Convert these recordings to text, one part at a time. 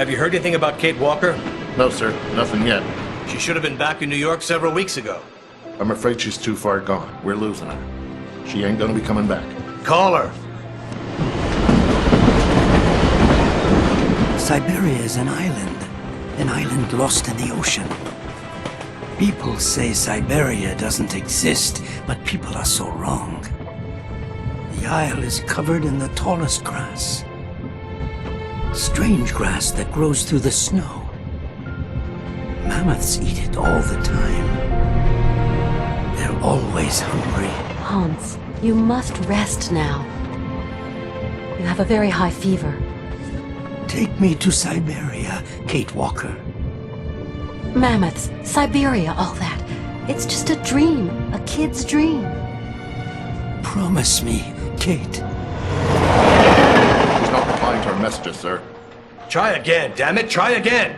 Have you heard anything about Kate Walker? No, sir. Nothing yet. She should have been back in New York several weeks ago. I'm afraid she's too far gone. We're losing her. She ain't gonna be coming back. Call her! Syberia is an island lost in the ocean. People say Syberia doesn't exist, but people are so wrong. The isle is covered in the tallest grass. Strange grass that grows through the snow. Mammoths eat it all the time. They're always hungry. Hans, you must rest now. You have a very high fever. Take me to Syberia, Kate Walker. Mammoths, Syberia, all that. It's just a dream, a kid's dream. Promise me, Kate. She's not replying to our messages, sir. Try again, damn it, try again!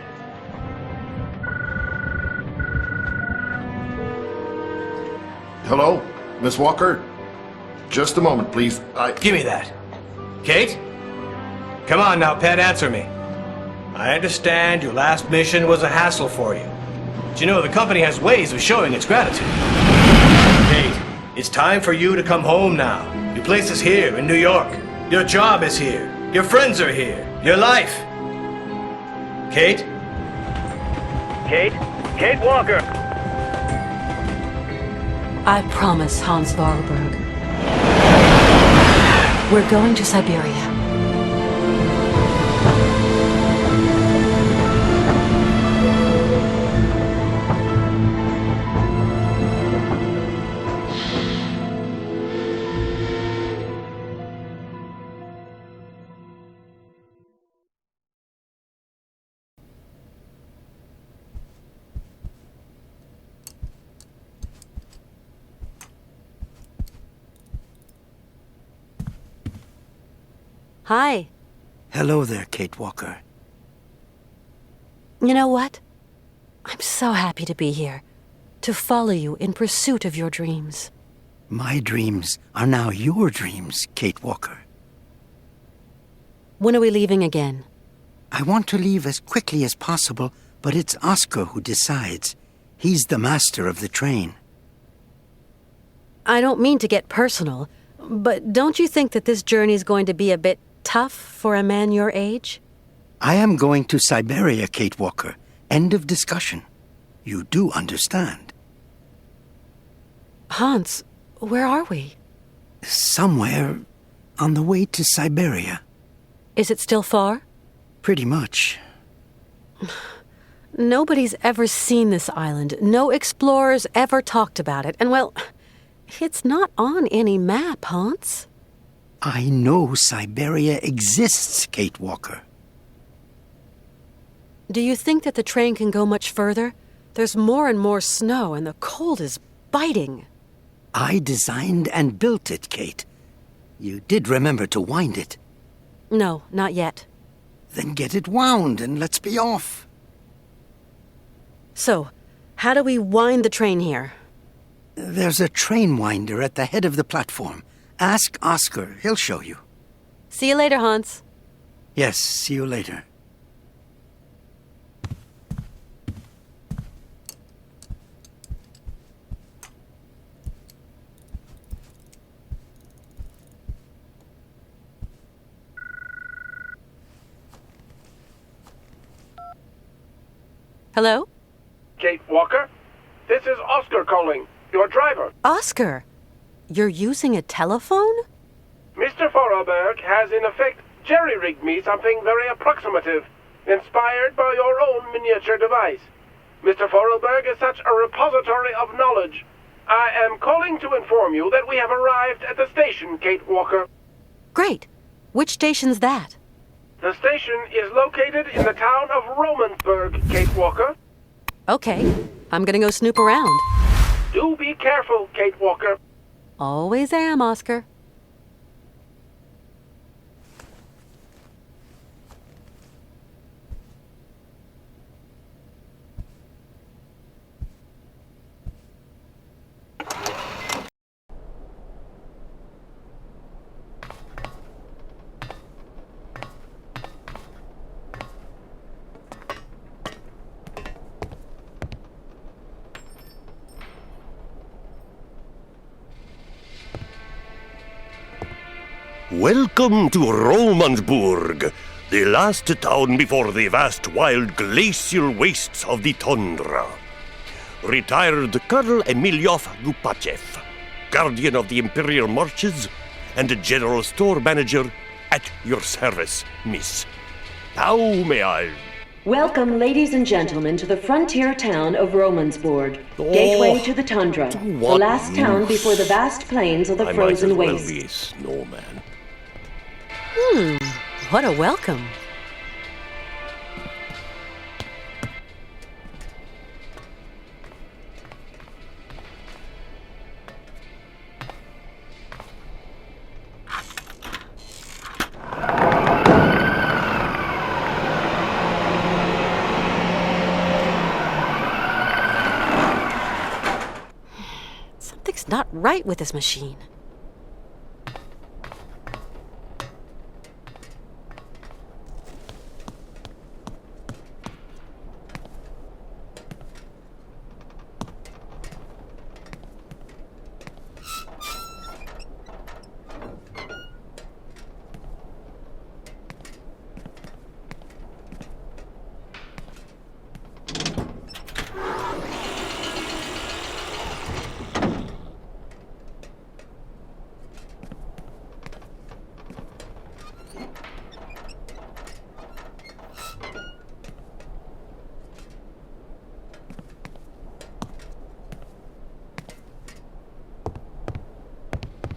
Hello? Miss Walker? Just a moment, please. Give me that. Kate? Come on now, pet, answer me. I understand your last mission was a hassle for you. But you know, the company has ways of showing its gratitude. Kate, it's time for you to come home now. Your place is here in New York. Your job is here. Your friends are here. Your life. Kate? Kate? Kate Walker! I promise, Hans Vorarlberg. We're going to Syberia. Hi. Hello there, Kate Walker. You know what? I'm so happy to be here, to follow you in pursuit of your dreams. My dreams are now your dreams, Kate Walker. When are we leaving again? I want to leave as quickly as possible, but it's Oscar who decides. He's the master of the train. I don't mean to get personal, but don't you think that this journey's going to be a bit tough for a man your age? I am going to Syberia, Kate Walker. End of discussion. You do understand. Hans, where are we? Somewhere on the way to Syberia. Is it still far? Pretty much. Nobody's ever seen this island. No explorers ever talked about it. And well, it's not on any map, Hans. I know Syberia exists, Kate Walker. Do you think that the train can go much further? There's more and more snow, and the cold is biting. I designed and built it, Kate. You did remember to wind it. No, not yet. Then get it wound and let's be off. So, how do we wind the train here? There's a train winder at the head of the platform. Ask Oscar. He'll show you. See you later, Hans. Yes, see you later. Hello? Kate Walker? This is Oscar calling, your driver. Oscar, you're using a telephone? Mr. Vorarlberg has in effect jerry-rigged me something very approximative, inspired by your own miniature device. Mr. Vorarlberg is such a repository of knowledge. I am calling to inform you that we have arrived at the station, Kate Walker. Great. Which station's that? The station is located in the town of Romansberg, Kate Walker. Okay, I'm gonna go snoop around. Do be careful, Kate Walker. Always am, Oscar. Welcome to Romansberg, the last town before the vast wild glacial wastes of the tundra. Retired Colonel Emilov Gupachev, guardian of the Imperial Marches, and general store manager at your service, miss. How may I? Welcome, ladies and gentlemen, to the frontier town of Romansberg, gateway to the tundra, the last town before the vast plains of the frozen waste. I might as well be a snowman. What a welcome. Something's not right with this machine.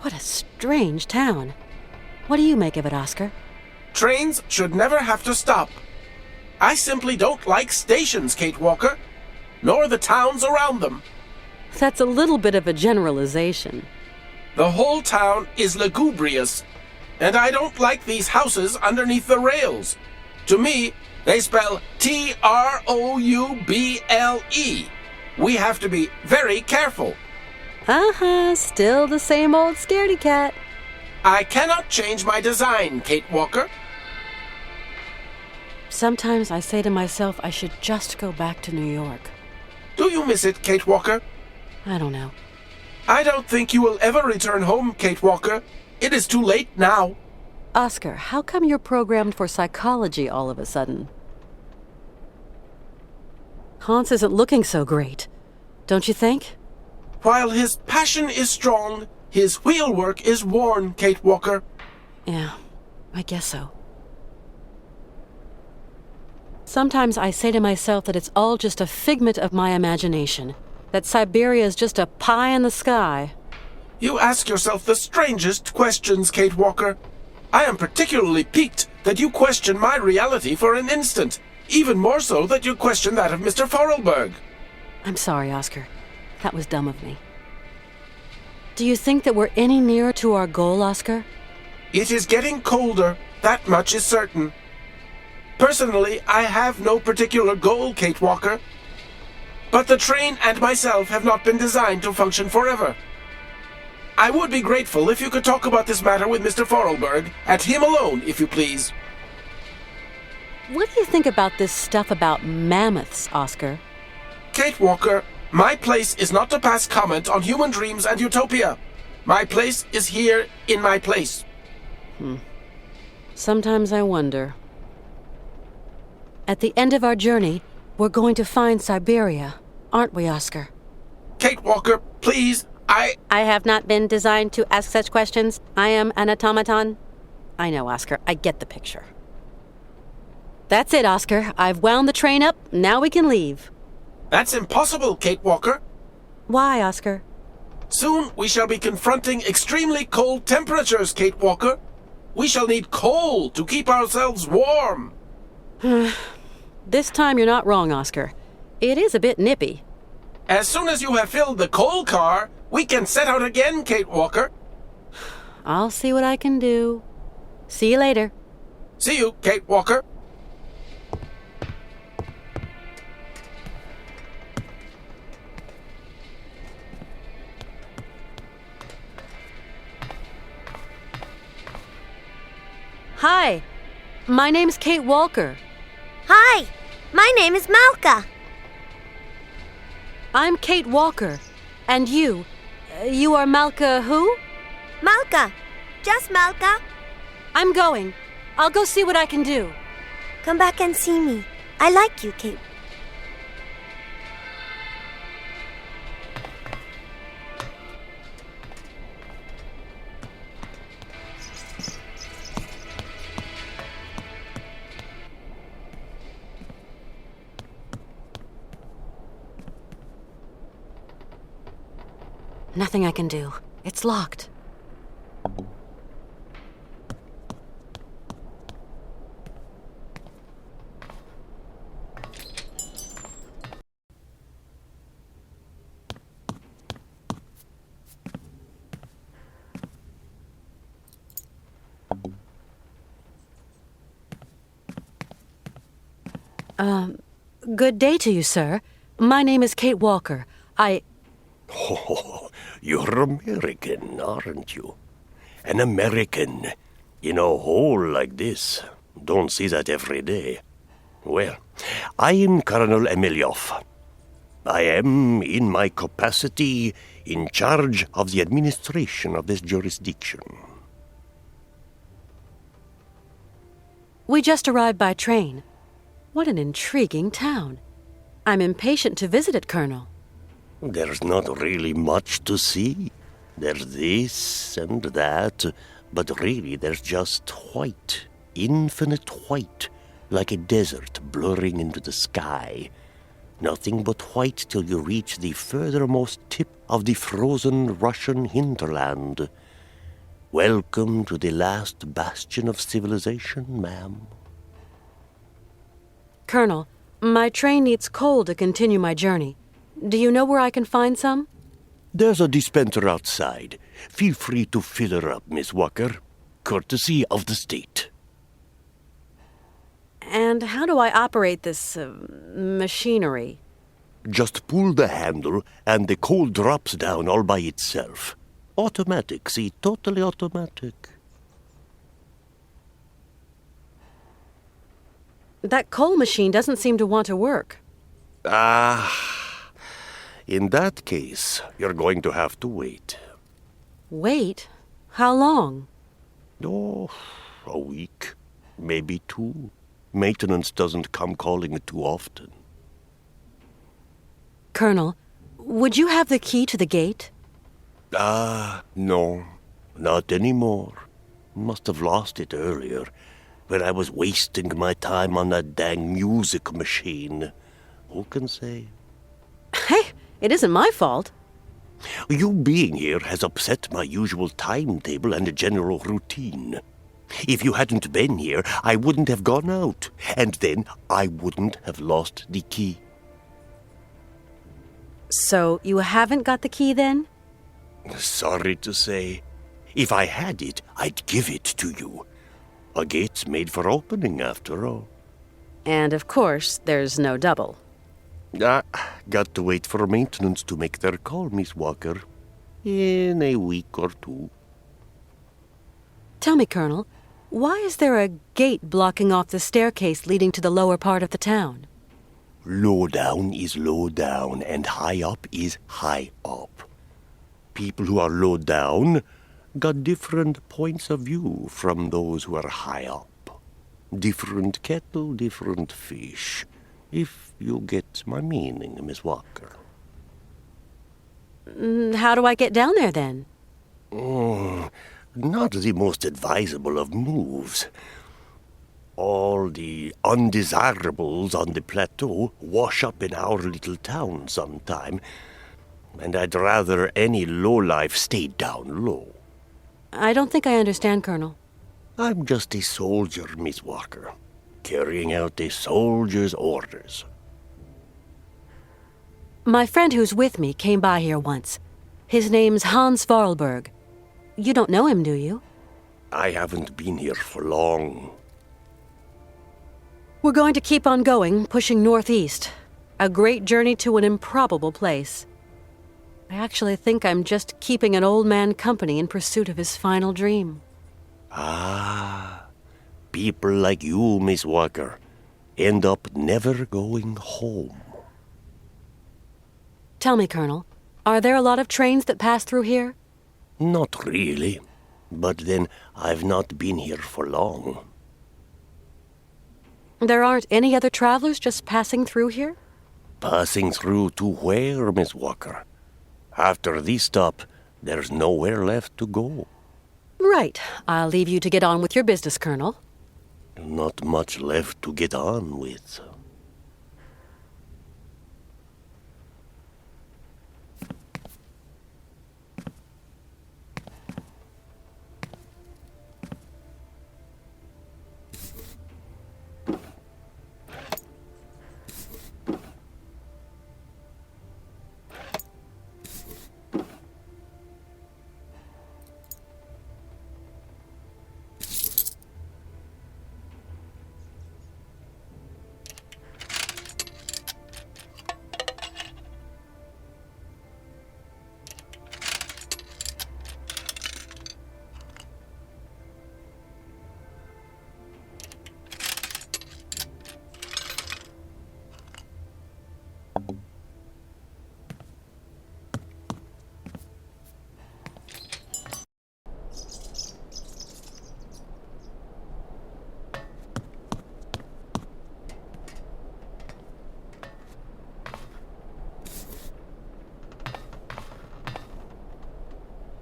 What a strange town. What do you make of it, Oscar? Trains should never have to stop. I simply don't like stations, Kate Walker, nor the towns around them. That's a little bit of a generalization. The whole town is lugubrious, and I don't like these houses underneath the rails. To me, they spell T-R-O-U-B-L-E. We have to be very careful. Still the same old scaredy cat. I cannot change my design, Kate Walker. Sometimes I say to myself I should just go back to New York. Do you miss it, Kate Walker? I don't know. I don't think you will ever return home, Kate Walker. It is too late now. Oscar, how come you're programmed for psychology all of a sudden? Hans isn't looking so great, don't you think? While his passion is strong, his wheelwork is worn, Kate Walker. Yeah, I guess so. Sometimes I say to myself that it's all just a figment of my imagination, that Syberia is just a pie in the sky. You ask yourself the strangest questions, Kate Walker. I am particularly piqued that you question my reality for an instant, even more so that you question that of Mr. Forelberg. I'm sorry, Oscar. That was dumb of me. Do you think that we're any nearer to our goal, Oscar? It is getting colder, that much is certain. Personally, I have no particular goal, Kate Walker. But the train and myself have not been designed to function forever. I would be grateful if you could talk about this matter with Mr. Forelberg, and him alone, if you please. What do you think about this stuff about mammoths, Oscar? Kate Walker, my place is not to pass comment on human dreams and utopia. My place is here in my place. Sometimes I wonder. At the end of our journey, we're going to find Syberia, aren't we, Oscar? Kate Walker, please, I have not been designed to ask such questions. I am an automaton. I know, Oscar. I get the picture. That's it, Oscar. I've wound the train up. Now we can leave. That's impossible, Kate Walker. Why, Oscar? Soon we shall be confronting extremely cold temperatures, Kate Walker. We shall need coal to keep ourselves warm. This time you're not wrong, Oscar. It is a bit nippy. As soon as you have filled the coal car, we can set out again, Kate Walker. I'll see what I can do. See you later. See you, Kate Walker. Hi, my name's Kate Walker. Hi, my name is Malka. I'm Kate Walker. And you? You are Malka who? Malka. Just Malka. I'm going. I'll go see what I can do. Come back and see me. I like you, Kate. Nothing I can do. It's locked. Good day to you, sir. My name is Kate Walker. Oh, you're American, aren't you? An American in a hole like this. Don't see that every day. Well, I am Colonel Emilioff. I am, in my capacity, in charge of the administration of this jurisdiction. We just arrived by train. What an intriguing town. I'm impatient to visit it, Colonel. There's not really much to see. There's this and that, but really there's just white, infinite white, like a desert blurring into the sky. Nothing but white till you reach the furthermost tip of the frozen Russian hinterland. Welcome to the last bastion of civilization, ma'am. Colonel, my train needs coal to continue my journey. Do you know where I can find some? There's a dispenser outside. Feel free to fill her up, Miss Walker. Courtesy of the state. And how do I operate this, machinery? Just pull the handle and the coal drops down all by itself. Automatic, see, totally automatic. That coal machine doesn't seem to want to work. In that case, you're going to have to wait. Wait? How long? Oh, a week, maybe 2. Maintenance doesn't come calling too often. Colonel, would you have the key to the gate? No, not anymore. Must have lost it earlier, when I was wasting my time on that dang music machine. Who can say? Hey, it isn't my fault. You being here has upset my usual timetable and general routine. If you hadn't been here, I wouldn't have gone out, and then I wouldn't have lost the key. So you haven't got the key then? Sorry to say. If I had it, I'd give it to you. A gate's made for opening, after all. And of course, there's no double. Got to wait for maintenance to make their call, Miss Walker. In a week or 2. Tell me, Colonel, why is there a gate blocking off the staircase leading to the lower part of the town? Low down is low down, and high up is high up. People who are low down got different points of view from those who are high up. Different kettle, different fish. If you get my meaning, Miss Walker. How do I get down there, then? Not the most advisable of moves. All the undesirables on the plateau wash up in our little town sometime, and I'd rather any lowlife stay down low. I don't think I understand, Colonel. I'm just a soldier, Miss Walker, carrying out a soldier's orders. My friend who's with me came by here once. His name's Hans Vorarlberg. You don't know him, do you? I haven't been here for long. We're going to keep on going, pushing northeast. A great journey to an improbable place. I actually think I'm just keeping an old man company in pursuit of his final dream. People like you, Miss Walker, end up never going home. Tell me, Colonel, are there a lot of trains that pass through here? Not really. But then I've not been here for long. There aren't any other travelers just passing through here? Passing through to where, Miss Walker? After this stop, there's nowhere left to go. Right. I'll leave you to get on with your business, Colonel. Not much left to get on with.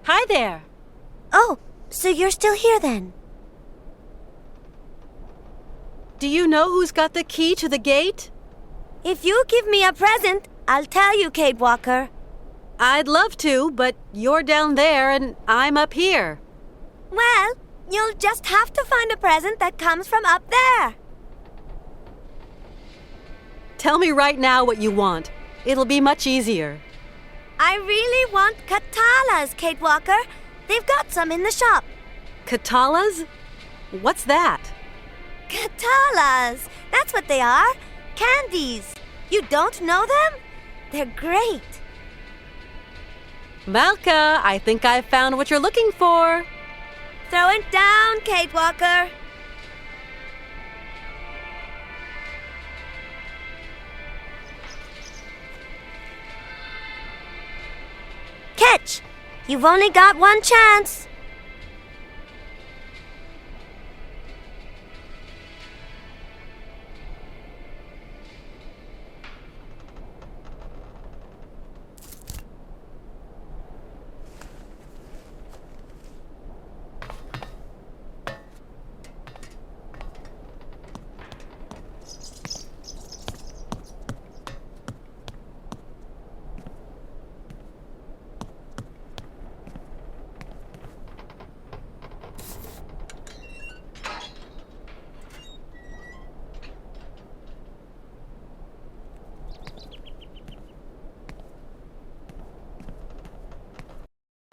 Hi there. Oh, so you're still here then? Do you know who's got the key to the gate? If you give me a present, I'll tell you, Kate Walker. I'd love to, but you're down there and I'm up here. Well, you'll just have to find a present that comes from up there. Tell me right now what you want. It'll be much easier. I really want Katalas, Kate Walker. They've got some in the shop. Katalas? What's that? Katalas! That's what they are. Candies. You don't know them? They're great. Malka, I think I've found what you're looking for. Throw it down, Kate Walker. Catch! You've only got one chance.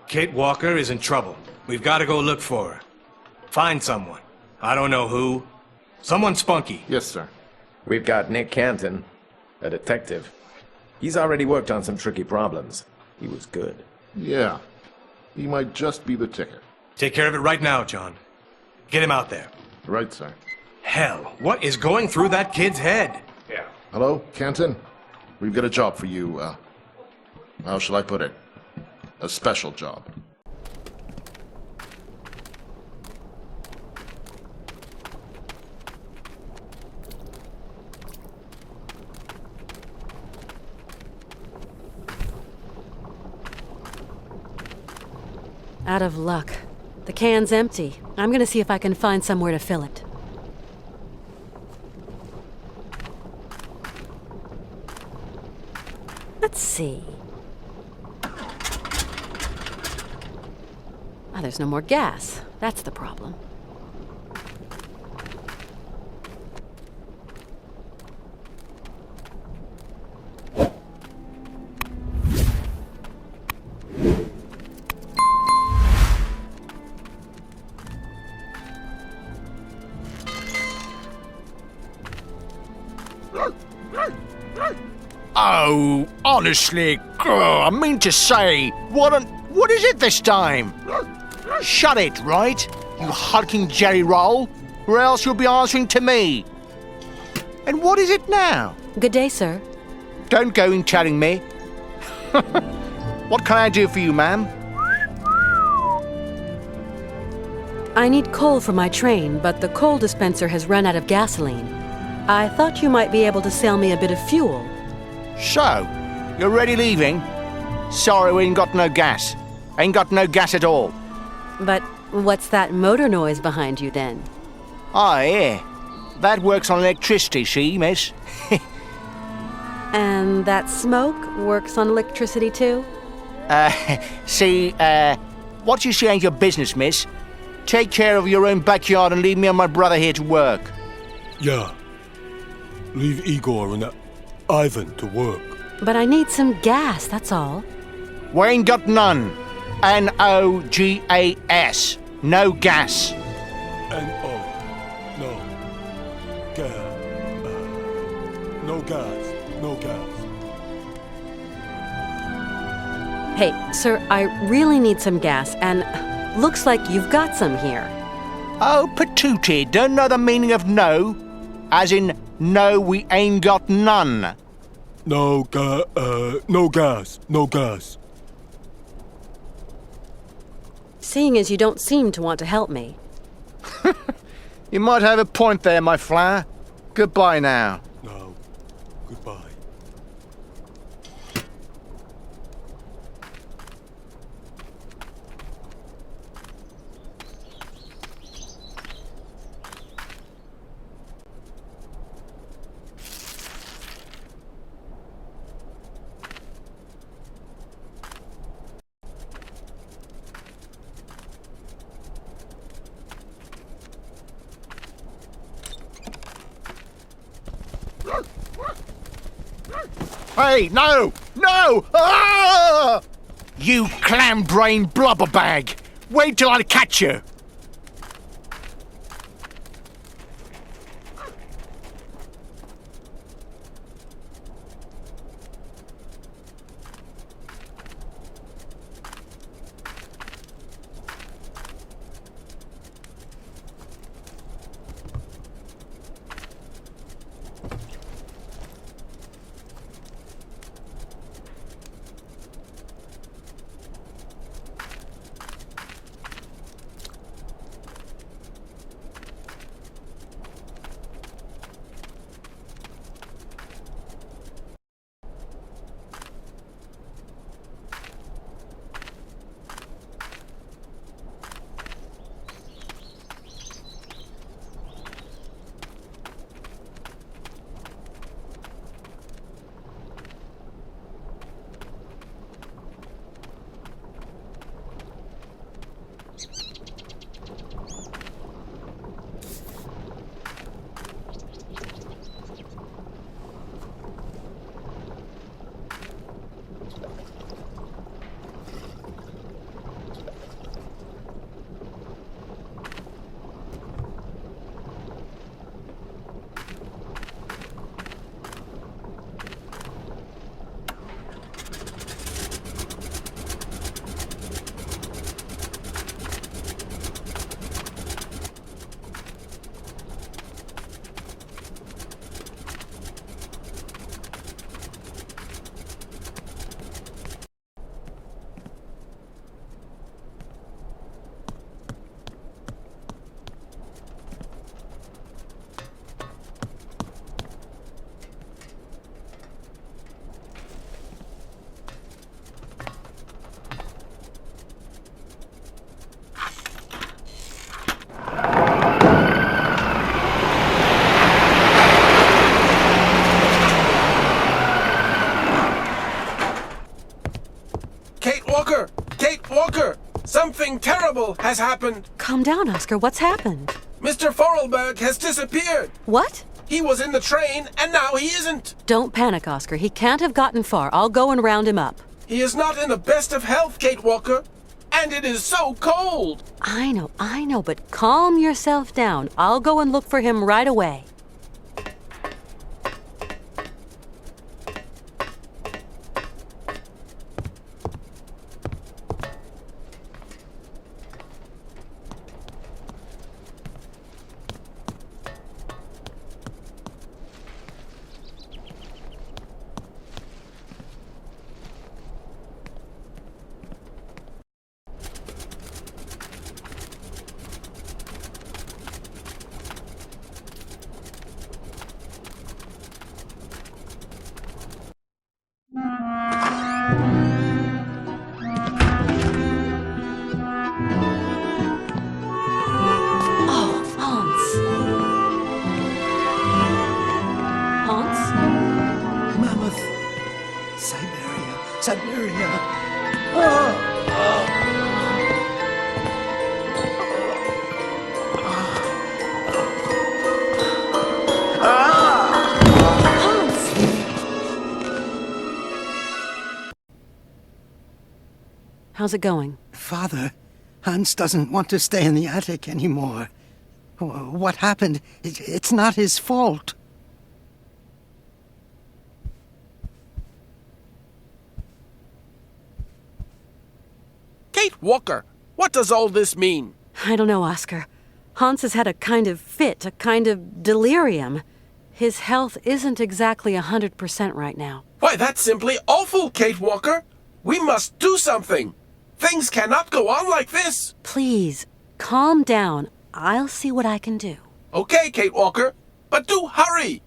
Kate Walker is in trouble. We've got to go look for her. Find someone. I don't know who. Someone spunky. Yes, sir. We've got Nick Canton, a detective. He's already worked on some tricky problems. He was good. Yeah. He might just be the ticket. Take care of it right now, John. Get him out there. Right, sir. Hell, what is going through that kid's head? Yeah. Hello, Canton? We've got a job for you, how shall I put it? A special job. Out of luck. The can's empty. I'm gonna see if I can find somewhere to fill it. Let's see. Oh, there's no more gas. That's the problem. Oh, honestly, I mean to say, what is it this time? Shut it, right? You hulking jerry roll, or else you'll be answering to me. And what is it now? Good day, sir. Don't go in telling me. What can I do for you, ma'am? I need coal for my train, but the coal dispenser has run out of gasoline. I thought you might be able to sell me a bit of fuel. So, you're already leaving? Sorry, we ain't got no gas. Ain't got no gas at all. But what's that motor noise behind you then? Oh, yeah. That works on electricity, see, miss? And that smoke works on electricity too? What you say ain't your business, miss. Take care of your own backyard and leave me and my brother here to work. Yeah. Leave Igor and Ivan to work. But I need some gas, that's all. We ain't got none. N-O-G-A-S. No gas. N-O. No. Gas. No gas. No gas. Hey, sir, I really need some gas, and looks like you've got some here. Oh, patootie, don't know the meaning of no? As in, no, we ain't got none. No gas. No gas. No gas. Seeing as you don't seem to want to help me. You might have a point there, my flower. Goodbye now. No. Goodbye. Hey, no! No! Ah! You clam-brain blubberbag! Wait till I catch you! Something terrible has happened. Calm down, Oscar. What's happened? Mr. Forelberg has disappeared. What? He was in the train, and now he isn't. Don't panic, Oscar. He can't have gotten far. I'll go and round him up. He is not in the best of health, Kate Walker. And it is so cold. I know, but calm yourself down. I'll go and look for him right away. Oh, Hans. Hans? Mammoth. Syberia. Syberia. Oh. How's it going? Father, Hans doesn't want to stay in the attic anymore. What happened? It's not his fault. Kate Walker, what does all this mean? I don't know, Oscar. Hans has had a kind of fit, a kind of delirium. His health isn't exactly 100% right now. Why, that's simply awful, Kate Walker. We must do something. Things cannot go on like this. Please, calm down. I'll see what I can do. Okay, Kate Walker, but do hurry.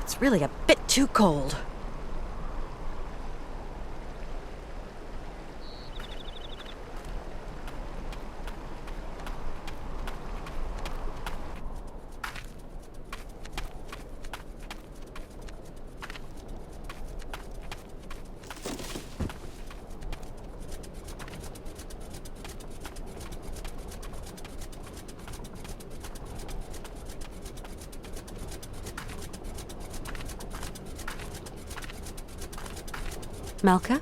It's really a bit too cold. Malka?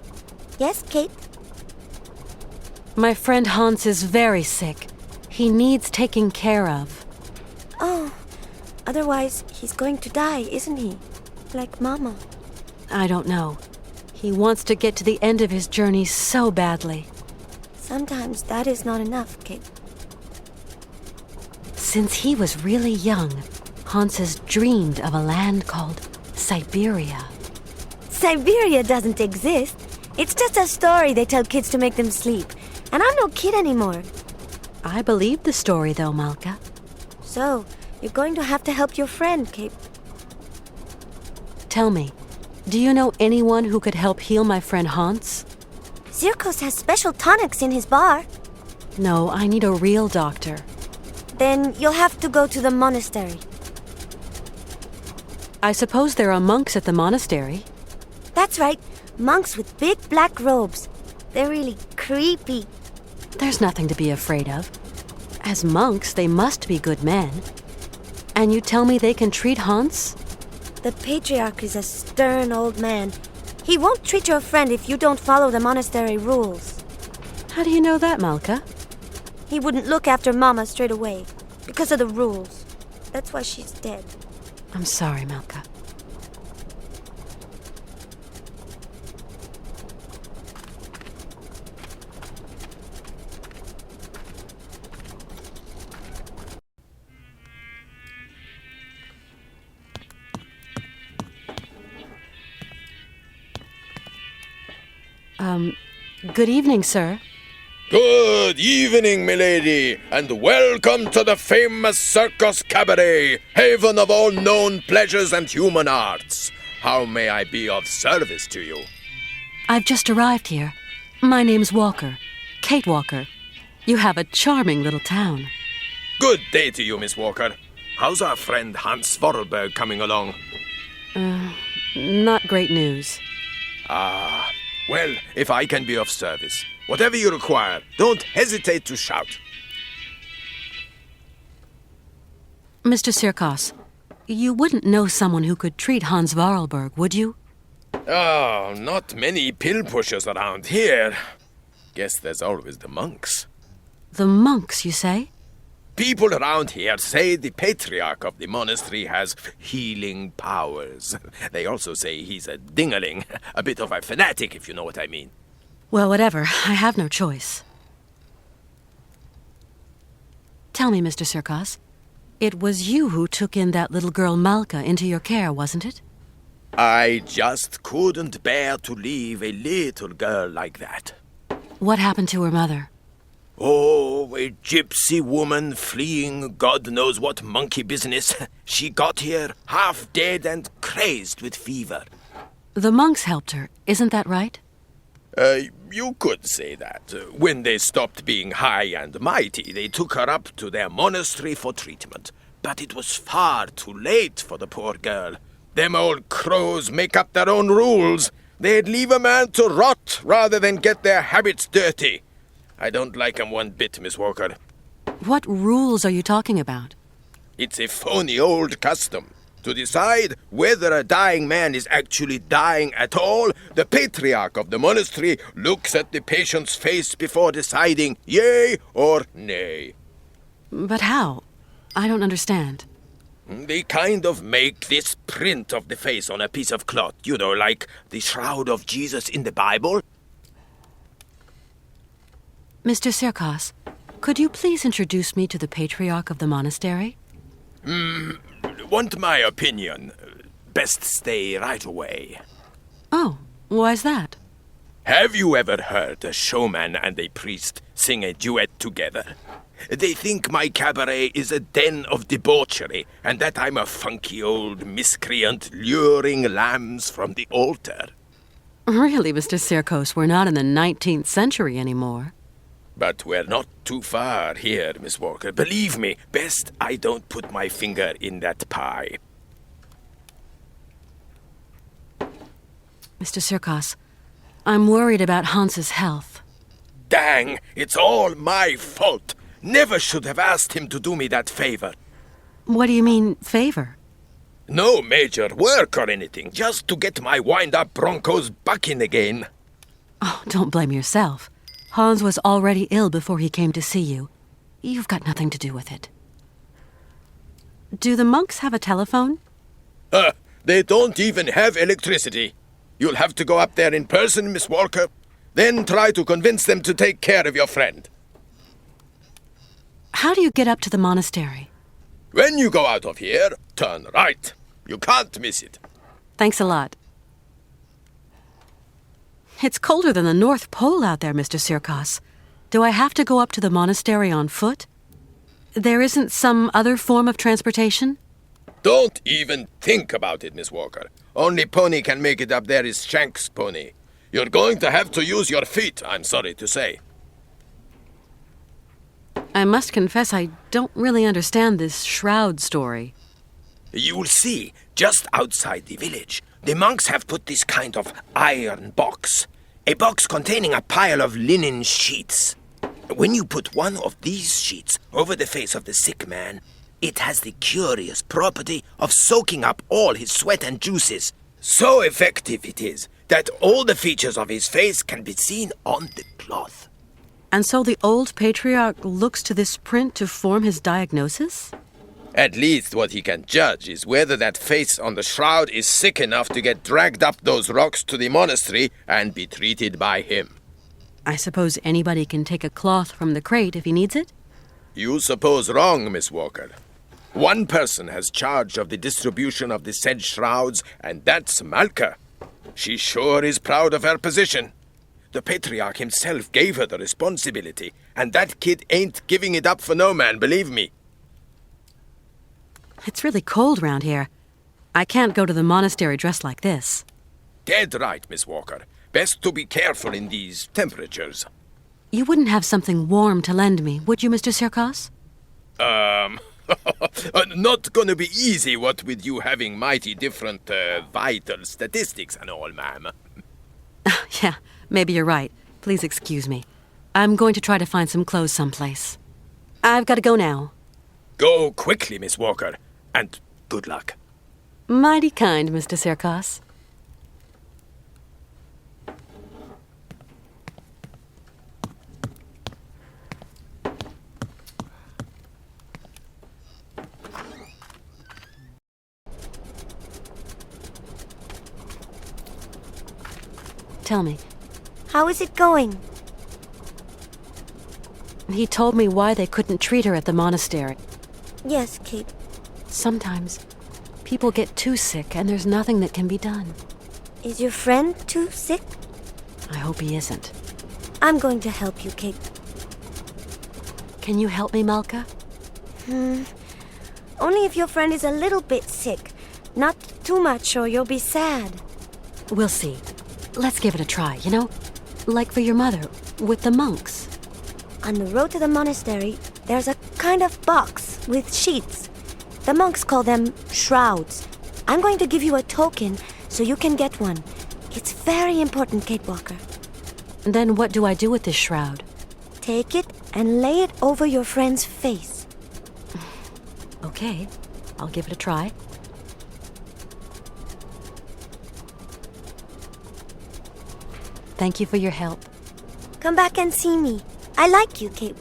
Yes, Kate? My friend Hans is very sick. He needs taking care of. Oh, otherwise he's going to die, isn't he? Like Mama. I don't know. He wants to get to the end of his journey so badly. Sometimes that is not enough, Kate. Since he was really young, Hans has dreamed of a land called Syberia. Syberia doesn't exist. It's just a story they tell kids to make them sleep. And I'm no kid anymore. I believe the story, though, Malka. So, you're going to have to help your friend, Kate. Tell me, do you know anyone who could help heal my friend Hans? Zirkos has special tonics in his bar. No, I need a real doctor. Then you'll have to go to the monastery. I suppose there are monks at the monastery. That's right. Monks with big black robes. They're really creepy. There's nothing to be afraid of. As monks, they must be good men. And you tell me they can treat Hans? The patriarch is a stern old man. He won't treat your friend if you don't follow the monastery rules. How do you know that, Malka? He wouldn't look after Mama straight away because of the rules. That's why she's dead. I'm sorry, Malka. Good evening, sir. Good evening, milady, and welcome to the famous Circus Cabaret, haven of all known pleasures and human arts. How may I be of service to you? I've just arrived here. My name's Walker. Kate Walker. You have a charming little town. Good day to you, Miss Walker. How's our friend Hans Vorarlberg coming along? Not great news. Ah, well, if I can be of service, whatever you require, don't hesitate to shout. Mr. Sirkos, you wouldn't know someone who could treat Hans Varlberg, would you? Oh, not many pill pushers around here. Guess there's always the monks. The monks, you say? People around here say the patriarch of the monastery has healing powers. They also say he's a dingaling, a bit of a fanatic, if you know what I mean. Well, whatever. I have no choice. Tell me, Mr. Sirkos, it was you who took in that little girl Malka into your care, wasn't it? I just couldn't bear to leave a little girl like that. What happened to her mother? Oh, a gypsy woman fleeing God knows what monkey business. She got here half dead and crazed with fever. The monks helped her, isn't that right? You could say that. When they stopped being high and mighty, they took her up to their monastery for treatment. But it was far too late for the poor girl. Them old crows make up their own rules. They'd leave a man to rot rather than get their habits dirty. I don't like 'em one bit, Miss Walker. What rules are you talking about? It's a phony old custom. To decide whether a dying man is actually dying at all, the patriarch of the monastery looks at the patient's face before deciding yea or nay. But how? I don't understand. They kind of make this print of the face on a piece of cloth, you know, like the shroud of Jesus in the Bible. Mr. Sirkos, could you please introduce me to the patriarch of the monastery? Want my opinion? Best stay right away. Oh, why's that? Have you ever heard a showman and a priest sing a duet together? They think my cabaret is a den of debauchery, and that I'm a funky old miscreant luring lambs from the altar. Really, Mr. Sirkos, we're not in the 19th century anymore. But we're not too far here, Miss Walker. Believe me, best I don't put my finger in that pie. Mr. Sirkos, I'm worried about Hans's health. Dang, it's all my fault. Never should have asked him to do me that favor. What do you mean, favor? No major work or anything, just to get my wind-up Broncos bucking again. Oh, don't blame yourself. Hans was already ill before he came to see you. You've got nothing to do with it. Do the monks have a telephone? They don't even have electricity. You'll have to go up there in person, Miss Walker. Then try to convince them to take care of your friend. How do you get up to the monastery? When you go out of here, turn right. You can't miss it. Thanks a lot. It's colder than the North Pole out there, Mr. Sirkos. Do I have to go up to the monastery on foot? There isn't some other form of transportation? Don't even think about it, Miss Walker. Only pony can make it up there is Shank's pony. You're going to have to use your feet, I'm sorry to say. I must confess I don't really understand this shroud story. You'll see, just outside the village, the monks have put this kind of iron box. A box containing a pile of linen sheets. When you put one of these sheets over the face of the sick man, it has the curious property of soaking up all his sweat and juices. So effective it is that all the features of his face can be seen on the cloth. And so the old patriarch looks to this print to form his diagnosis? At least what he can judge is whether that face on the shroud is sick enough to get dragged up those rocks to the monastery and be treated by him. I suppose anybody can take a cloth from the crate if he needs it? You suppose wrong, Miss Walker. One person has charge of the distribution of the said shrouds, and that's Malka. She sure is proud of her position. The patriarch himself gave her the responsibility, and that kid ain't giving it up for no man, believe me. It's really cold round here. I can't go to the monastery dressed like this. Dead right, Miss Walker. Best to be careful in these temperatures. You wouldn't have something warm to lend me, would you, Mr. Sirkos? Not gonna be easy, what with you having mighty different vital statistics and all, ma'am. Yeah, maybe you're right. Please excuse me. I'm going to try to find some clothes someplace. I've got to go now. Go quickly, Miss Walker, and good luck. Mighty kind, Mr. Serkos. Tell me. How is it going? He told me why they couldn't treat her at the monastery. Yes, Kate. Sometimes people get too sick and there's nothing that can be done. Is your friend too sick? I hope he isn't. I'm going to help you, Kate. Can you help me, Malka? Only if your friend is a little bit sick. Not too much or you'll be sad. We'll see. Let's give it a try, you know? Like for your mother, with the monks. On the road to the monastery, there's a kind of box with sheets. The monks call them shrouds. I'm going to give you a token so you can get one. It's very important, Kate Walker. Then what do I do with this shroud? Take it and lay it over your friend's face. Okay, I'll give it a try. Thank you for your help. Come back and see me. I like you, Kate.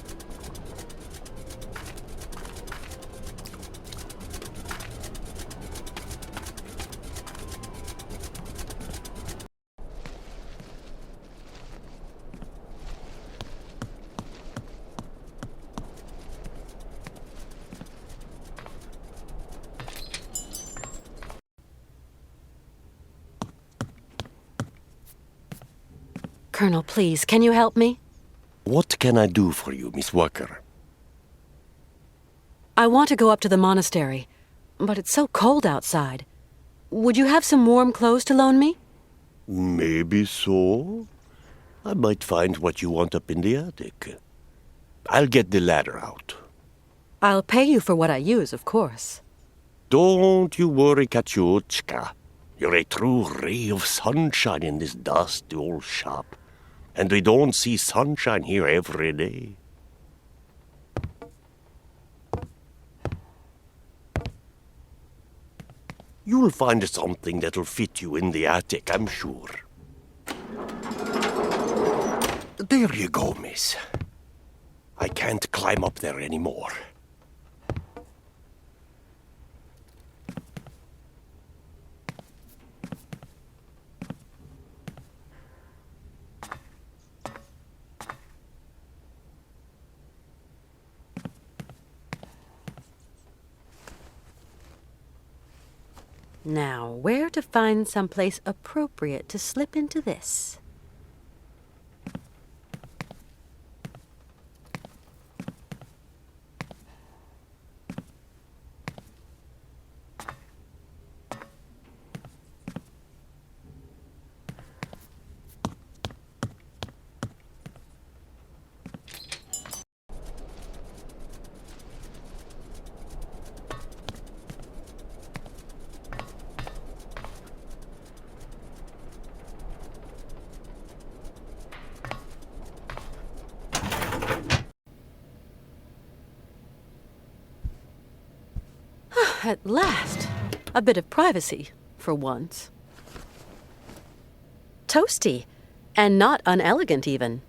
Colonel, please, can you help me? What can I do for you, Miss Walker? I want to go up to the monastery, but it's so cold outside. Would you have some warm clothes to loan me? Maybe so. I might find what you want up in the attic. I'll get the ladder out. I'll pay you for what I use, of course. Don't you worry, Katyushka. You're a true ray of sunshine in this dusty old shop. And we don't see sunshine here every day. You'll find something that'll fit you in the attic, I'm sure. There you go, miss. I can't climb up there anymore. Now, where to find someplace appropriate to slip into this? At last, a bit of privacy, for once. Toasty, and not unelegant even.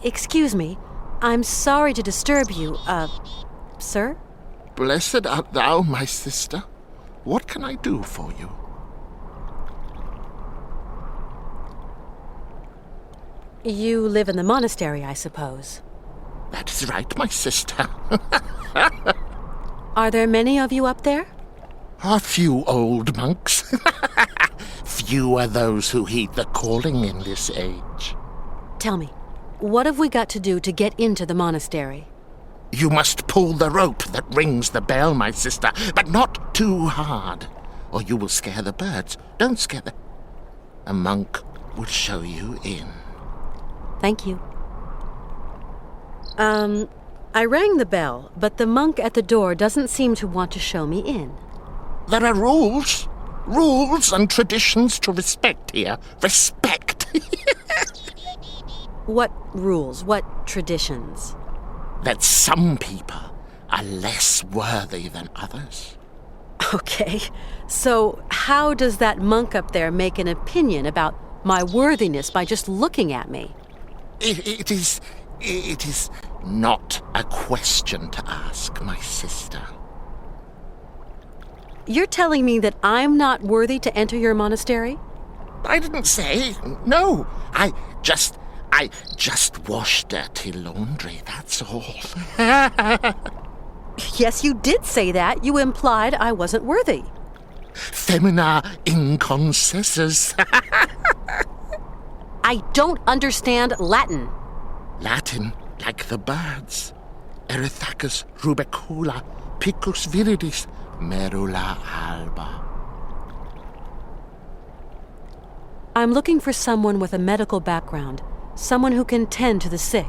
Excuse me. I'm sorry to disturb you, sir? Blessed art thou, my sister. What can I do for you? You live in the monastery, I suppose. That is right, my sister. Are there many of you up there? A few old monks. Few are those who heed the calling in this age. Tell me, what have we got to do to get into the monastery? You must pull the rope that rings the bell, my sister, but not too hard, or you will scare the birds. Don't scare them. A monk will show you in. Thank you. I rang the bell, but the monk at the door doesn't seem to want to show me in. There are rules. Rules and traditions to respect here. Respect. What rules? What traditions? That some people are less worthy than others. Okay, so how does that monk up there make an opinion about my worthiness by just looking at me? It is not a question to ask, my sister. You're telling me that I'm not worthy to enter your monastery? I didn't say. No, I just wash dirty laundry, that's all. Yes, you did say that. You implied I wasn't worthy. Femina inconcessus. I don't understand Latin. Latin, like the birds. Erythacus rubecula, picus viridis, merula alba. I'm looking for someone with a medical background, someone who can tend to the sick.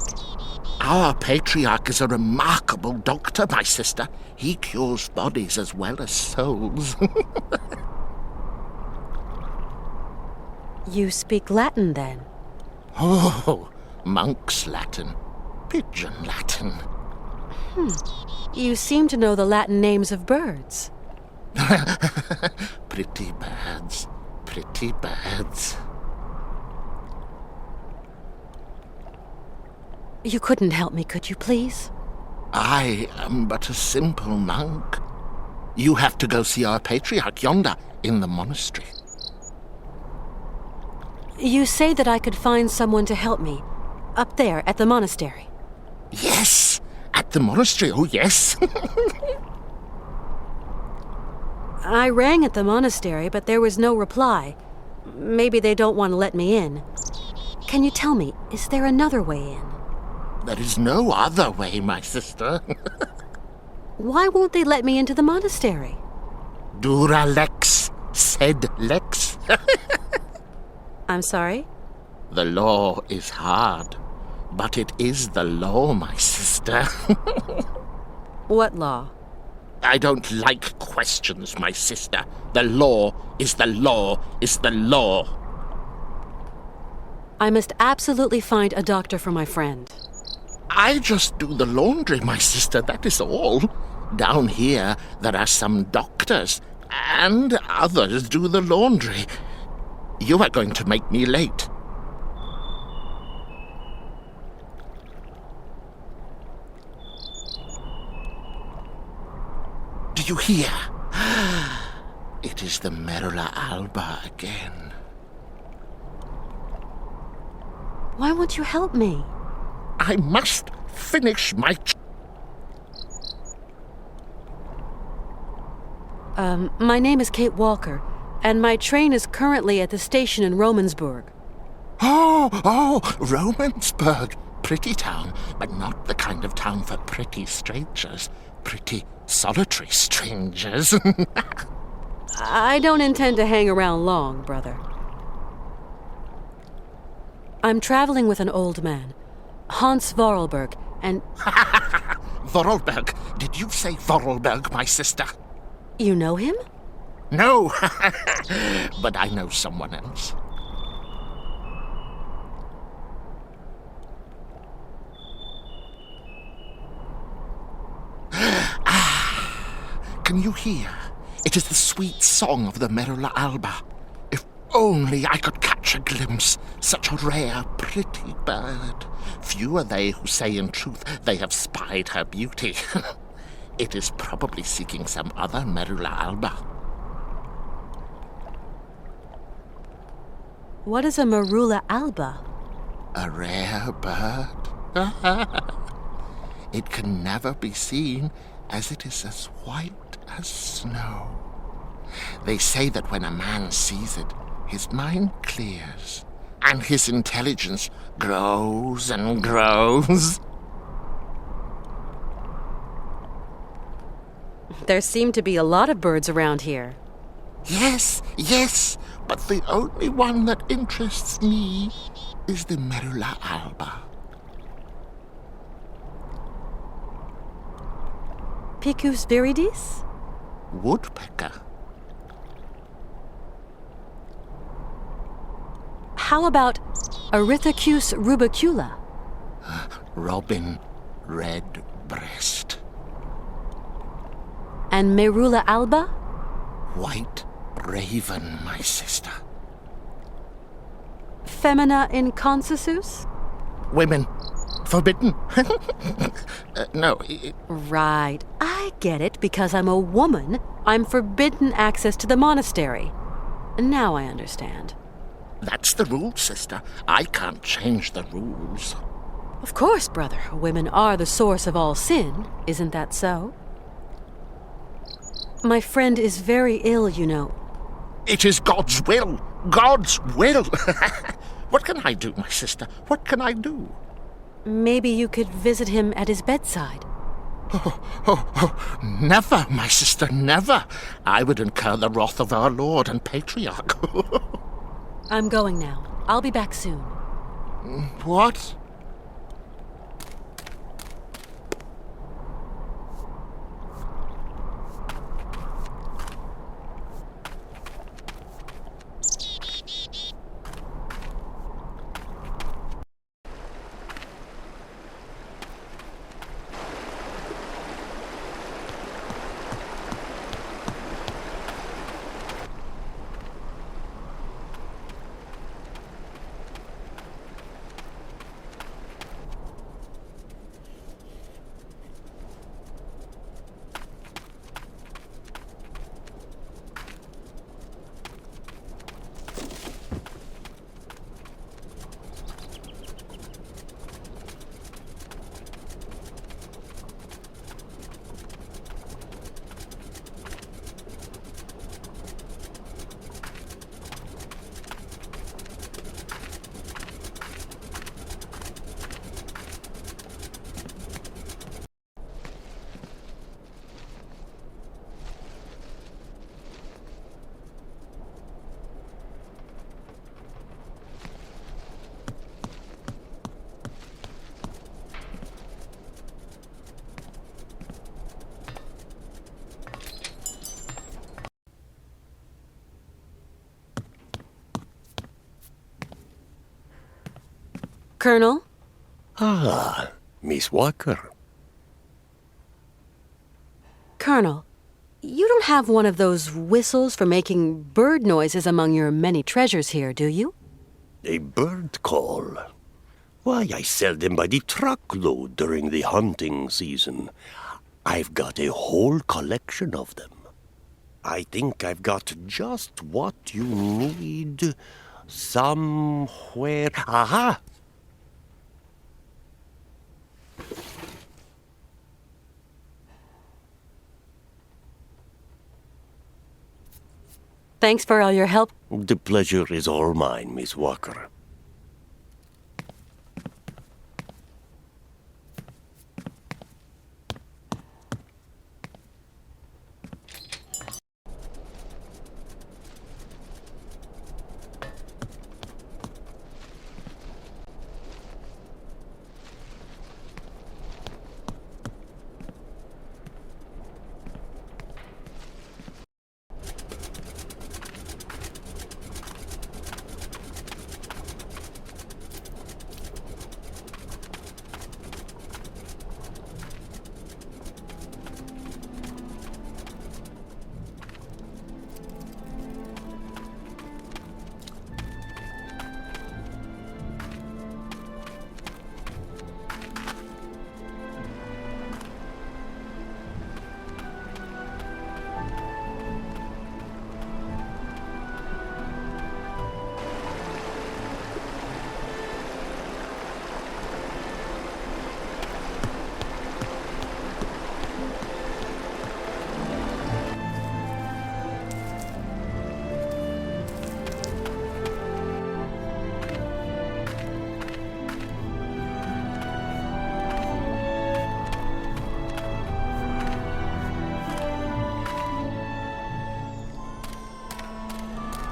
Our patriarch is a remarkable doctor, my sister. He cures bodies as well as souls. You speak Latin, then? Oh, monk's Latin. Pigeon Latin. You seem to know the Latin names of birds. Pretty birds. Pretty birds. You couldn't help me, could you, please? I am but a simple monk. You have to go see our patriarch yonder in the monastery. You say that I could find someone to help me, up there at the monastery. Yes, at the monastery, oh yes. I rang at the monastery, but there was no reply. Maybe they don't want to let me in. Can you tell me, is there another way in? There is no other way, my sister. Why won't they let me into the monastery? Dura lex, sed lex. I'm sorry? The law is hard, but it is the law, my sister. What law? I don't like questions, my sister. The law is the law is the law. I must absolutely find a doctor for my friend. I just do the laundry, my sister, that is all. Down here, there are some doctors, and others do the laundry. You are going to make me late. Do you hear? It is the Merula alba again. Why won't you help me? I must finish my... My name is Kate Walker, and my train is currently at the station in Romansberg. Oh, Romansberg. Pretty town, but not the kind of town for pretty strangers. Pretty solitary strangers. I don't intend to hang around long, brother. I'm traveling with an old man, Hans Vorarlberg, and... Vorarlberg? Did you say Vorarlberg, my sister? You know him? No, but I know someone else. Can you hear? It is the sweet song of the Merula alba. only I could catch a glimpse, such a rare, pretty bird. Few are they who say in truth they have spied her beauty. It is probably seeking some other Merula alba. What is a Merula alba? A rare bird. It can never be seen, as it is as white as snow. They say that when a man sees it, his mind clears, and his intelligence grows and grows. There seem to be a lot of birds around here. Yes, yes, but the only one that interests me is the Merula alba. Picus viridis? Woodpecker. How about Erythacus rubicula? Robin redbreast. And Merula alba? White raven, my sister. Femina inconsensus? Women. Forbidden. No. Right. I get it. Because I'm a woman, I'm forbidden access to the monastery. Now I understand. That's the rule, sister. I can't change the rules. Of course, brother. Women are the source of all sin. Isn't that so? My friend is very ill, you know. It is God's will. God's will. What can I do, my sister? What can I do? Maybe you could visit him at his bedside. Never, my sister, never. I would incur the wrath of our Lord and Patriarch. I'm going now. I'll be back soon. What? Colonel? Ah, Miss Walker. Colonel, you don't have one of those whistles for making bird noises among your many treasures here, do you? A bird call? Why, I sell them by the truckload during the hunting season. I've got a whole collection of them. I think I've got just what you need somewhere. Aha! Thanks for all your help. The pleasure is all mine, Miss Walker.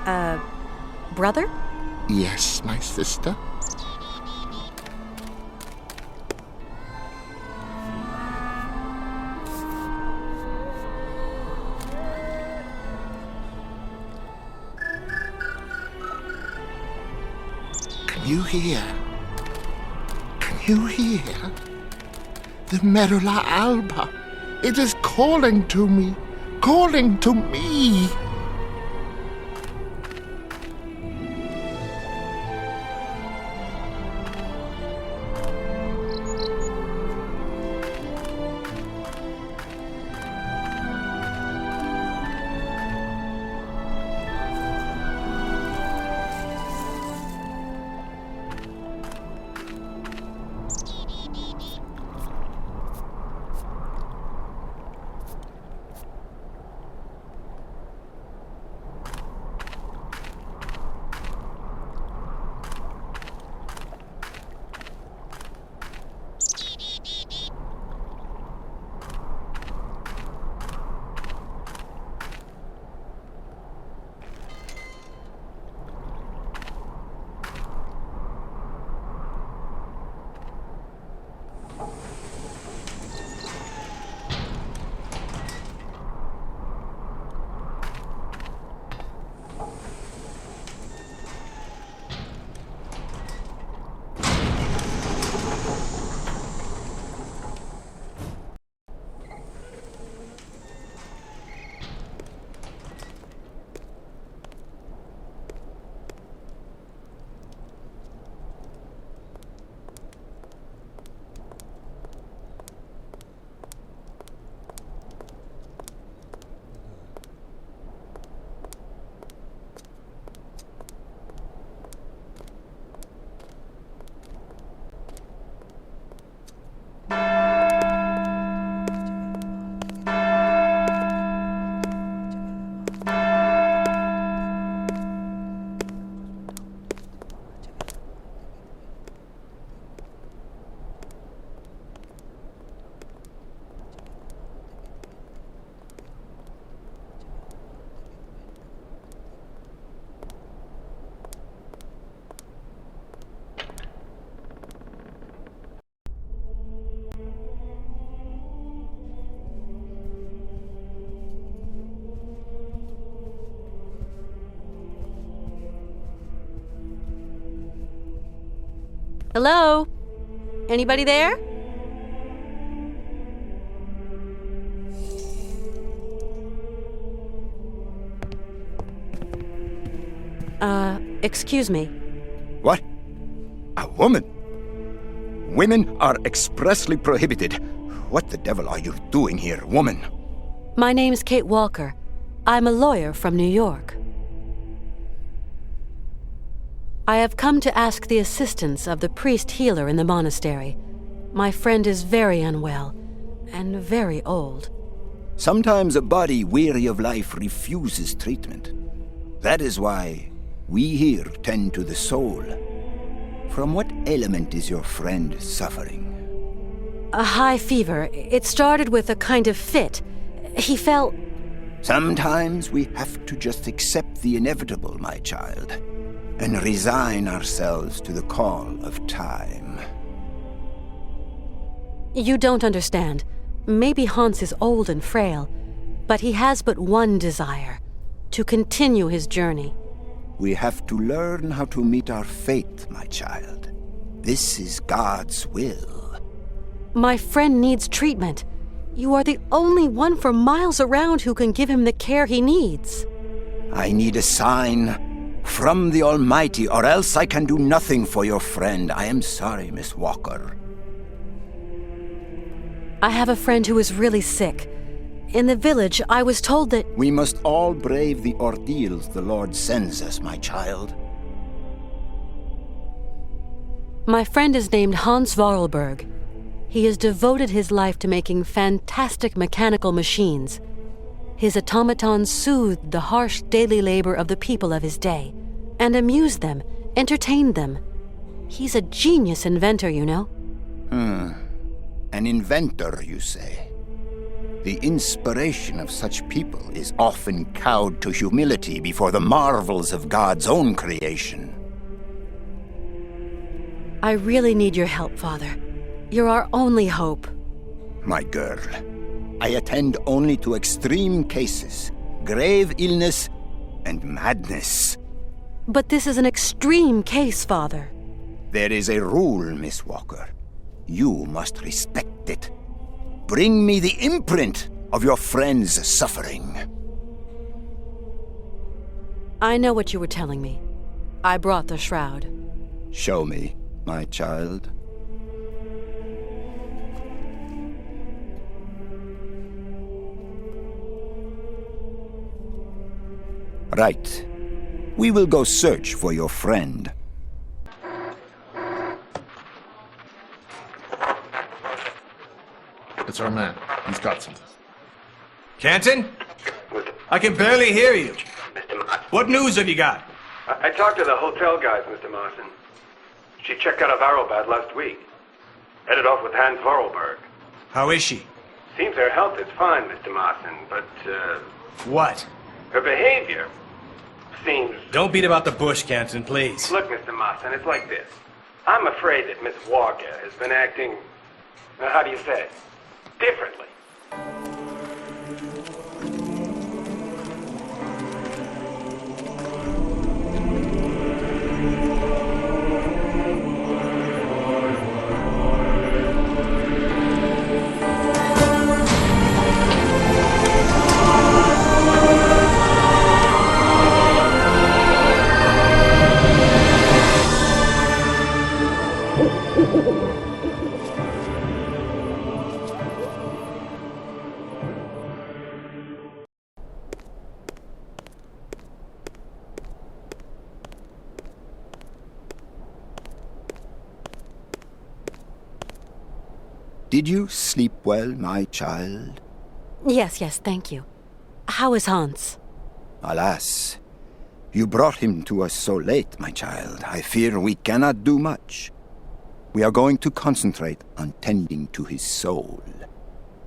Brother? Yes, my sister. Can you hear? Can you hear? The Merula Alba. It is calling to me. Calling to me. Hello? Anybody there? Excuse me. What? A woman? Women are expressly prohibited. What the devil are you doing here, woman? My name's Kate Walker. I'm a lawyer from New York. I have come to ask the assistance of the priest healer in the monastery. My friend is very unwell and very old. Sometimes a body weary of life refuses treatment. That is why we here tend to the soul. From what ailment is your friend suffering? A high fever. It started with a kind of fit. He felt... Sometimes we have to just accept the inevitable, my child, and resign ourselves to the call of time. You don't understand. Maybe Hans is old and frail, but he has but one desire: to continue his journey. We have to learn how to meet our fate, my child. This is God's will. My friend needs treatment. You are the only one for miles around who can give him the care he needs. I need a sign from the Almighty, or else I can do nothing for your friend. I am sorry, Miss Walker. I have a friend who is really sick. In the village, I was told that... We must all brave the ordeals the Lord sends us, my child. My friend is named Hans Vorarlberg. He has devoted his life to making fantastic mechanical machines. His automatons soothed the harsh daily labor of the people of his day, and amused them, entertained them. He's a genius inventor, you know. An inventor, you say? The inspiration of such people is often cowed to humility before the marvels of God's own creation. I really need your help, Father. You're our only hope. My girl, I attend only to extreme cases, grave illness, and madness. But this is an extreme case, Father. There is a rule, Miss Walker. You must respect it. Bring me the imprint of your friend's suffering. I know what you were telling me. I brought the shroud. Show me, my child. Right. We will go search for your friend. It's our man. He's got something. Canton? I can barely hear you. Mr. Martin. What news have you got? I talked to the hotel guys, Mr. Martin. She checked out of Arrowbad last week. Headed off with Hans Vorarlberg. How is she? Seems her health is fine, Mr. Martin, but, What? her behavior seems... Don't beat about the bush, Canton, please. Look, Mr. Martin, it's like this. I'm afraid that Miss Walker has been acting, how do you say, differently. Did you sleep well, my child? Yes, thank you. How is Hans? Alas, you brought him to us so late, my child. I fear we cannot do much. We are going to concentrate on tending to his soul.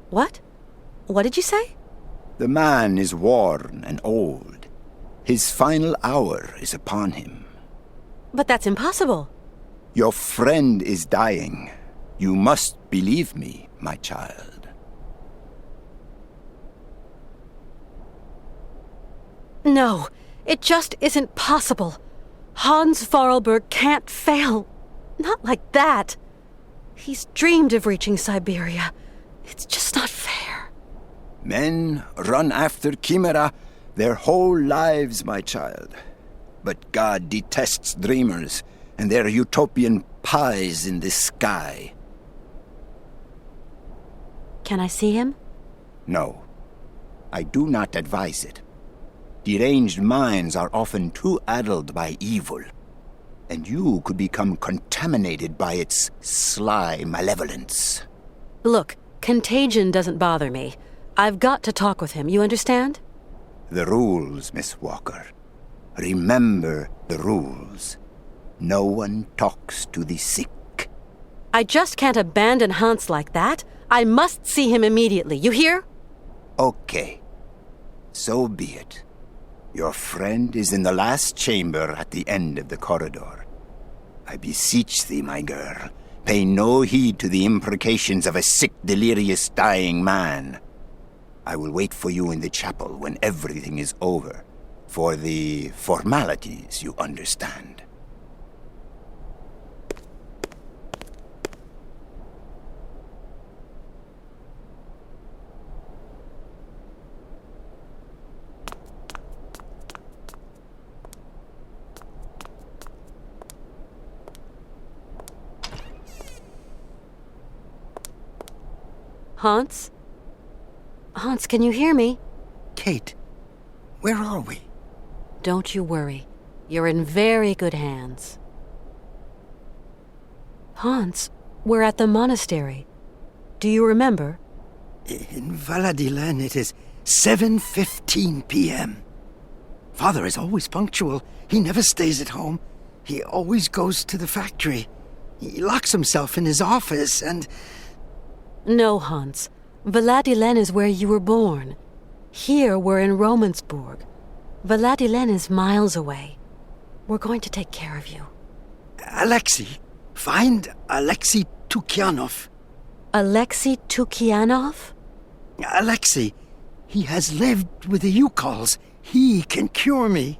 What? What did you say? The man is worn and old. His final hour is upon him. But that's impossible. Your friend is dying. You must believe me, my child. No, it just isn't possible. Hans Vorarlberg can't fail. Not like that. He's dreamed of reaching Syberia. It's just not fair. Men run after Chimera their whole lives, my child. But God detests dreamers and their utopian pies in the sky. Can I see him? No, I do not advise it. Deranged minds are often too addled by evil, and you could become contaminated by its sly malevolence. Look, contagion doesn't bother me. I've got to talk with him, you understand? The rules, Miss Walker. Remember the rules. No one talks to the sick. I just can't abandon Hans like that. I must see him immediately, you hear? Okay. So be it. Your friend is in the last chamber at the end of the corridor. I beseech thee, my girl, pay no heed to the imprecations of a sick, delirious, dying man. I will wait for you in the chapel when everything is over. For the formalities, you understand. Hans? Hans, can you hear me? Kate, where are we? Don't you worry. You're in very good hands. Hans, we're at the monastery. Do you remember? In Valadilen, it is 7:15 p.m. Father is always punctual. He never stays at home. He always goes to the factory. He locks himself in his office and... No, Hans. Valadilen is where you were born. Here, we're in Romansberg. Valadilen is miles away. We're going to take care of you. Alexei. Find Alexei Tukyanov. Alexei Tukyanov? Alexei. He has lived with the Youkols. He can cure me.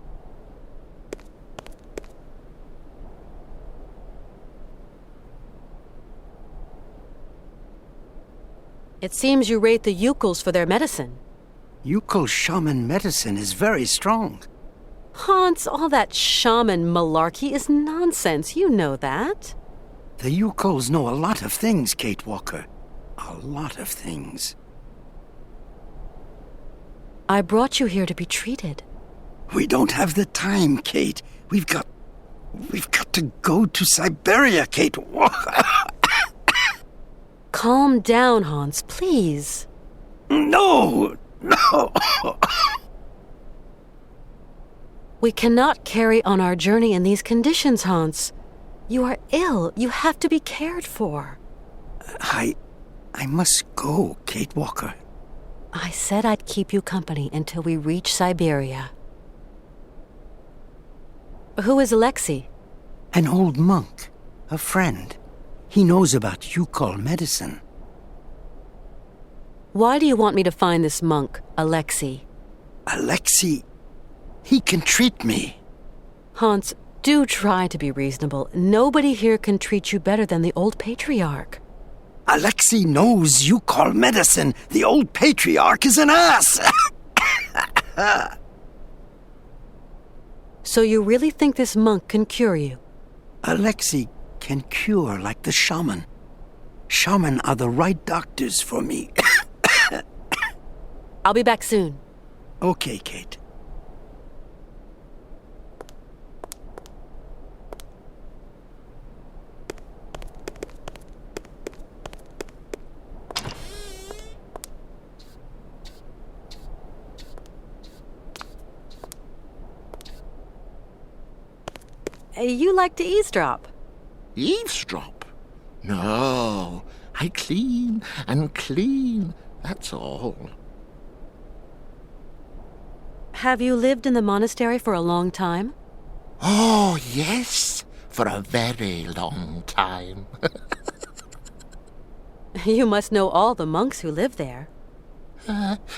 It seems you rate the Youkols for their medicine. Youkol shaman medicine is very strong. Hans, all that shaman malarkey is nonsense. You know that. The Youkols know a lot of things, Kate Walker. A lot of things. I brought you here to be treated. We don't have the time, Kate. We've got to go to Syberia, Kate Walker. Calm down, Hans, please. No! We cannot carry on our journey in these conditions, Hans. You are ill. You have to be cared for. I must go, Kate Walker. I said I'd keep you company until we reach Syberia. Who is Alexei? An old monk. A friend. He knows about Youkol medicine. Why do you want me to find this monk, Alexei? Alexei, he can treat me. Hans, do try to be reasonable. Nobody here can treat you better than the old patriarch. Alexei knows Youkol medicine. The old patriarch is an ass. So you really think this monk can cure you? Alexei can cure like the shaman. Shaman are the right doctors for me. I'll be back soon. Okay, Kate. You like to eavesdrop. Eavesdrop? No, I clean and clean, that's all. Have you lived in the monastery for a long time? Oh, yes, for a very long time. You must know all the monks who live there.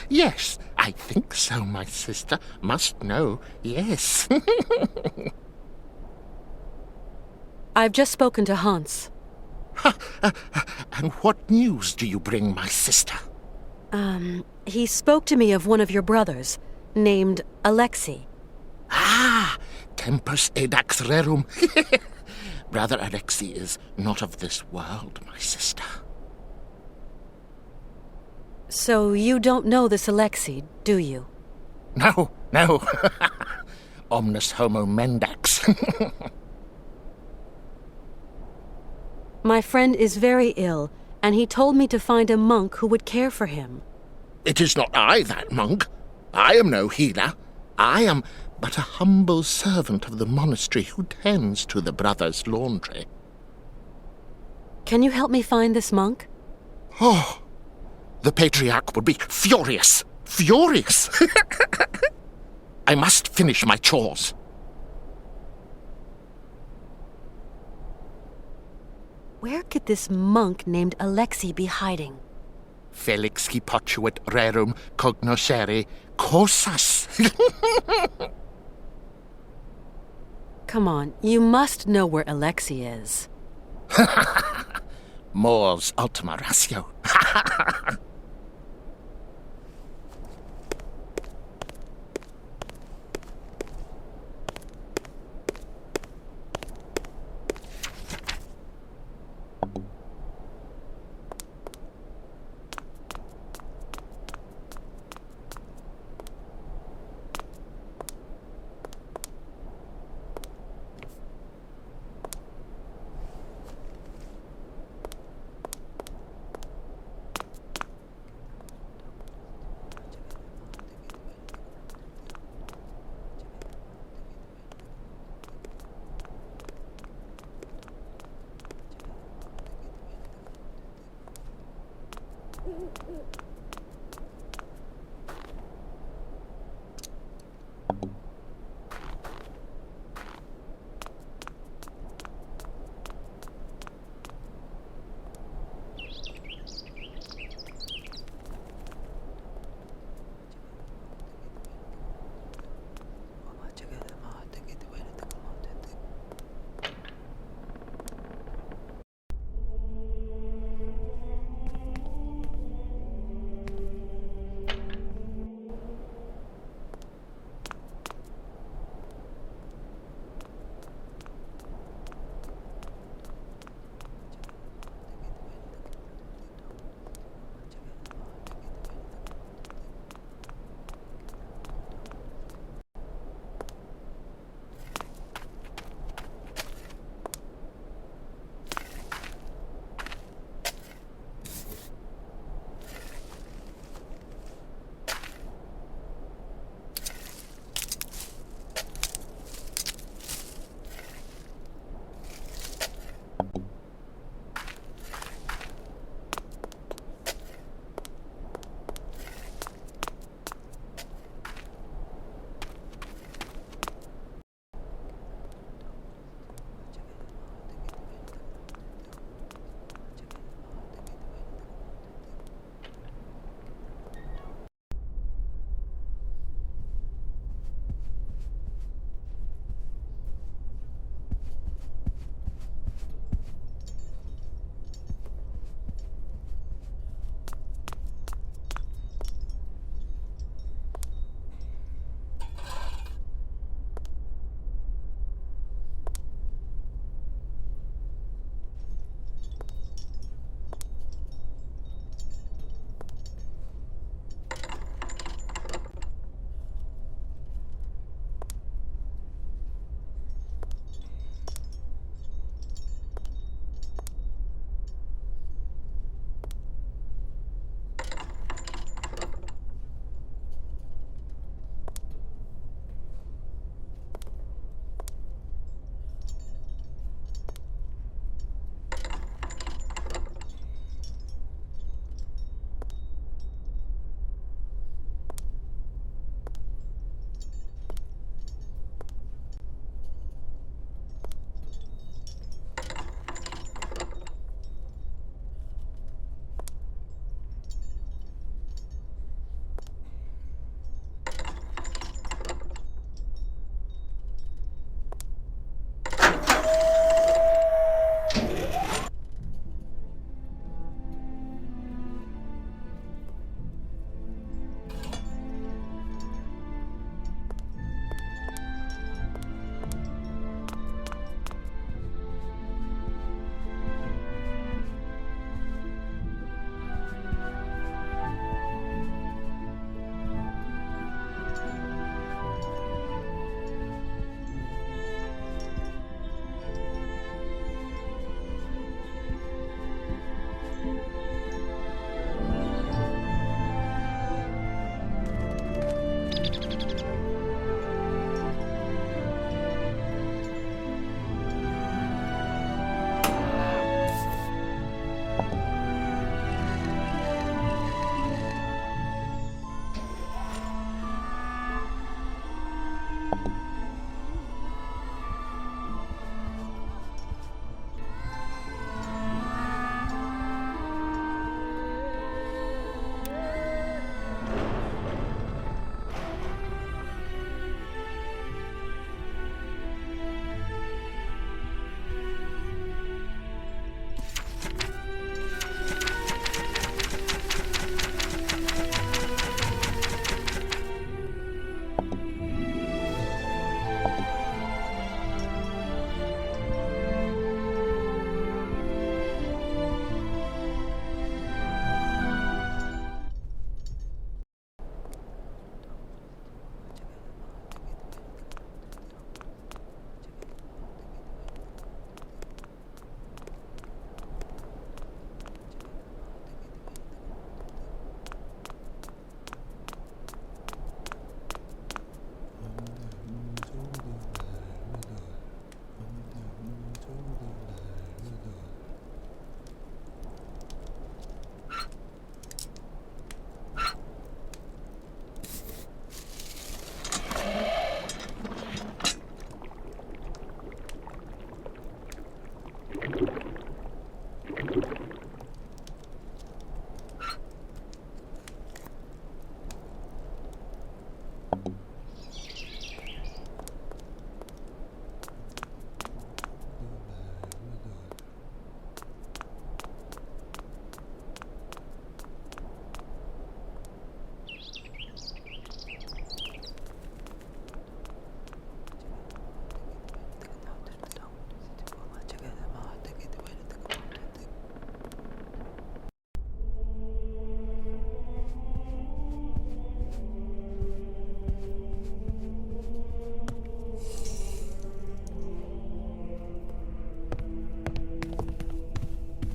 Yes, I think so, my sister. Must know, yes. I've just spoken to Hans. And what news do you bring, my sister? He spoke to me of one of your brothers, named Alexei. Ah, tempus edax rerum. Brother Alexei is not of this world, my sister. So you don't know this Alexei, do you? No. Omnis homo mendax. My friend is very ill, and he told me to find a monk who would care for him. It is not I, that monk. I am no healer. I am but a humble servant of the monastery who tends to the brother's laundry. Can you help me find this monk? Oh, the patriarch would be furious. Furious! I must finish my chores. Where could this monk named Alexei be hiding? Felix qui potuit rerum cognoscere cosas. Come on, you must know where Alexei is. Mors ultima ratio.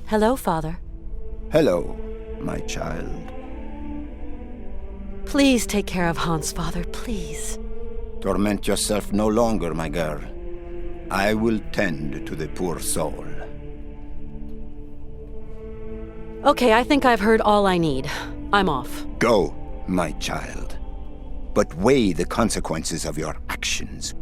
Hello, Father. Hello, my child. Please take care of Hans, Father, please. Torment yourself no longer, my girl. I will tend to the poor soul. Okay, I think I've heard all I need. I'm off. Go, my child. But weigh the consequences of your actions.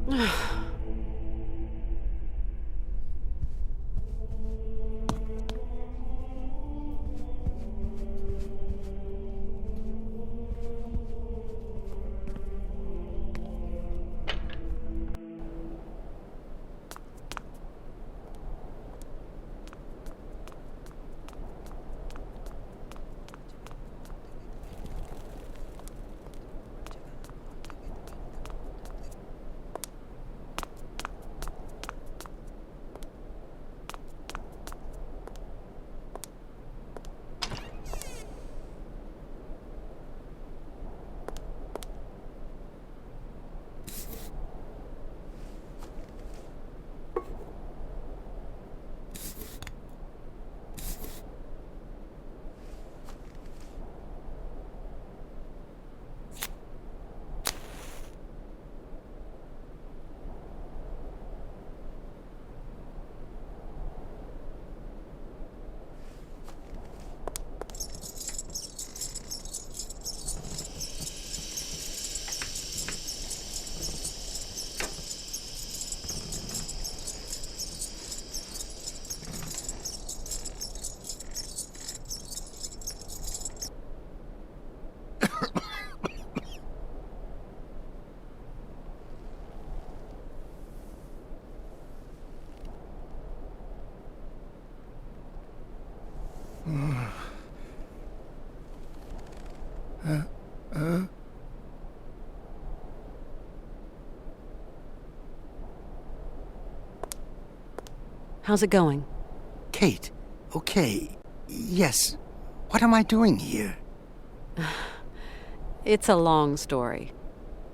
How's it going? Kate, okay. Yes. What am I doing here? It's a long story.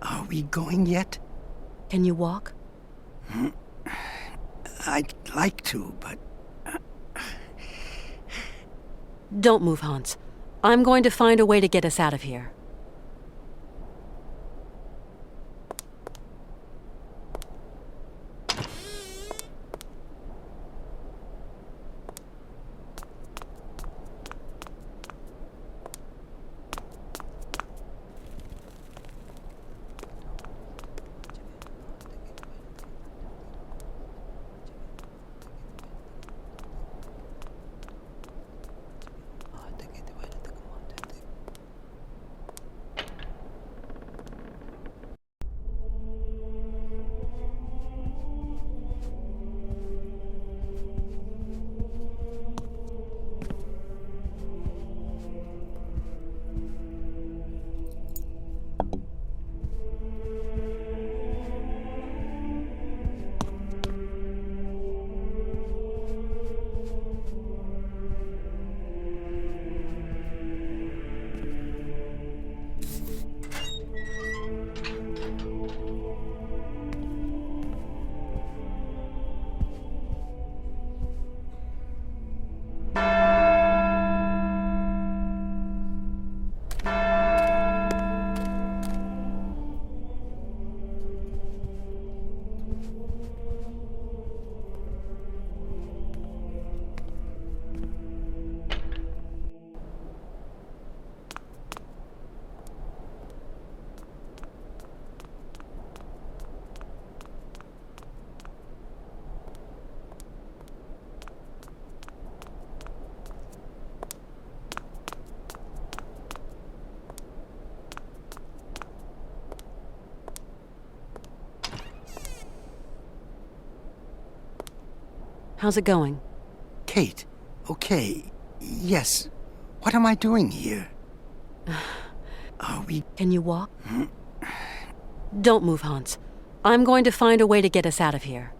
Are we going yet? Can you walk? I'd like to, but... Don't move, Hans. I'm going to find a way to get us out of here. How's it going? Kate, okay. Yes. What am I doing here? Are we... Can you walk? Don't move, Hans. I'm going to find a way to get us out of here.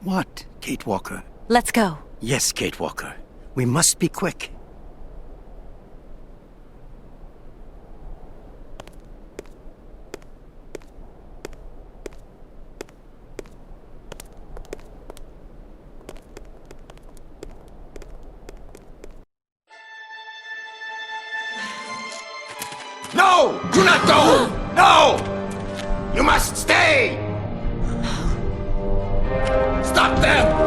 What, Kate Walker? Let's go. Yes, Kate Walker. We must be quick. No! Do not go! No! You must stay! Stop them!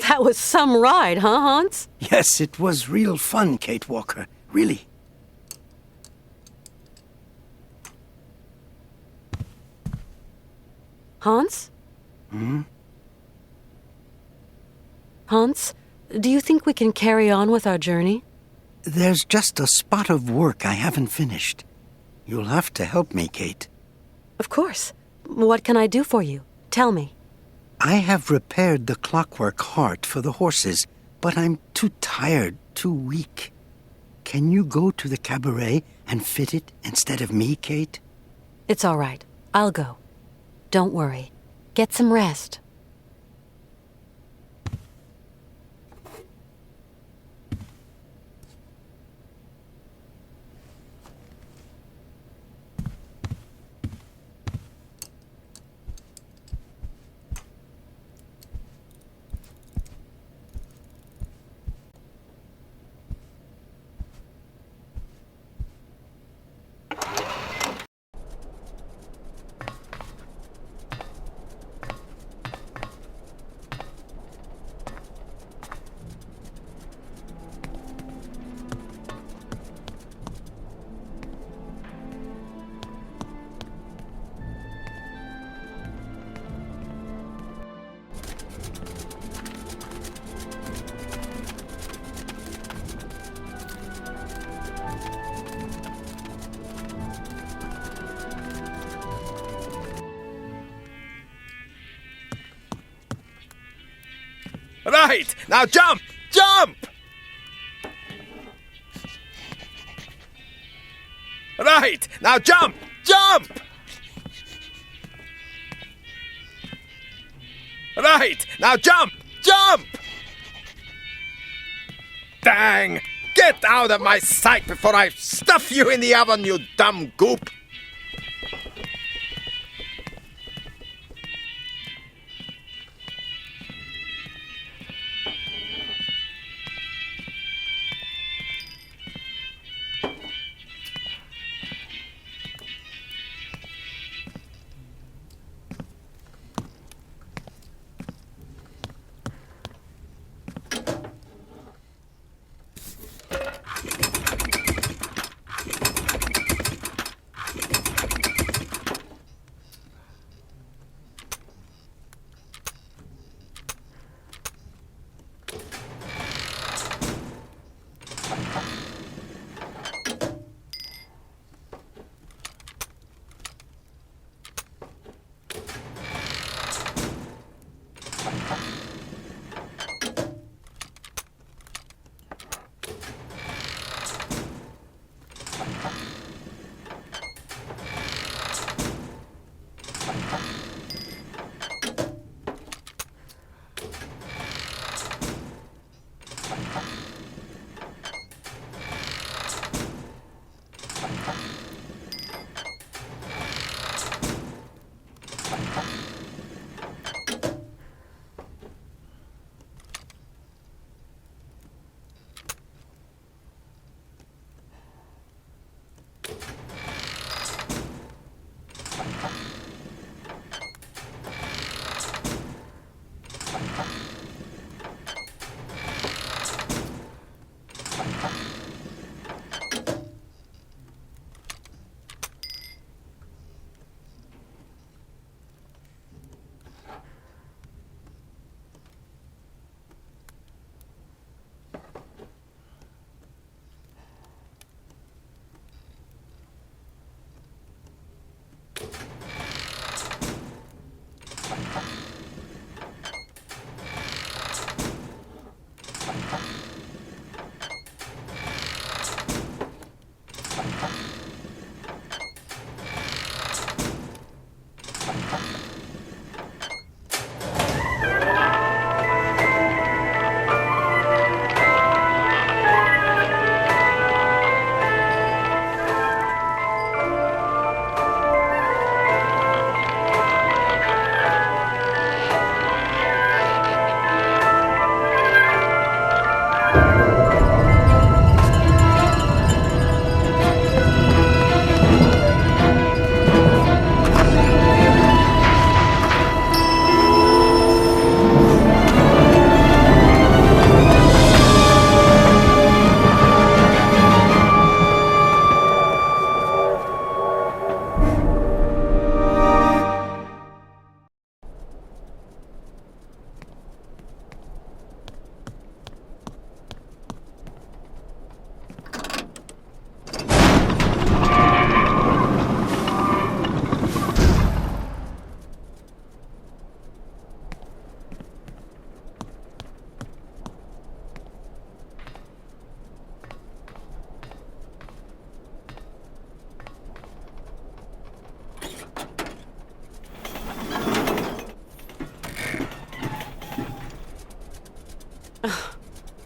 That was some ride, huh, Hans? Yes, it was real fun, Kate Walker. Really. Hans? Hmm? Hans, do you think we can carry on with our journey? There's just a spot of work I haven't finished. You'll have to help me, Kate. Of course. What can I do for you? Tell me. I have repaired the clockwork heart for the horses, but I'm too tired, too weak. Can you go to the cabaret and fit it instead of me, Kate? It's all right. I'll go. Don't worry. Get some rest. Right! Now jump! Jump! Right! Now jump! Jump! Right! Now jump! Jump! Dang! Get out of my sight before I stuff you in the oven, you dumb goop!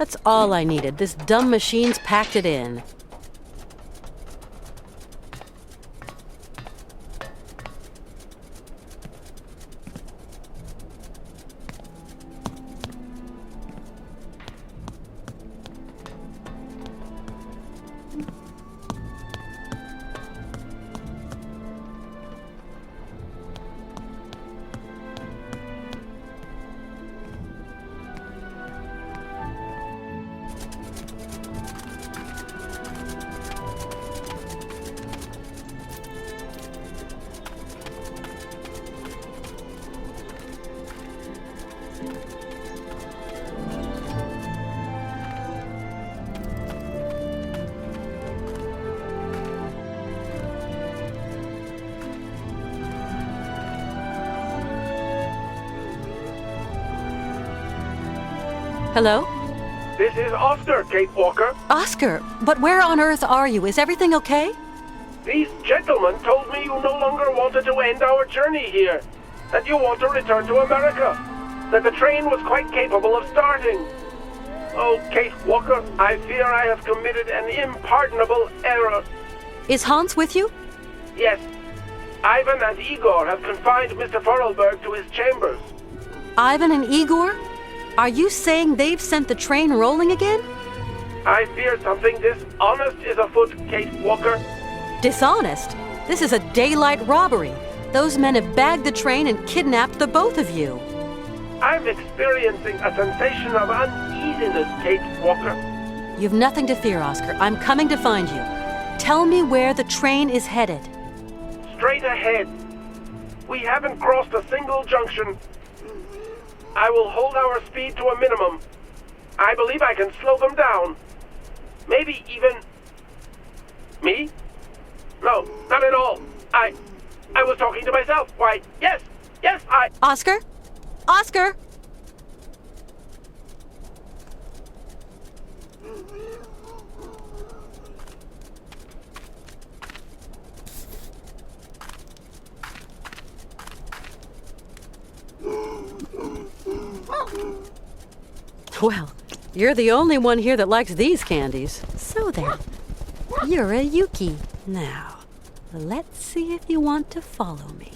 That's all I needed. This dumb machine's packed it in. Hello? This is Oscar, Kate Walker. Oscar, but where on earth are you? Is everything okay? These gentlemen told me you no longer wanted to end our journey here, that you want to return to America, that the train was quite capable of starting. Oh, Kate Walker, I fear I have committed an impardonable error. Is Hans with you? Yes. Ivan and Igor have confined Mr. Vorarlberg to his chambers. Ivan and Igor? Are you saying they've sent the train rolling again? I fear something dishonest is afoot, Kate Walker. Dishonest? This is a daylight robbery. Those men have bagged the train and kidnapped the both of you. I'm experiencing a sensation of uneasiness, Kate Walker. You've nothing to fear, Oscar. I'm coming to find you. Tell me where the train is headed. Straight ahead. We haven't crossed a single junction. I will hold our speed to a minimum. I believe I can slow them down. Maybe even... Me? No, not at all. I was talking to myself. Why, yes, I... Oscar? Oscar! Well, you're the only one here that likes these candies. So then, you're a Yuki. Now, let's see if you want to follow me.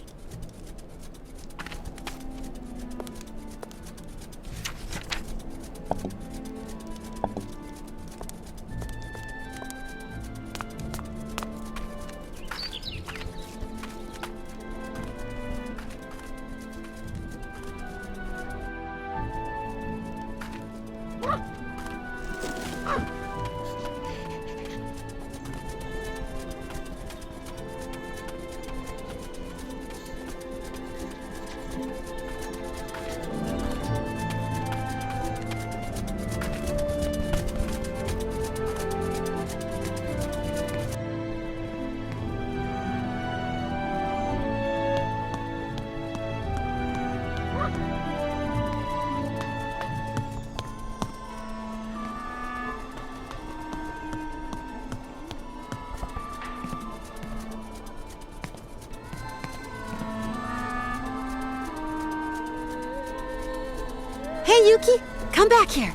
Hey, Yuki, come back here.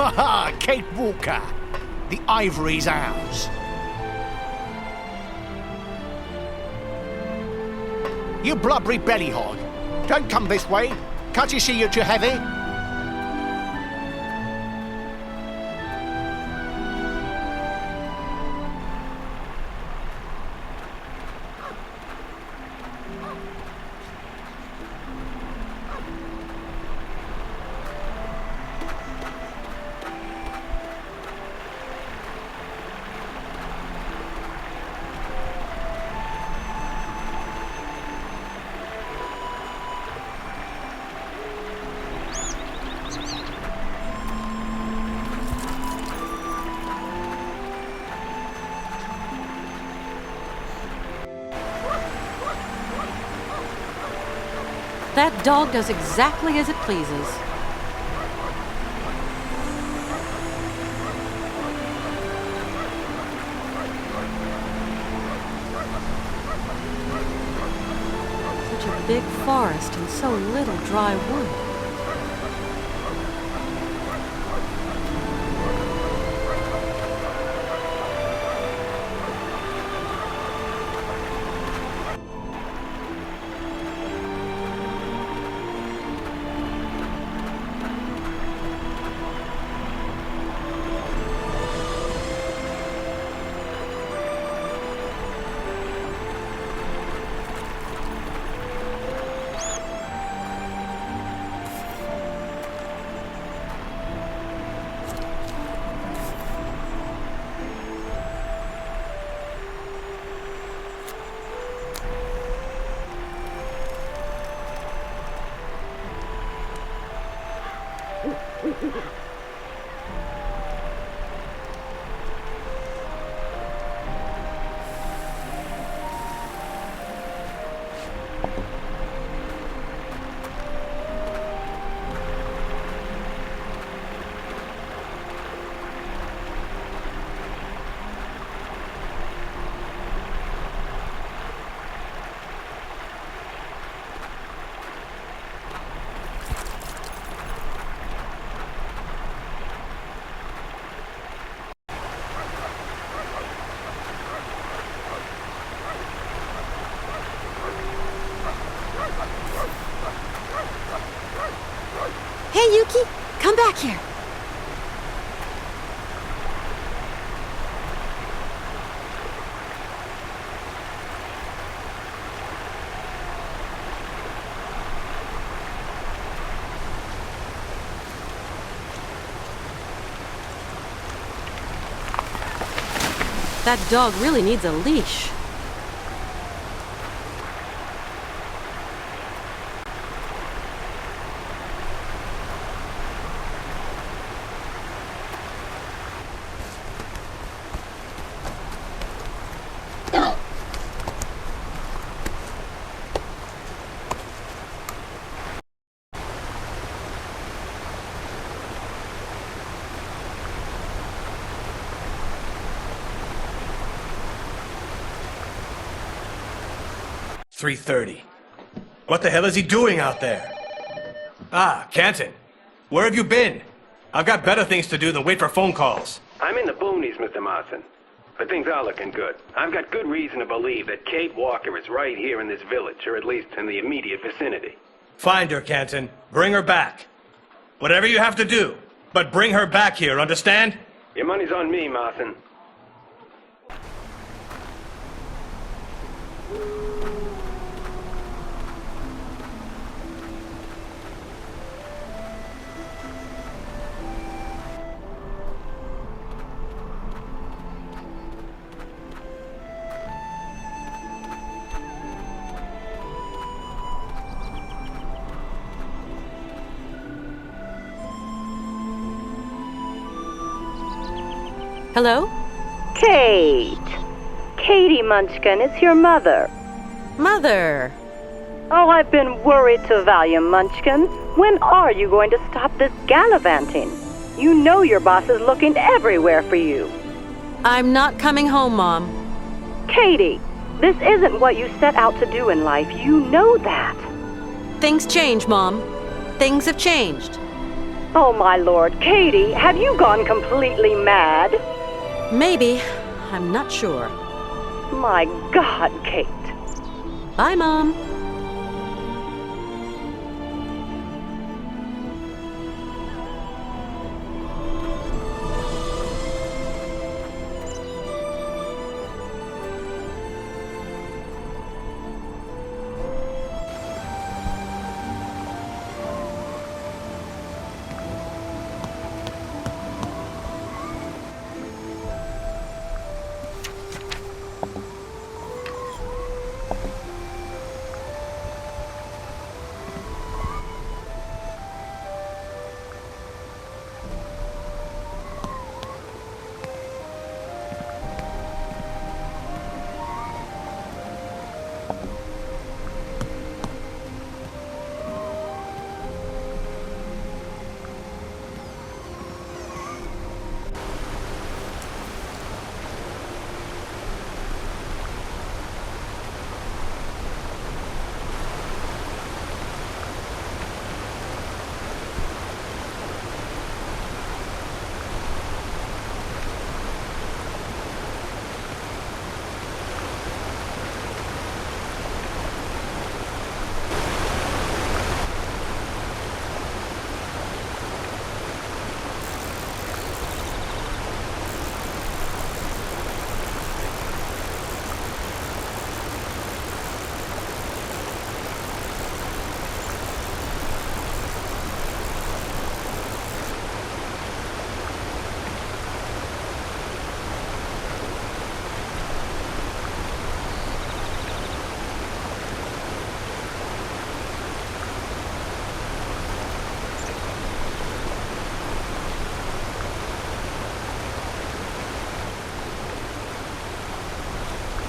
Ha ha! Kate Walker! The ivory's ours. You blubbery bellyhog! Don't come this way! Can't you see you're too heavy? That dog does exactly as it pleases. Such a big forest and so little dry wood. Hey, Yuki! Come back here! That dog really needs a leash. .3:30. What the hell is he doing out there? Ah, Canton. Where have you been? I've got better things to do than wait for phone calls. I'm in the boonies, Mr. Marston. But things are looking good. I've got good reason to believe that Kate Walker is right here in this village, or at least in the immediate vicinity. Find her, Canton. Bring her back. Whatever you have to do, but bring her back here, understand? Your money's on me, Marston. Hello? Kate. Katie Munchkin, it's your mother. Mother! Oh, I've been worried to valium, Munchkin. When are you going to stop this gallivanting? You know your boss is looking everywhere for you. I'm not coming home, Mom. Katie, this isn't what you set out to do in life. You know that. Things change, Mom. Things have changed. Oh, my lord. Katie, have you gone completely mad? Maybe. I'm not sure. My God, Kate. Bye, Mom.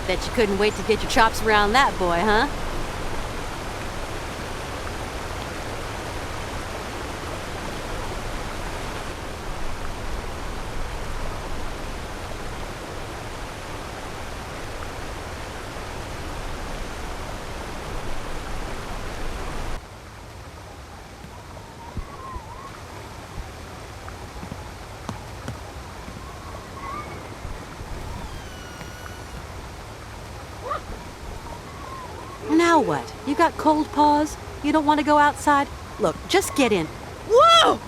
Bet you couldn't wait to get your chops around that boy, huh? Now what? You got cold paws? You don't want to go outside? Look, just get in. Whoa!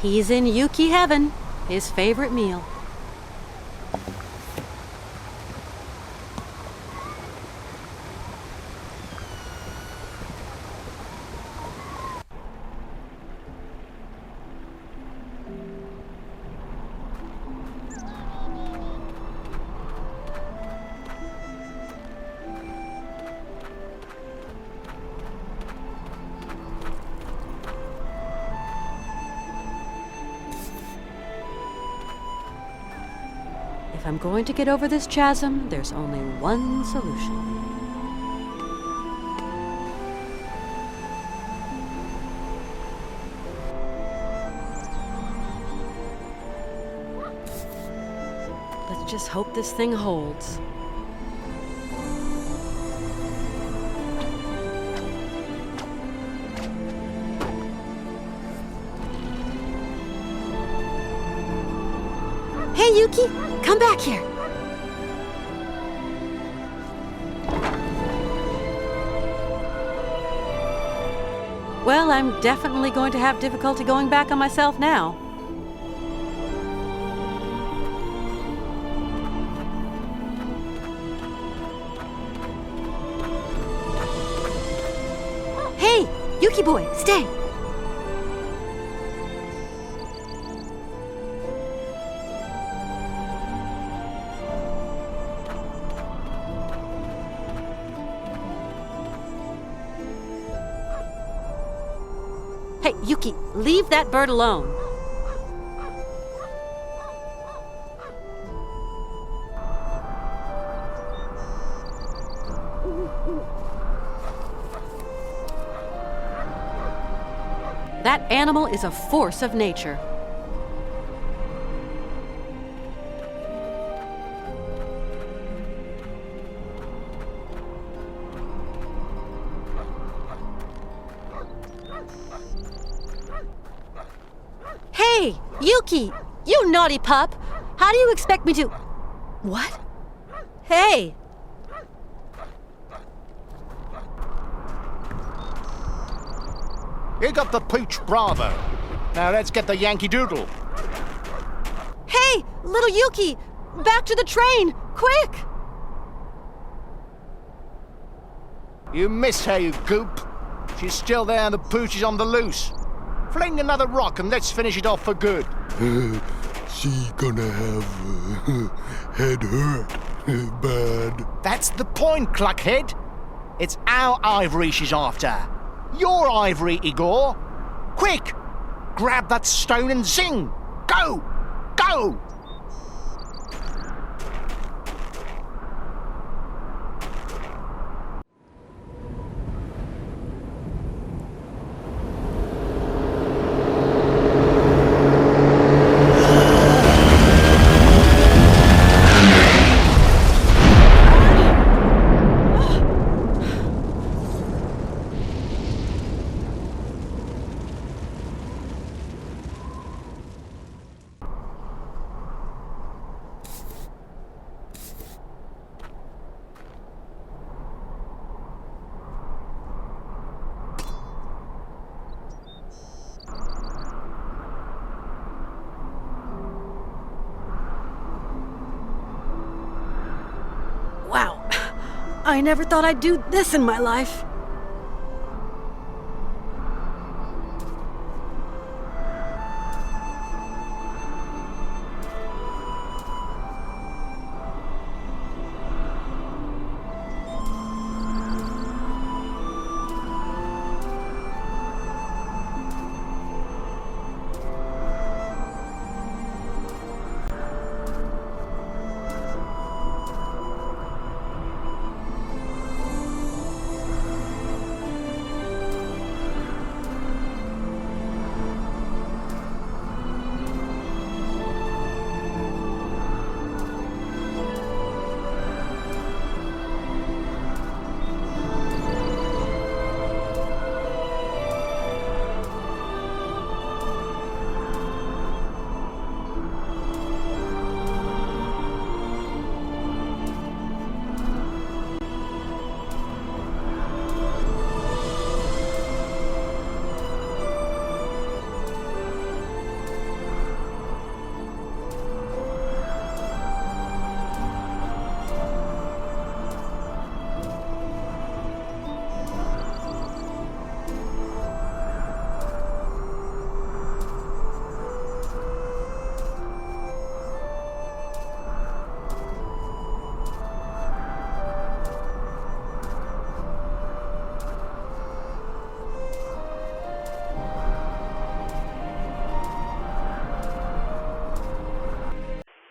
He's in Yuki heaven, his favorite meal. If I'm going to get over this chasm, there's only one solution. Let's just hope this thing holds. Hey, Yuki! Come back here! Well, I'm definitely going to have difficulty going back on myself now. Hey! Yuki boy, stay! Hey, Yuki, leave that bird alone. That animal is a force of nature. Hey, Yuki! You naughty pup! How do you expect me to... What? Hey! You got the pooch Bravo. Now let's get the Yankee Doodle. Hey, little Yuki! Back to the train! Quick! You missed her, you goop. She's still there and the pooch is on the loose. Fling another rock and let's finish it off for good. She gonna have head hurt bad. That's the point, Cluckhead. It's our ivory she's after. Your ivory, Igor. Quick! Grab that stone and zing! Go! Go! Wow, I never thought I'd do this in my life.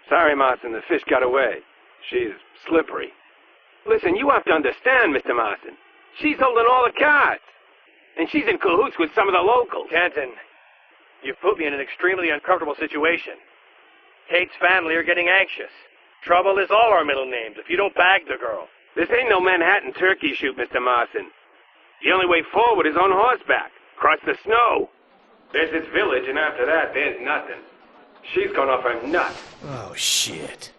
Sorry, Marston, the fish got away. She's slippery. Listen, you have to understand, Mr. Marston. She's holding all the cards. And she's in cahoots with some of the locals. Canton, you've put me in an extremely uncomfortable situation. Kate's family are getting anxious. Trouble is all our middle names if you don't bag the girl. This ain't no Manhattan turkey shoot, Mr. Marston. The only way forward is on horseback, across the snow. There's this village, and after that, there's nothing. She's gone off her nut. Oh, shit.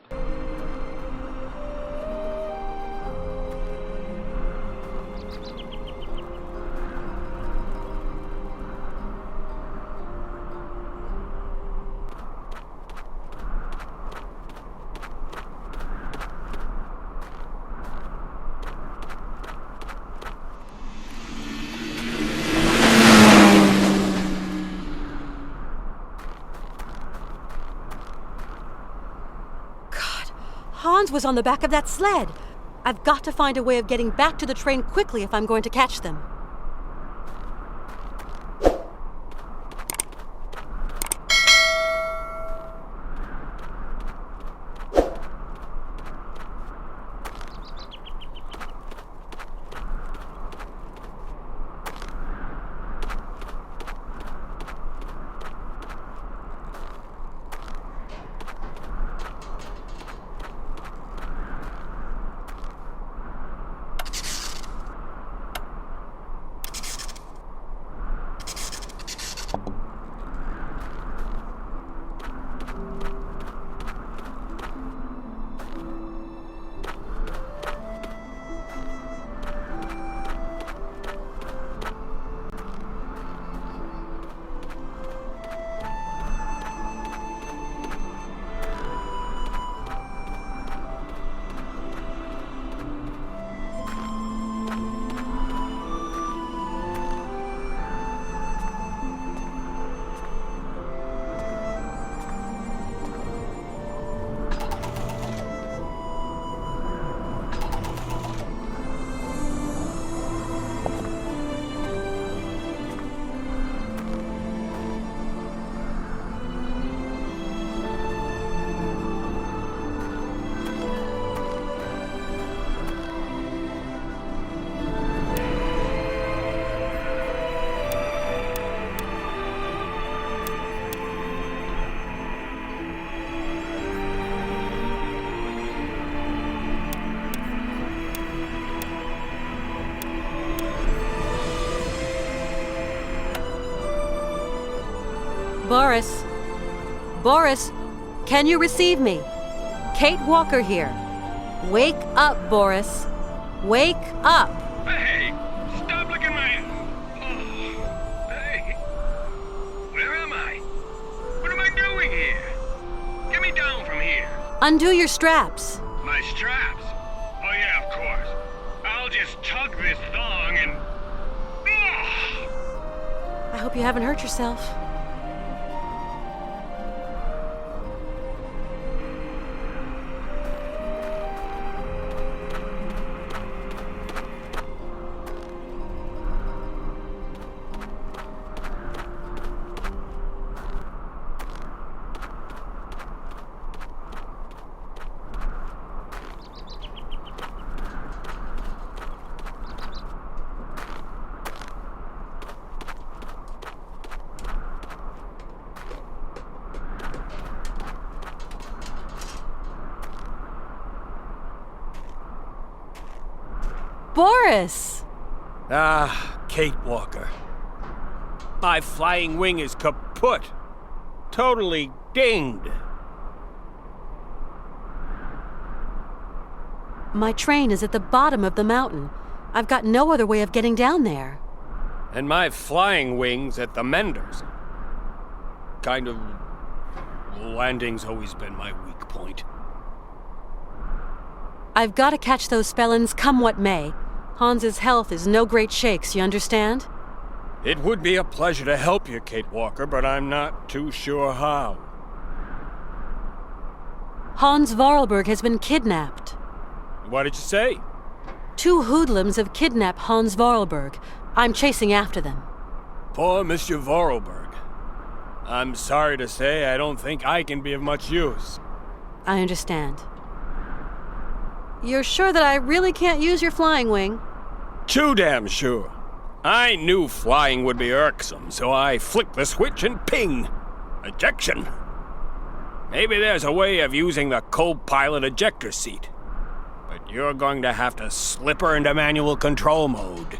Hans was on the back of that sled. I've got to find a way of getting back to the train quickly if I'm going to catch them. Boris? Boris, can you receive me? Kate Walker here. Wake up, Boris. Wake up! Hey! Stop looking my... Oh, hey! Where am I? What am I doing here? Get me down from here. Undo your straps. My straps? Oh yeah, of course. I'll just tug this thong and... I hope you haven't hurt yourself. Boris! Ah, Kate Walker. My flying wing is kaput. Totally dinged. My train is at the bottom of the mountain. I've got no other way of getting down there. And my flying wing's at the menders. Kind of... landing's always been my weak point. I've got to catch those felons come what may. Hans's health is no great shakes, you understand? It would be a pleasure to help you, Kate Walker, but I'm not too sure how. Hans Vorarlberg has been kidnapped. What did you say? 2 hoodlums have kidnapped Hans Vorarlberg. I'm chasing after them. Poor Mr. Vorarlberg. I'm sorry to say I don't think I can be of much use. I understand. You're sure that I really can't use your flying wing? Too damn sure. I knew flying would be irksome, so I flicked the switch and ping! Ejection! Maybe there's a way of using the co-pilot ejector seat. But you're going to have to slip her into manual control mode.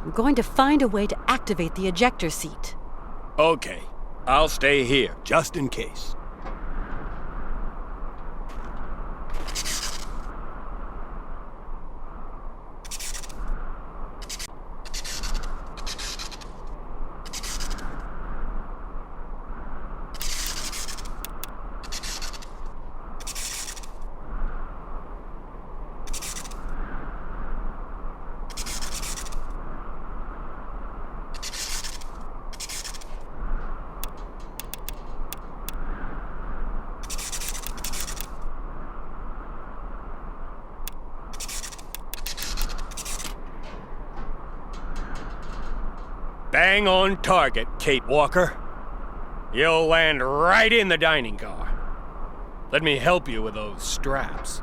I'm going to find a way to activate the ejector seat. Okay, I'll stay here, just in case. Bang on target, Kate Walker. You'll land right in the dining car. Let me help you with those straps.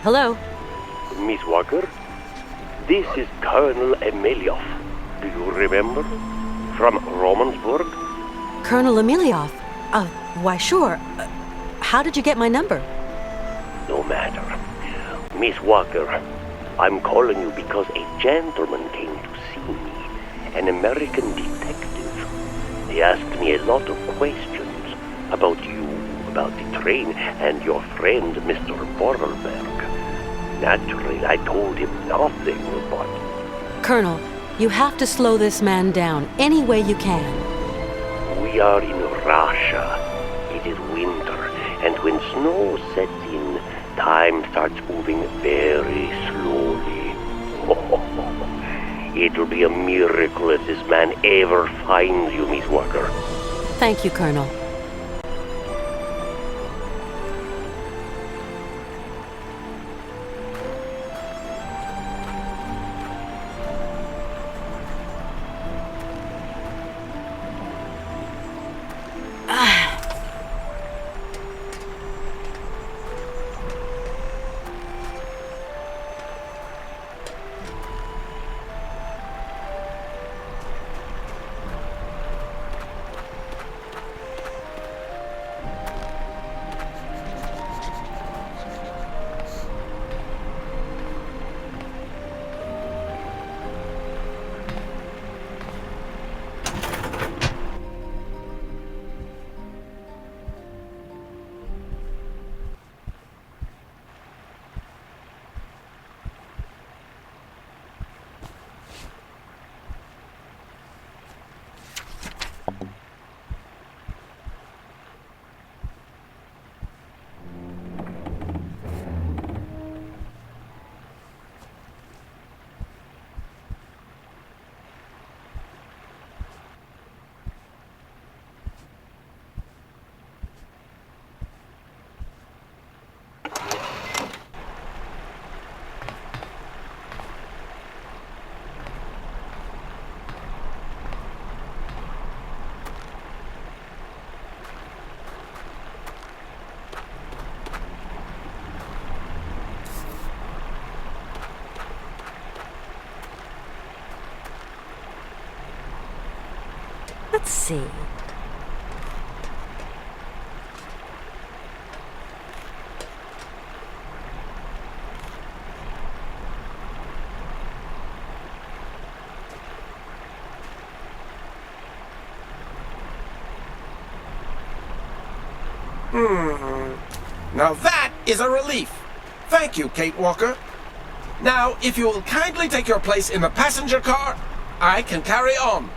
Hello? Miss Walker, this is Colonel Emilioff. Do you remember? From Romansberg? Colonel Emilioff? Why sure. How did you get my number? No matter. Miss Walker, I'm calling you because a gentleman came to see me, an American detective. He asked me a lot of questions about you, about the train, and your friend, Mr. Vorarlberg. Naturally, I told him nothing, but... Colonel, you have to slow this man down any way you can. We are in Russia. It is winter, and when snow sets in, time starts moving very slowly. It'll be a miracle if this man ever finds you, Miss Walker. Thank you, Colonel. Let's see. Now that is a relief. Thank you, Kate Walker. Now, if you will kindly take your place in the passenger car, I can carry on.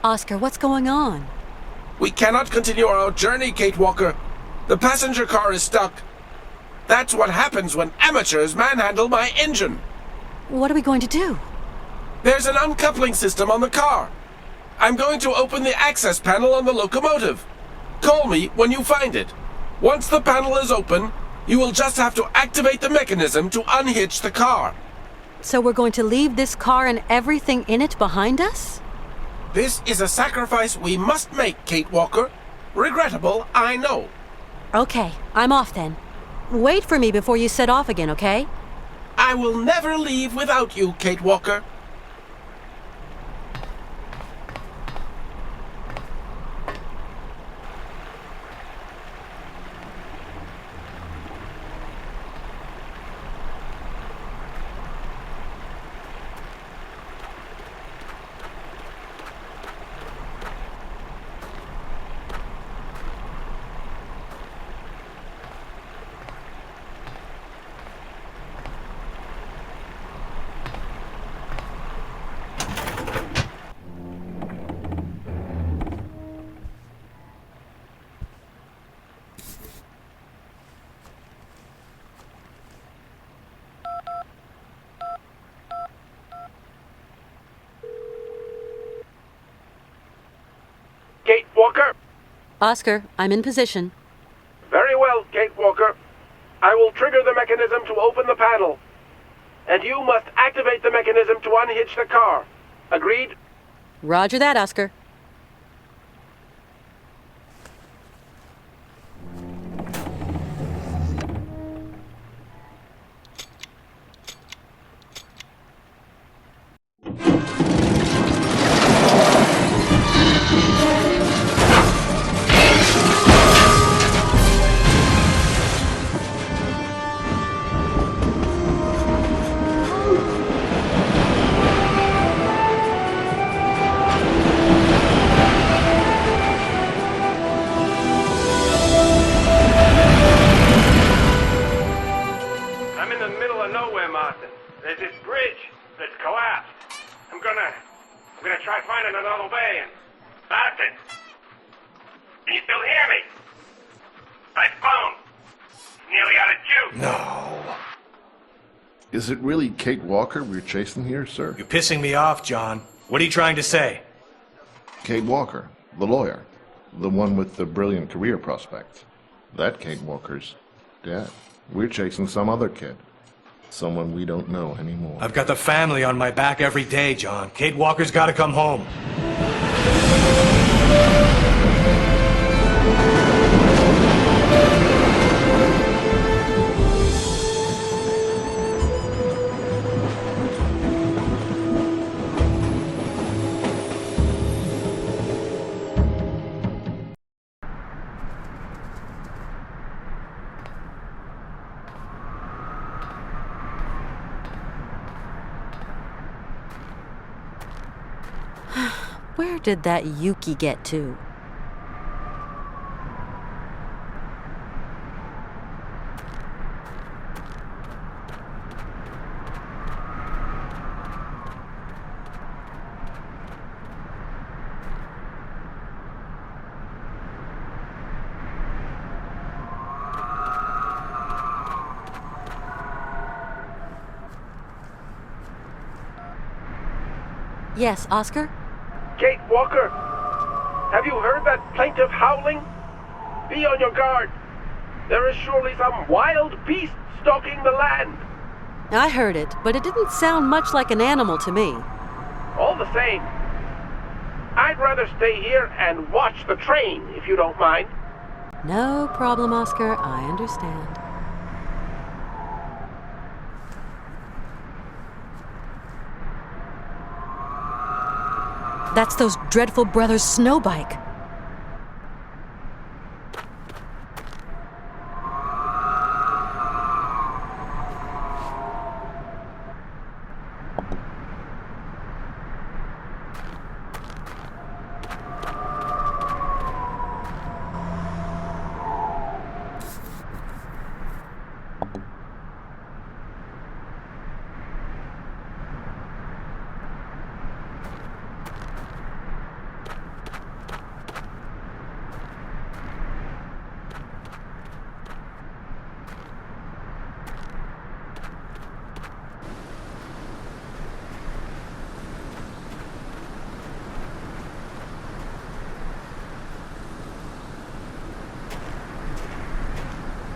Oscar, what's going on? We cannot continue our journey, Kate Walker. The passenger car is stuck. That's what happens when amateurs manhandle my engine. What are we going to do? There's an uncoupling system on the car. I'm going to open the access panel on the locomotive. Call me when you find it. Once the panel is open, you will just have to activate the mechanism to unhitch the car. So we're going to leave this car and everything in it behind us? This is a sacrifice we must make, Kate Walker. Regrettable, I know. Okay, I'm off then. Wait for me before you set off again, okay? I will never leave without you, Kate Walker. Kate Walker? Oscar, I'm in position. Very well, Kate Walker. I will trigger the mechanism to open the panel. And you must activate the mechanism to unhitch the car. Agreed? Roger that, Oscar. this bridge that's collapsed. I'm gonna try finding another way and... Martin! Can you still hear me? My phone! Nearly out of juice! No. Is it really Kate Walker we're chasing here, sir? You're pissing me off, John. What are you trying to say? Kate Walker, the lawyer. The one with the brilliant career prospects. That Kate Walker's dead. We're chasing some other kid. Someone we don't know anymore. I've got the family on my back every day, John. Kate Walker's got to come home. Where did that Yuki get to? Yes, Oscar? Kate Walker, have you heard that plaintive howling? Be on your guard. There is surely some wild beast stalking the land. I heard it, but it didn't sound much like an animal to me. All the same, I'd rather stay here and watch the train, if you don't mind. No problem, Oscar. I understand. That's those dreadful brothers' snowbike.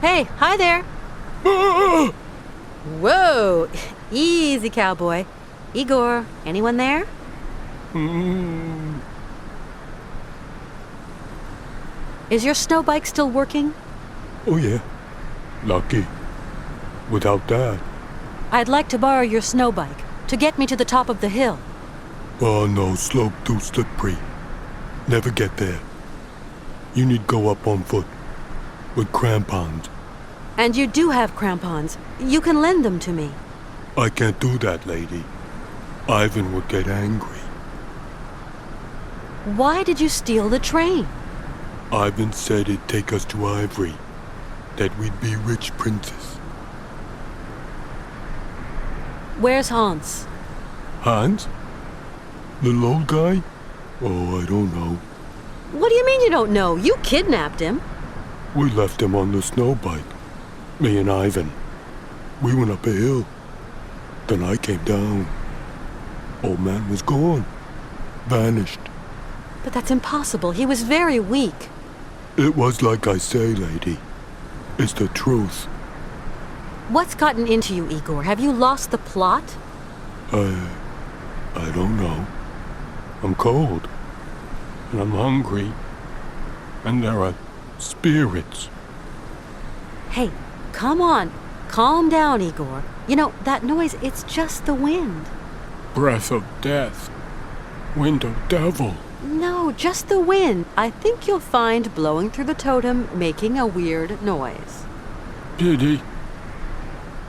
Hey, hi there. Whoa, easy, cowboy. Igor, anyone there? Is your snow bike still working? Oh yeah, lucky. Without that. I'd like to borrow your snow bike to get me to the top of the hill. Oh no, slope too slippery. Never get there. You need go up on foot with crampons. And you do have crampons. You can lend them to me. I can't do that, lady. Ivan would get angry. Why did you steal the train? Ivan said it'd take us to Ivory, that we'd be rich princes. Where's Hans? Hans? Little old guy? Oh, I don't know. What do you mean you don't know? You kidnapped him. We left him on the snow bike. Me and Ivan. We went up a hill. Then I came down. Old man was gone. Vanished. But that's impossible. He was very weak. It was like I say, lady. It's the truth. What's gotten into you, Igor? Have you lost the plot? I don't know. I'm cold. And I'm hungry. And there are spirits. Hey, come on. Calm down, Igor. You know, that noise, it's just the wind. Breath of death. Wind of devil. No, just the wind. I think you'll find blowing through the totem making a weird noise. Pity.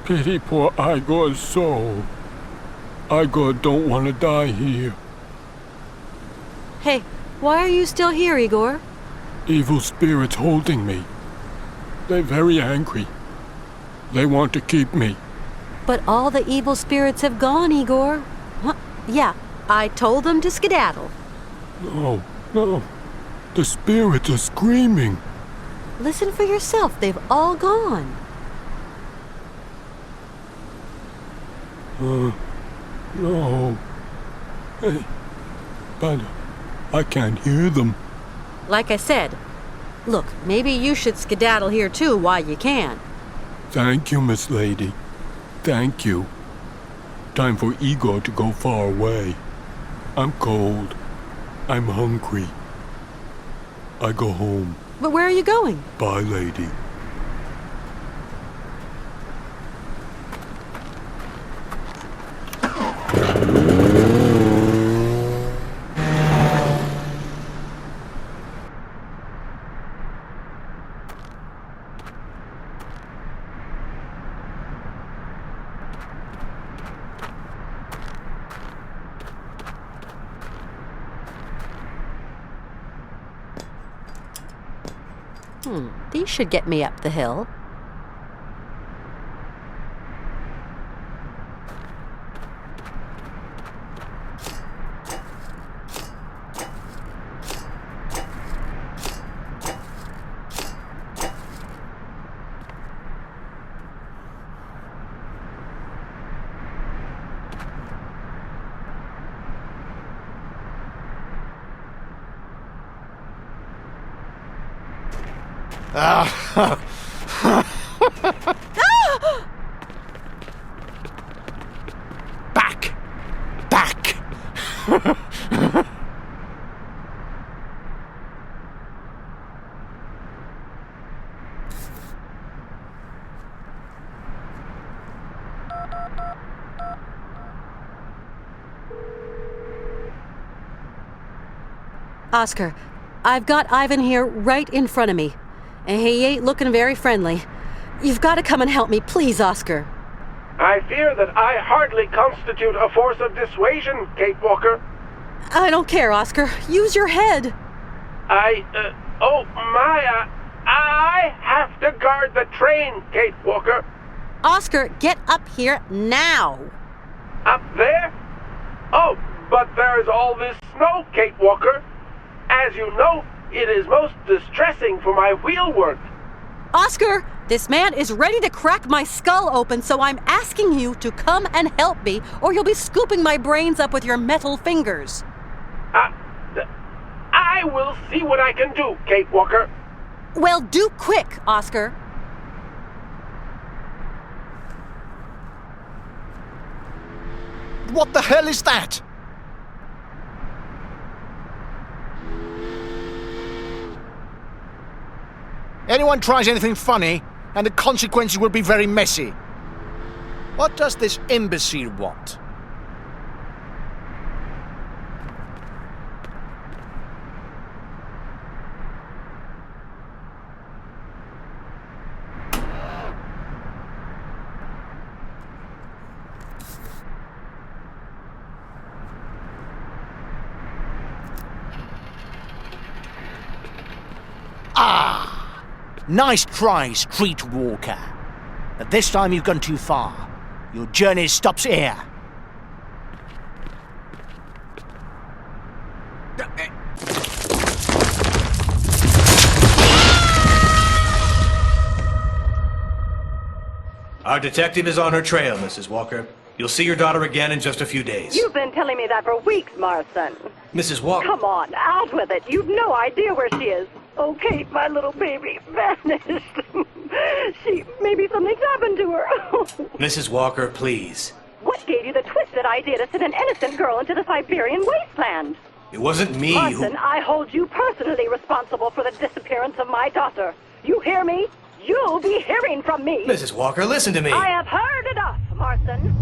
Pity poor Igor's soul. Igor don't want to die here. Hey, why are you still here, Igor? Evil spirits holding me. They're very angry. They want to keep me. But all the evil spirits have gone, Igor. Huh? Yeah, I told them to skedaddle. No, no. The spirits are screaming. Listen for yourself. They've all gone. No. Hey, but I can't hear them. Like I said, look, maybe you should skedaddle here too while you can. Thank you, Miss Lady. Thank you. Time for Igor to go far away. I'm cold. I'm hungry. I go home. But where are you going? Bye, lady. These should get me up the hill. Back! Back! Oscar, I've got Ivan here right in front of me. And he ain't looking very friendly. You've got to come and help me, please, Oscar. I fear that I hardly constitute a force of dissuasion, Kate Walker. I don't care, Oscar. Use your head. I have to guard the train, Kate Walker. Oscar, get up here now. Up there? Oh, but there's all this snow, Kate Walker. As you know, it is most distressing for my wheelwork. Oscar, this man is ready to crack my skull open, so I'm asking you to come and help me, or you'll be scooping my brains up with your metal fingers. I will see what I can do, Kate Walker. Well, do quick, Oscar. What the hell is that? Anyone tries anything funny, and the consequences will be very messy. What does this imbecile want? Nice try, streetwalker. But this time you've gone too far. Your journey stops here. Our detective is on her trail, Mrs. Walker. You'll see your daughter again in just a few days. You've been telling me that for weeks, Marston. Mrs. Walker... Come on, out with it. You've no idea where she is. Oh, Kate, my little baby, vanished. Maybe something's happened to her. Mrs. Walker, please. What gave you the twisted idea to send an innocent girl into the Siberian wasteland? It wasn't me Marston, I hold you personally responsible for the disappearance of my daughter. You hear me? You'll be hearing from me. Mrs. Walker, listen to me. I have heard enough, Marston.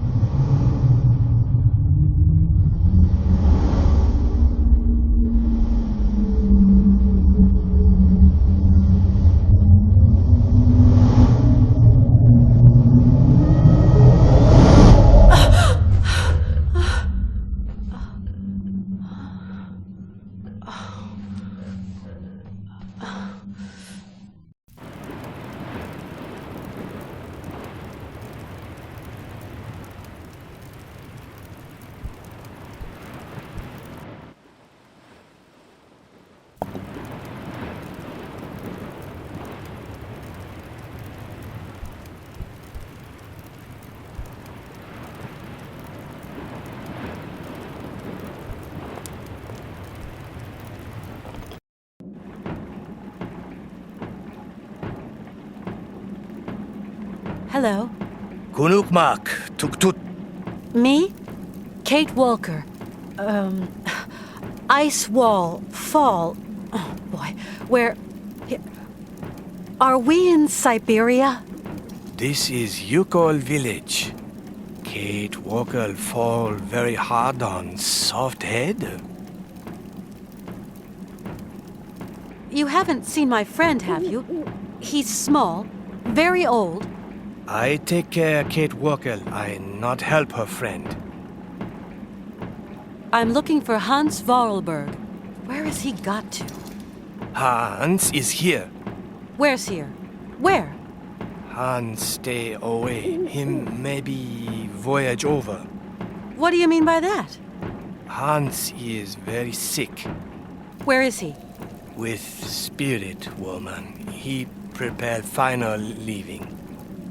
Hello. Kunukmak, tuktut. Me? Kate Walker. Ice wall, fall. Oh, boy. Where... Are we in Syberia? This is Youkol Village. Kate Walker fall very hard on soft head. You haven't seen my friend, have you? He's small, very old. I take care Kate Walker. I not help her friend. I'm looking for Hans Vorarlberg. Where has he got to? Hans is here. Where's here? Where? Hans stay away. Him maybe voyage over. What do you mean by that? Hans is very sick. Where is he? With spirit woman. He prepared final leaving.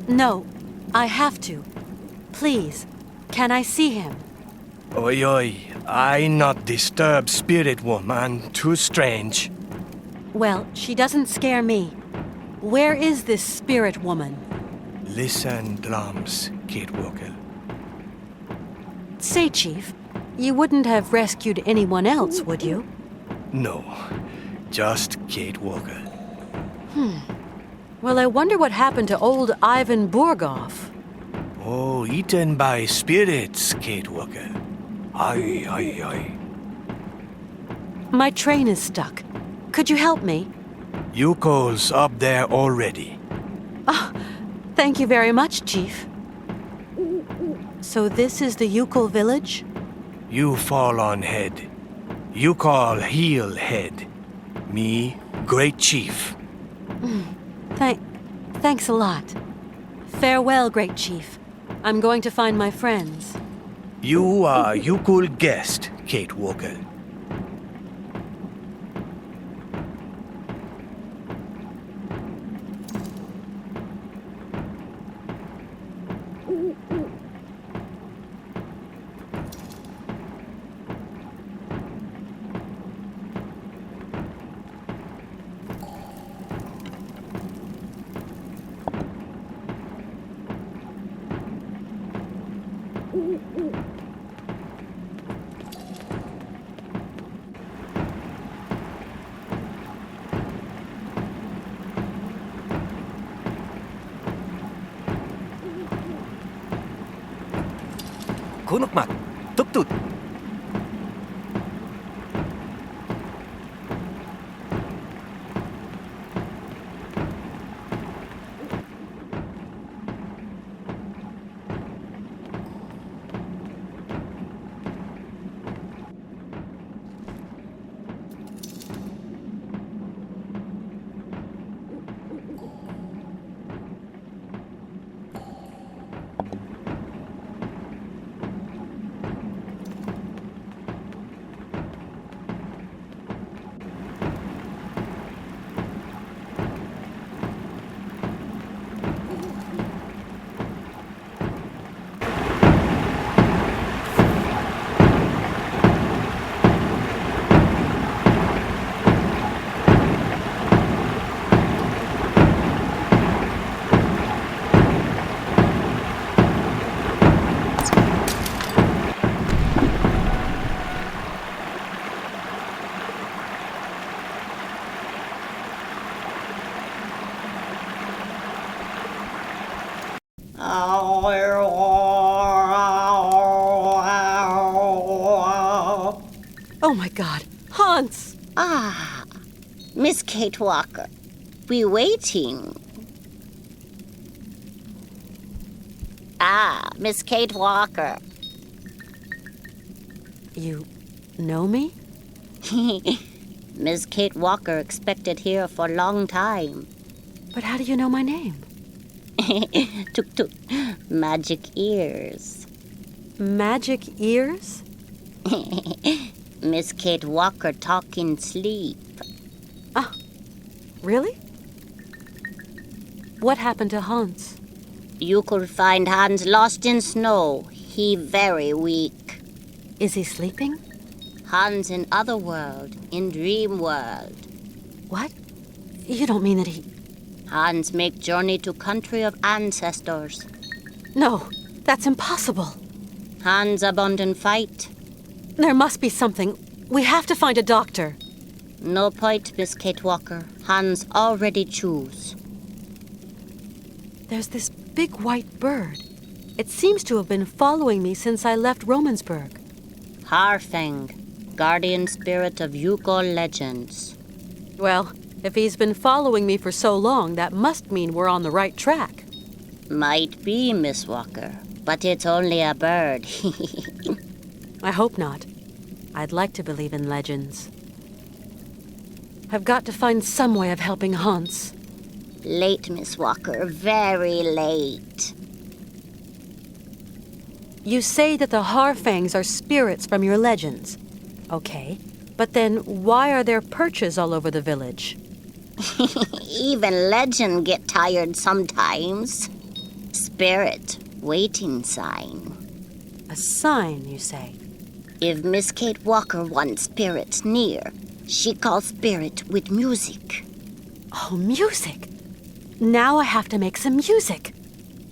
No, I have to. Please, can I see him? Oi, oi, I not disturb spirit woman. Too strange. Well, she doesn't scare me. Where is this spirit woman? Listen, drums, Kate Walker. Say, Chief, you wouldn't have rescued anyone else, would you? No, just Kate Walker. Well, I wonder what happened to old Ivan Burgov. Oh, eaten by spirits, Kate Walker. Aye, aye, aye. My train is stuck. Could you help me? Youkol's up there already. Oh, thank you very much, Chief. So this is the Youkol Village? You fall on head. You call heel head. Me, great chief. Thanks a lot. Farewell, great chief. I'm going to find my friends. You are Youkol guest, Kate Walker. Kunukmak, tuktut. Oh my God, Hans! Ah, Miss Kate Walker, we waiting. Ah, Miss Kate Walker. You know me? Miss Kate Walker expected here for a long time. But how do you know my name? Tuk tuk, magic ears. Magic ears? Miss Kate Walker talk in sleep. Ah, really? What happened to Hans? You could find Hans lost in snow. He very weak. Is he sleeping? Hans in other world, in dream world. What? You don't mean that he... Hans make journey to country of ancestors. No, that's impossible. Hans abandon fight. There must be something. We have to find a doctor. No point, Miss Kate Walker. Hans already choose. There's this big white bird. It seems to have been following me since I left Romansberg. Harfang, guardian spirit of Youkol legends. Well, if he's been following me for so long, that must mean we're on the right track. Might be, Miss Walker, but it's only a bird. I hope not. I'd like to believe in legends. I've got to find some way of helping Hans. Late, Miss Walker, very late. You say that the Harfangs are spirits from your legends. Okay, but then why are there perches all over the village? Even legend get tired sometimes. Spirit, waiting sign. A sign, you say? If Miss Kate Walker wants spirits near, she calls spirit with music. Oh, music! Now I have to make some music.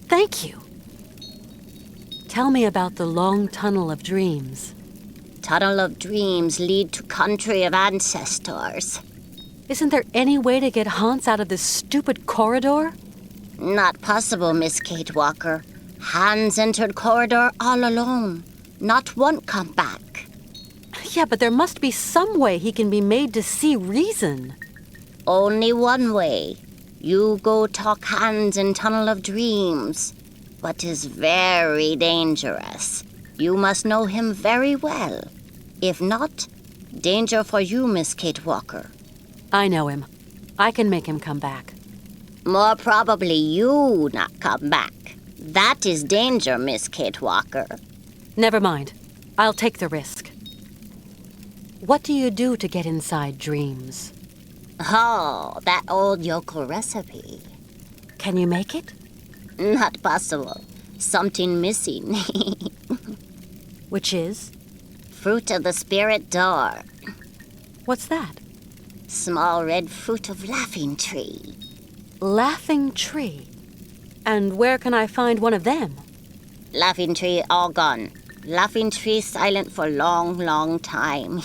Thank you. Tell me about the long tunnel of dreams. Tunnel of dreams lead to country of ancestors. Isn't there any way to get Hans out of this stupid corridor? Not possible, Miss Kate Walker. Hans entered corridor all alone. Not one come back. Yeah, but there must be some way he can be made to see reason. Only one way. You go talk Hans in Tunnel of Dreams. But is very dangerous. You must know him very well. If not, danger for you, Miss Kate Walker. I know him. I can make him come back. More probably you not come back. That is danger, Miss Kate Walker. Never mind. I'll take the risk. What do you do to get inside dreams? Oh, that old Youkol recipe. Can you make it? Not possible. Something missing. Which is? Fruit of the spirit door. What's that? Small red fruit of laughing tree. Laughing tree? And where can I find one of them? Laughing tree all gone. Laughing tree silent for long, long time.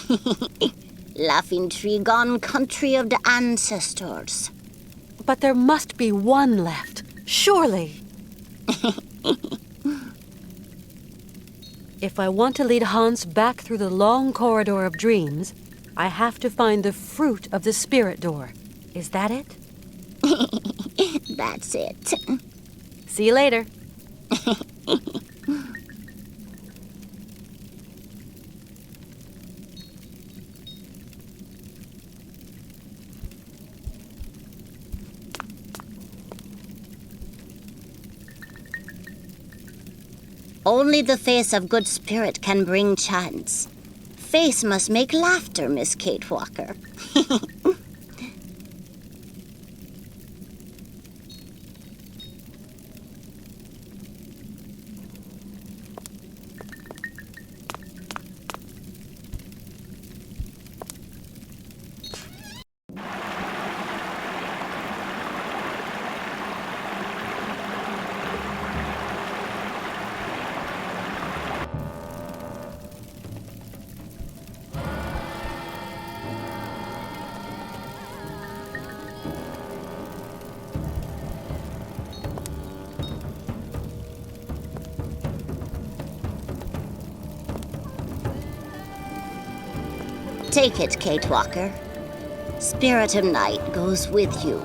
Laughing tree gone country of the ancestors. But there must be one left. Surely. If I want to lead Hans back through the long corridor of dreams, I have to find the fruit of the spirit door. Is that it? That's it. See you later. Only the face of good spirit can bring chance. Face must make laughter, Miss Kate Walker. Take it, Kate Walker. Spirit of Night goes with you.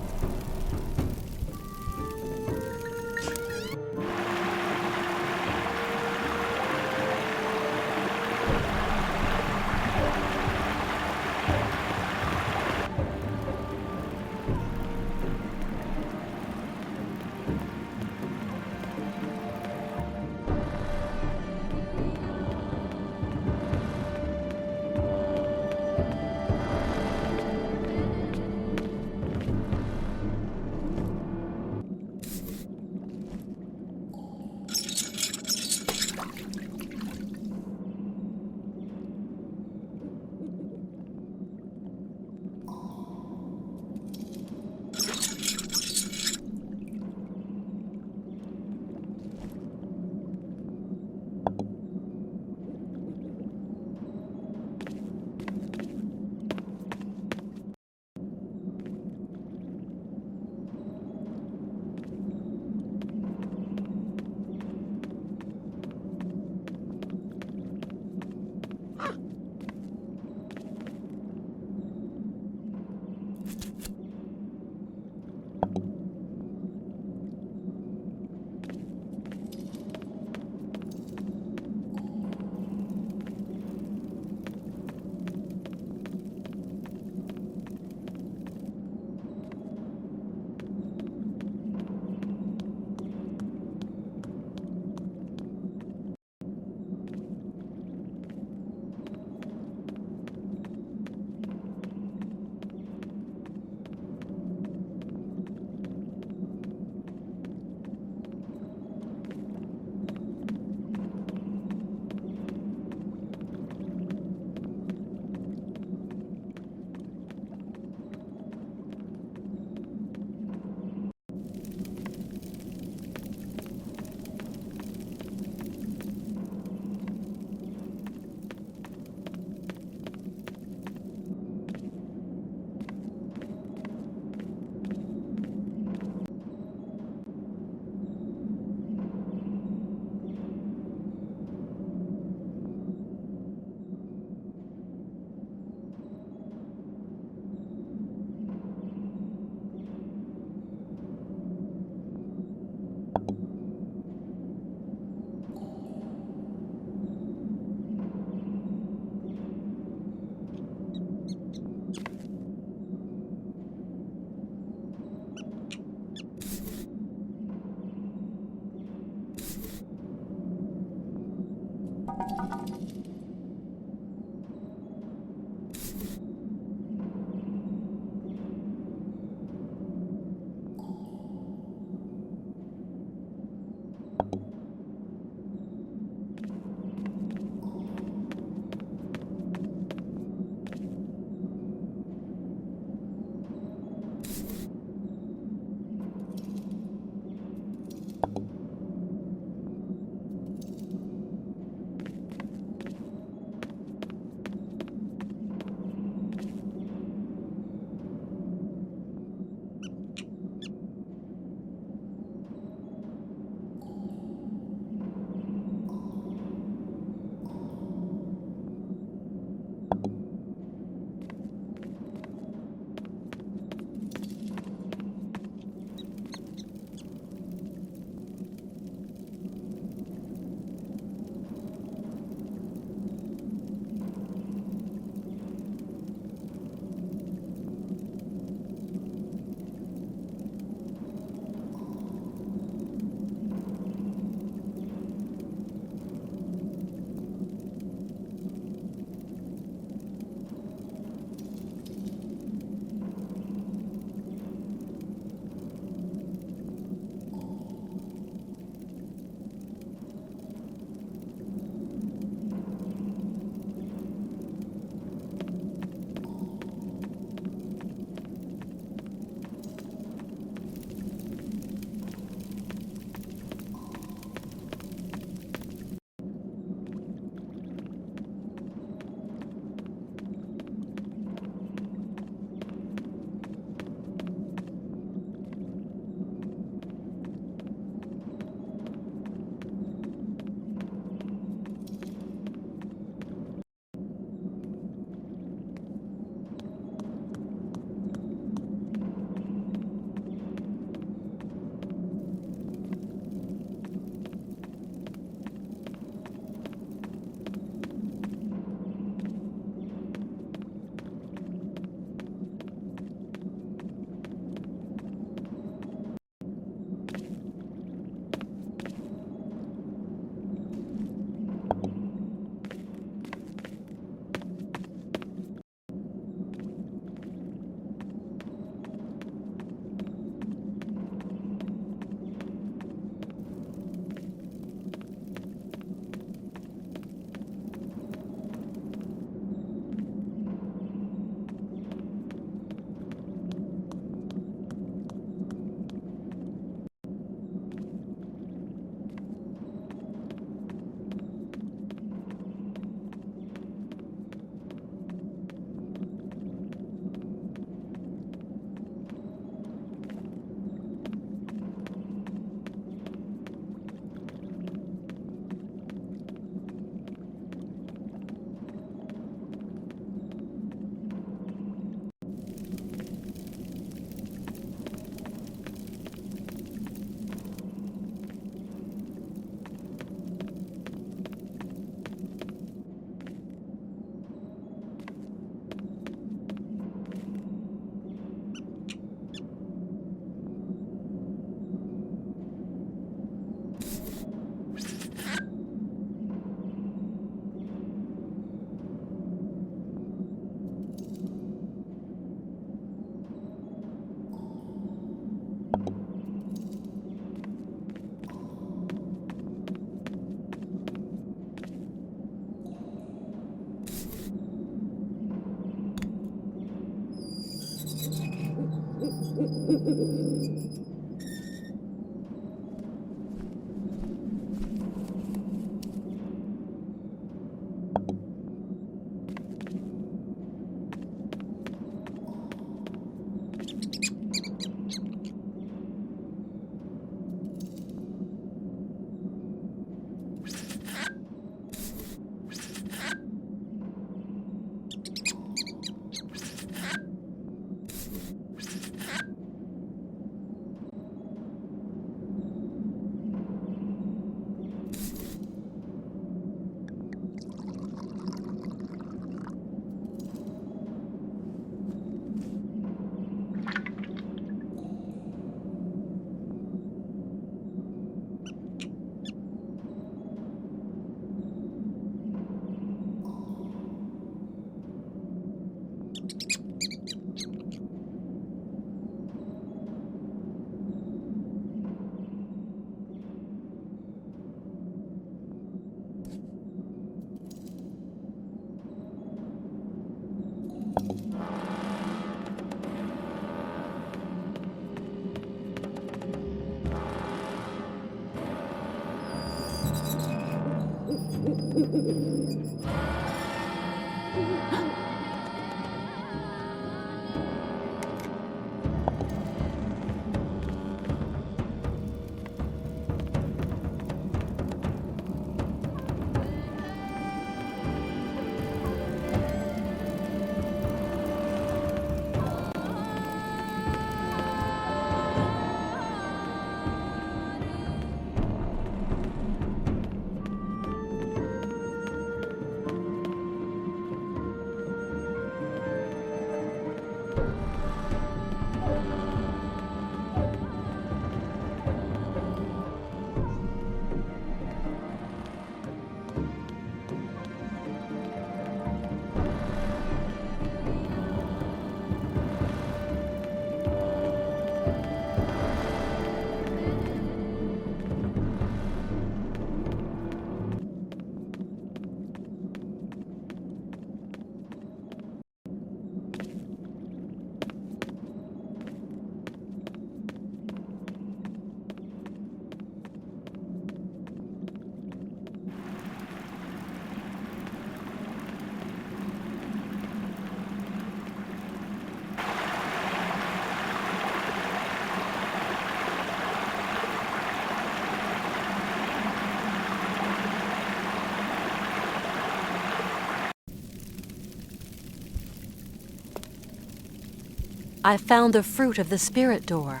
I found the fruit of the spirit door.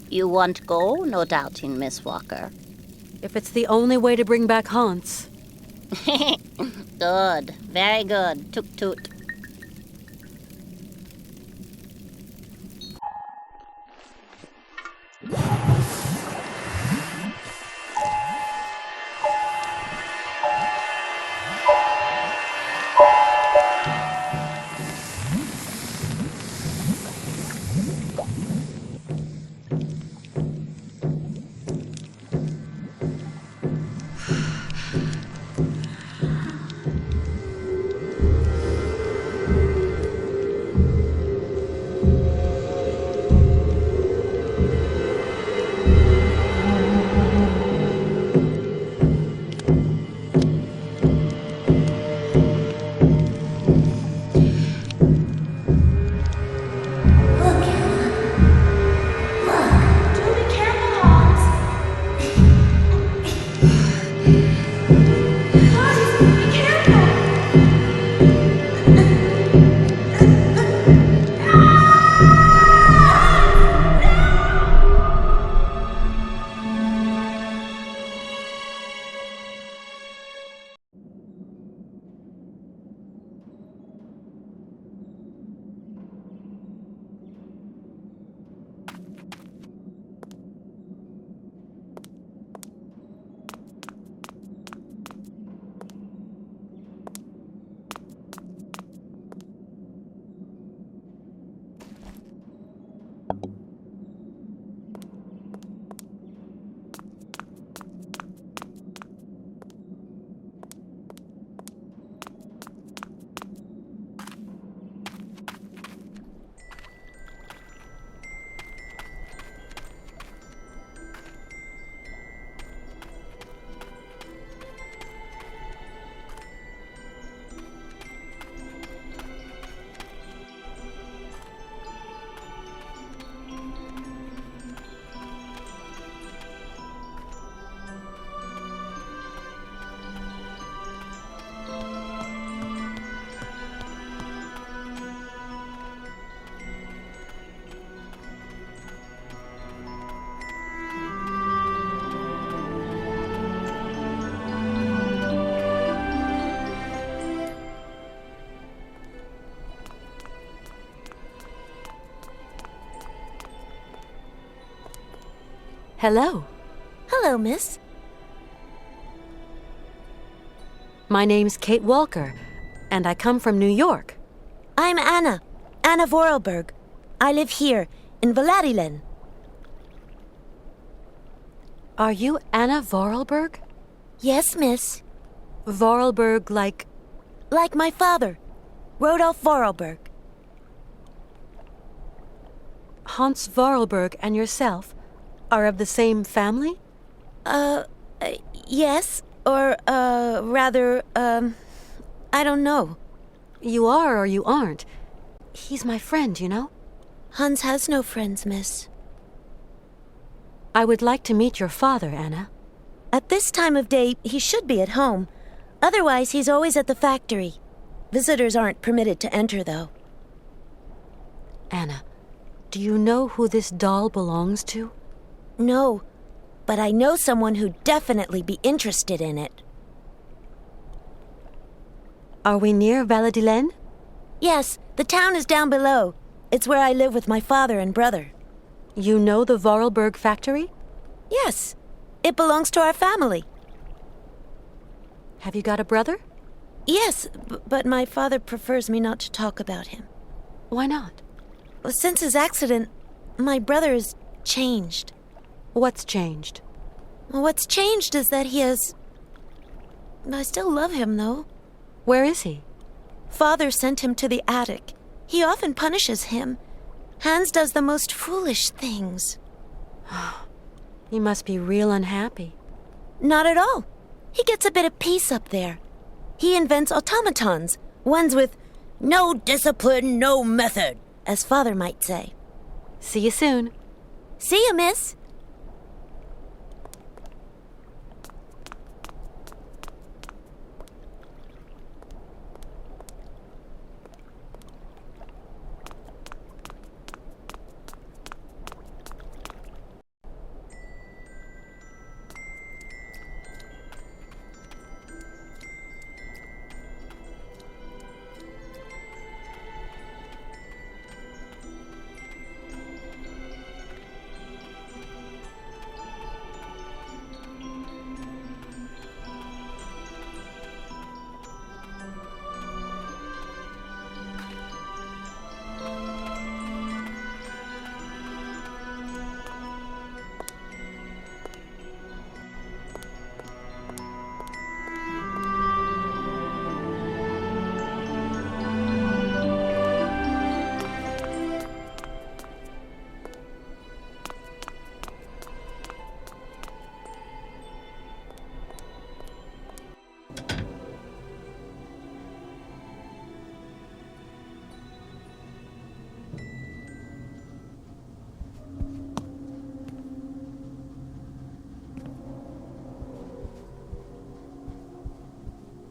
You want go, no doubting, Miss Walker. If it's the only way to bring back Hans. Good. Very good. Toot toot. Hello. Hello, miss. My name's Kate Walker, and I come from New York. I'm Anna Vorarlberg. I live here, in Valerilen. Are you Anna Vorarlberg? Yes, miss. Vorarlberg like... Like my father, Rodolf Vorarlberg. Hans Vorarlberg and yourself are of the same family? Yes. Or, rather, I don't know. You are or you aren't. He's my friend, you know? Hans has no friends, miss. I would like to meet your father, Anna. At this time of day, he should be at home. Otherwise, he's always at the factory. Visitors aren't permitted to enter, though. Anna, do you know who this doll belongs to? No, but I know someone who'd definitely be interested in it. Are we near Valladolid? Yes, the town is down below. It's where I live with my father and brother. You know the Vorarlberg factory? Yes, it belongs to our family. Have you got a brother? Yes, but my father prefers me not to talk about him. Why not? Since his accident, my brother has changed. What's changed? What's changed is that he has... I still love him, though. Where is he? Father sent him to the attic. He often punishes him. Hans does the most foolish things. He must be real unhappy. Not at all. He gets a bit of peace up there. He invents automatons, ones with no discipline, no method, as Father might say. See you soon. See you, miss.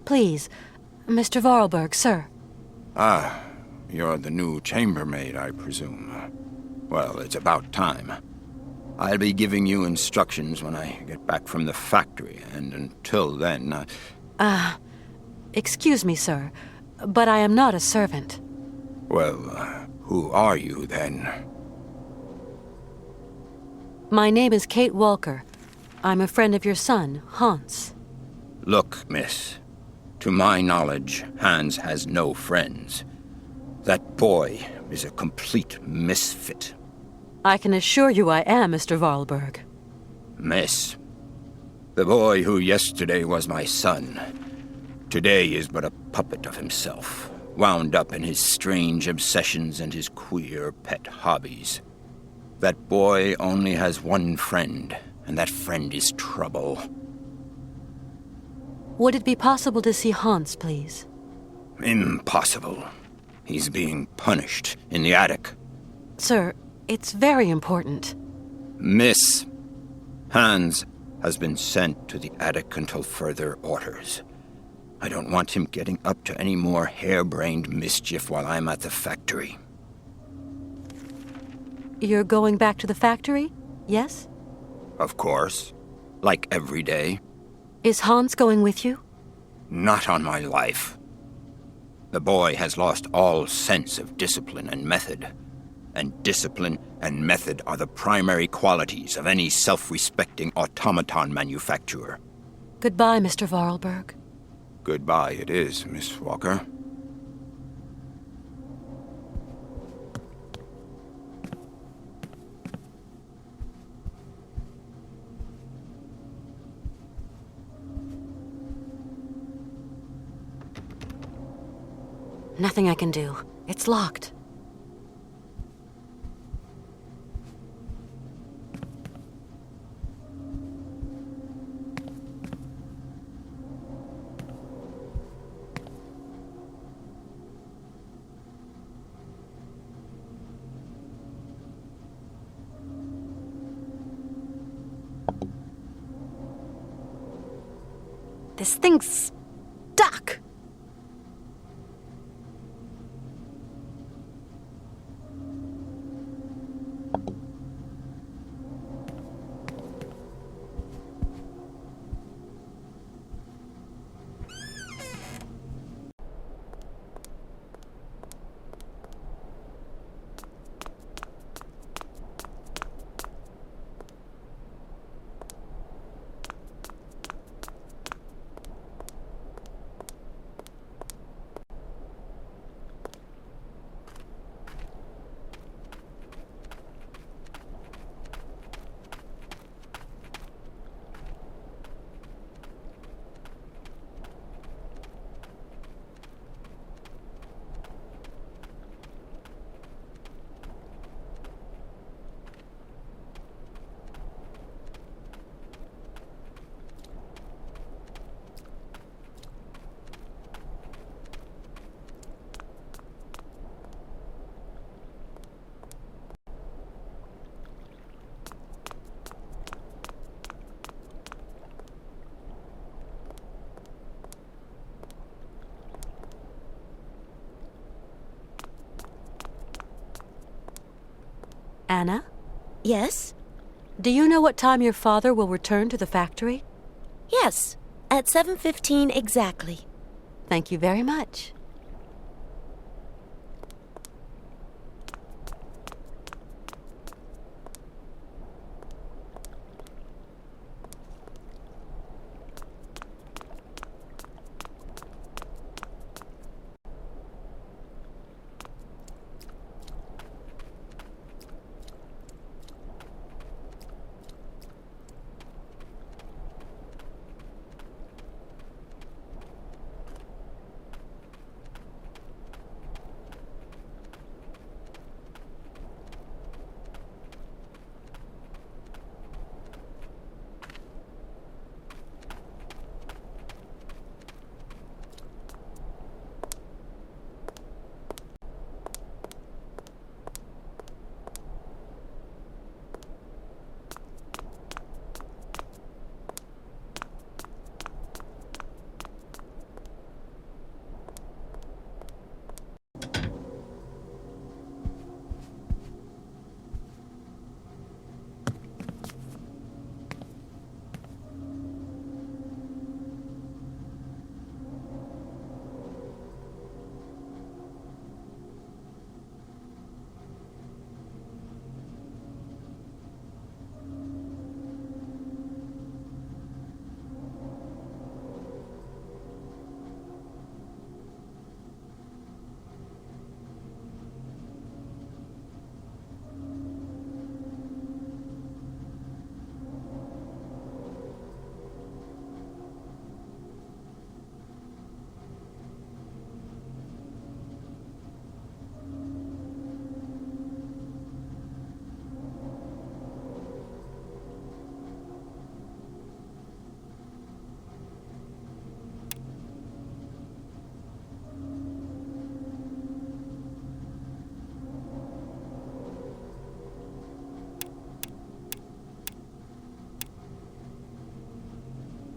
Please, Mr. Vorarlberg, sir. Ah, you're the new chambermaid, I presume. Well, it's about time. I'll be giving you instructions when I get back from the factory, and until then, Excuse me, sir, but I am not a servant. Well, who are you, then? My name is Kate Walker. I'm a friend of your son, Hans. Look, miss. To my knowledge, Hans has no friends. That boy is a complete misfit. I can assure you I am, Mr. Vorarlberg. Miss, the boy who yesterday was my son, today is but a puppet of himself, wound up in his strange obsessions and his queer pet hobbies. That boy only has one friend, and that friend is trouble. Would it be possible to see Hans, please? Impossible. He's being punished in the attic. Sir, it's very important. Miss, Hans has been sent to the attic until further orders. I don't want him getting up to any more harebrained mischief while I'm at the factory. You're going back to the factory, yes? Of course. Like every day. Is Hans going with you? Not on my life. The boy has lost all sense of discipline and method. And discipline and method are the primary qualities of any self-respecting automaton manufacturer. Goodbye, Mr. Vorarlberg. Goodbye it is, Miss Walker. Nothing I can do. It's locked. This thing's stuck. Anna? Yes? Do you know what time your father will return to the factory? Yes, at 7:15 exactly. Thank you very much.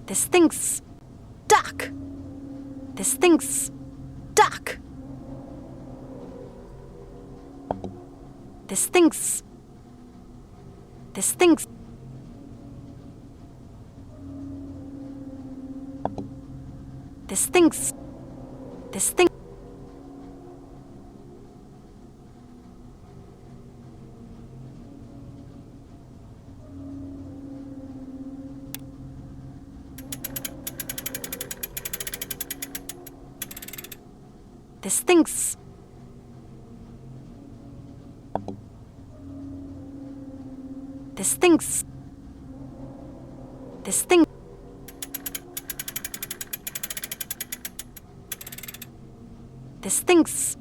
This thing's stuck. This thing's stuck. This thing's... This thing's... This thing's... This thing... This thing's... This thing's... This thing... This thing's...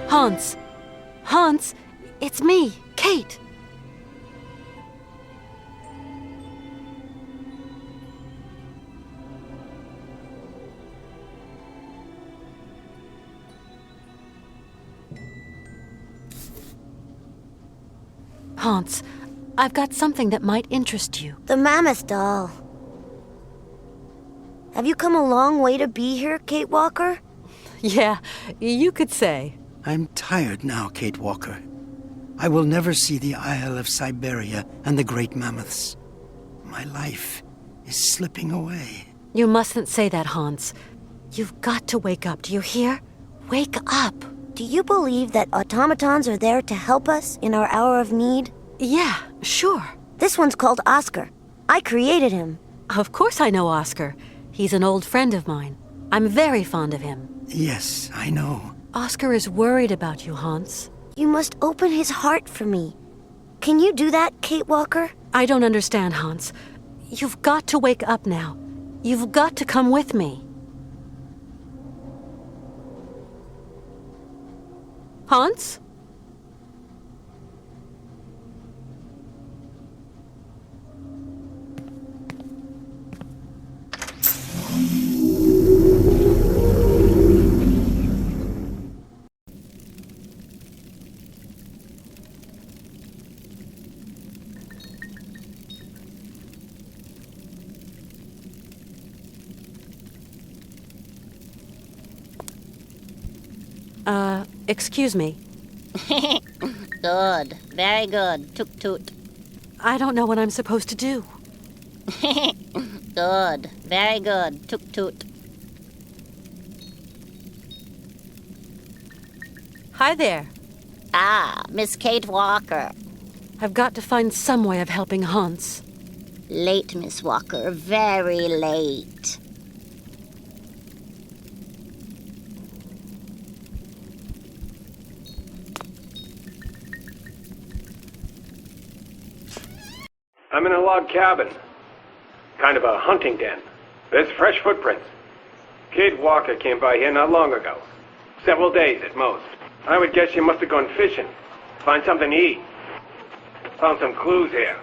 Hans! Hans! It's me, Kate! Hans, I've got something that might interest you. The Mammoth doll. Have you come a long way to be here, Kate Walker? Yeah, you could say. I'm tired now, Kate Walker. I will never see the Isle of Syberia and the great mammoths. My life is slipping away. You mustn't say that, Hans. You've got to wake up, do you hear? Wake up! Do you believe that automatons are there to help us in our hour of need? Yeah, sure. This one's called Oscar. I created him. Of course I know Oscar. He's an old friend of mine. I'm very fond of him. Yes, I know. Oscar is worried about you, Hans. You must open his heart for me. Can you do that, Kate Walker? I don't understand, Hans. You've got to wake up now. You've got to come with me. Hans? Excuse me. Good. Very good. Toot toot. I don't know what I'm supposed to do. Good. Very good. Toot toot. Hi there. Ah, Miss Kate Walker. I've got to find some way of helping Hans. Late, Miss Walker. Very late. I'm in a log cabin. Kind of a hunting den. There's fresh footprints. Kate Walker came by here not long ago. Several days at most. I would guess she must have gone fishing. Find something to eat. Found some clues here.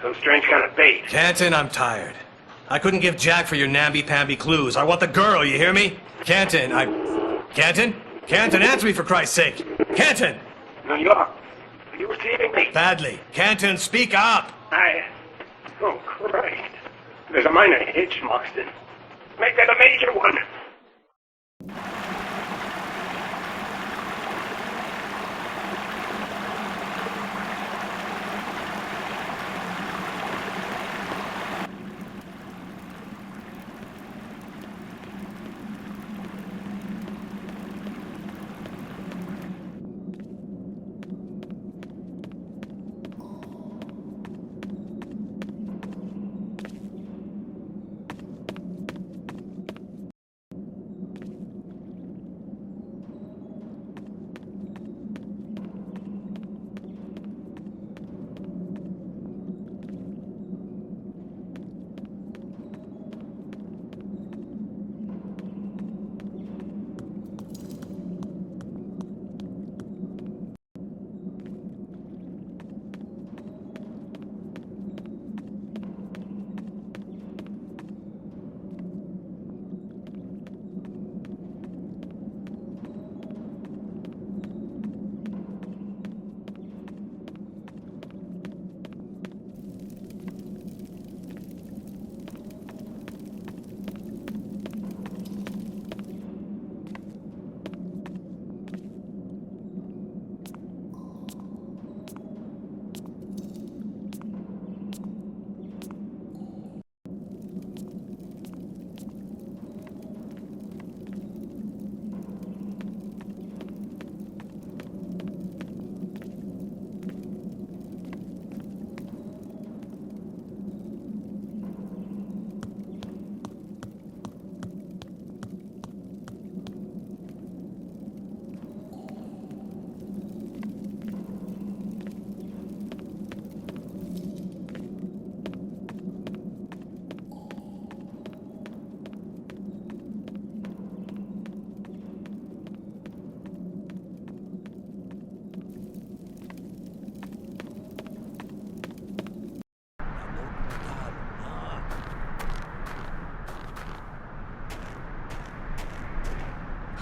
Some strange kind of bait. Canton, I'm tired. I couldn't give Jack for your namby-pamby clues. I want the girl, you hear me? Canton, Canton? Canton, answer me for Christ's sake! Canton! New York. Are you receiving me? Badly. Canton, speak up! Oh, Christ. There's a minor hitch, Marston. Make that a major one.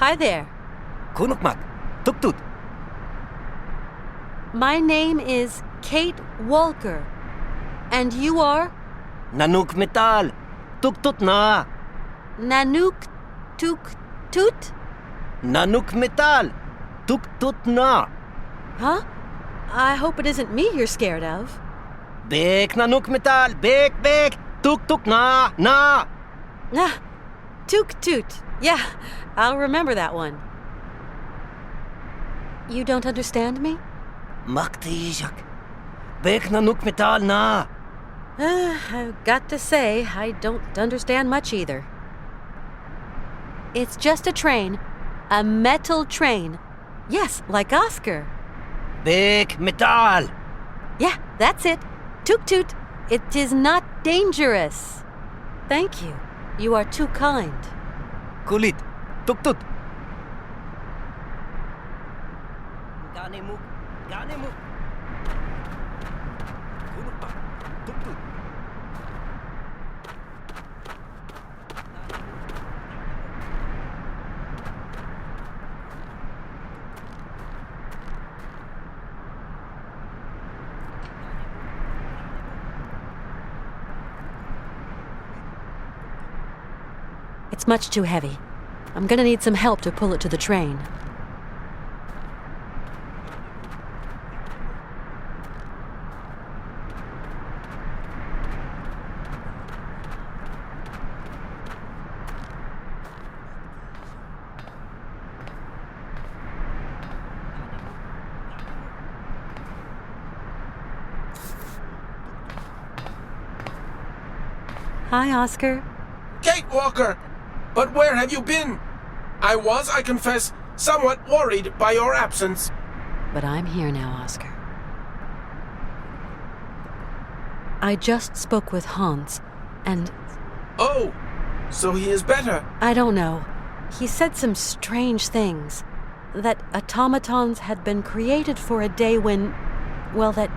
Hi there. Kunukmak, tuktut. My name is Kate Walker. And you are? Nanuk metal, tuktut na. Nanook Tuk Toot? Nanuk metal, tuktut na. Huh? I hope it isn't me you're scared of. Bek nanuk metal, bek, tuk na. Ah, Took Toot. Yeah, I'll remember that one. You don't understand me? Maktijak, bek nanuk metal na. I've got to say, I don't understand much either. It's just a train. A metal train. Yes, like Oscar. Bek metal. Yeah, that's it. Toot Toot. It is not dangerous. Thank you. You are too kind. Kulit, tuktut. Ganemuk. Kunukmak, tuktut. It's much too heavy. I'm gonna need some help to pull it to the train. Hi, Oscar. Kate Walker! But where have you been? I confess, somewhat worried by your absence. But I'm here now, Oscar. I just spoke with Hans, and... Oh, so he is better. I don't know. He said some strange things. That automatons had been created for a day when... Well, that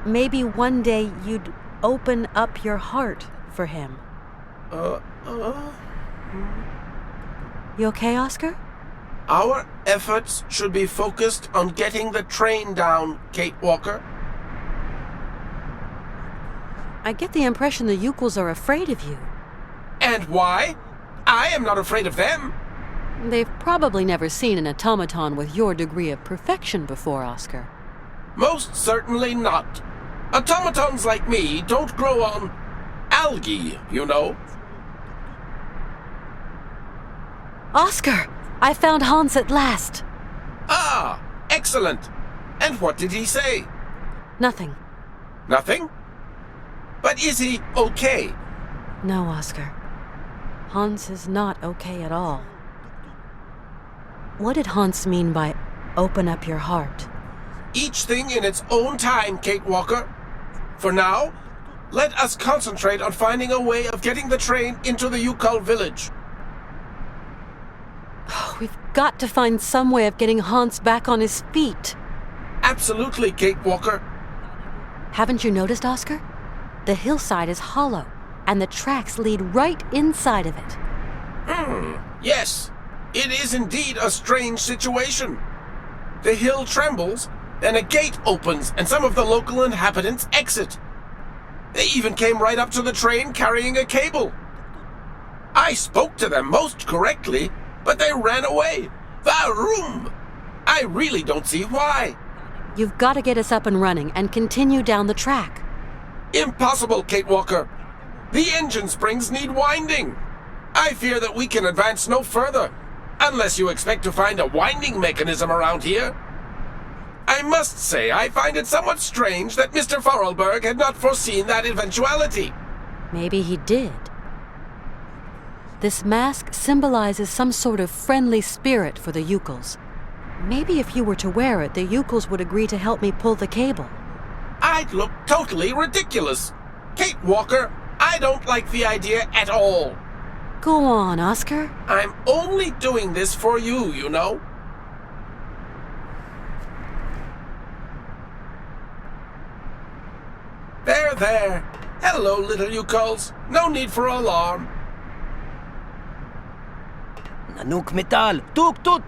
maybe one day you'd open up your heart for him. You okay, Oscar? Our efforts should be focused on getting the train down, Kate Walker. I get the impression the Youkols are afraid of you. And why? I am not afraid of them. They've probably never seen an automaton with your degree of perfection before, Oscar. Most certainly not. Automatons like me don't grow on algae, you know. Oscar! I found Hans at last. Ah, excellent. And what did he say? Nothing. Nothing? But is he okay? No, Oscar. Hans is not okay at all. What did Hans mean by open up your heart? Each thing in its own time, Kate Walker. For now, let us concentrate on finding a way of getting the train into the Youkol Village. We've got to find some way of getting Hans back on his feet. Absolutely, Kate Walker. Haven't you noticed, Oscar? The hillside is hollow, and the tracks lead right inside of it. Yes. It is indeed a strange situation. The hill trembles, then a gate opens, and some of the local inhabitants exit. They even came right up to the train carrying a cable. I spoke to them most correctly, but they ran away. Varum! I really don't see why. You've got to get us up and running and continue down the track. Impossible, Kate Walker. The engine springs need winding. I fear that we can advance no further, unless you expect to find a winding mechanism around here. I must say, I find it somewhat strange that Mr. Vorarlberg had not foreseen that eventuality. Maybe he did. This mask symbolizes some sort of friendly spirit for the Youkols. Maybe if you were to wear it, the Youkols would agree to help me pull the cable. I'd look totally ridiculous. Kate Walker, I don't like the idea at all. Go on, Oscar. I'm only doing this for you, you know. There. Hello, little Youkols. No need for alarm. Anuk metal, tuk tut!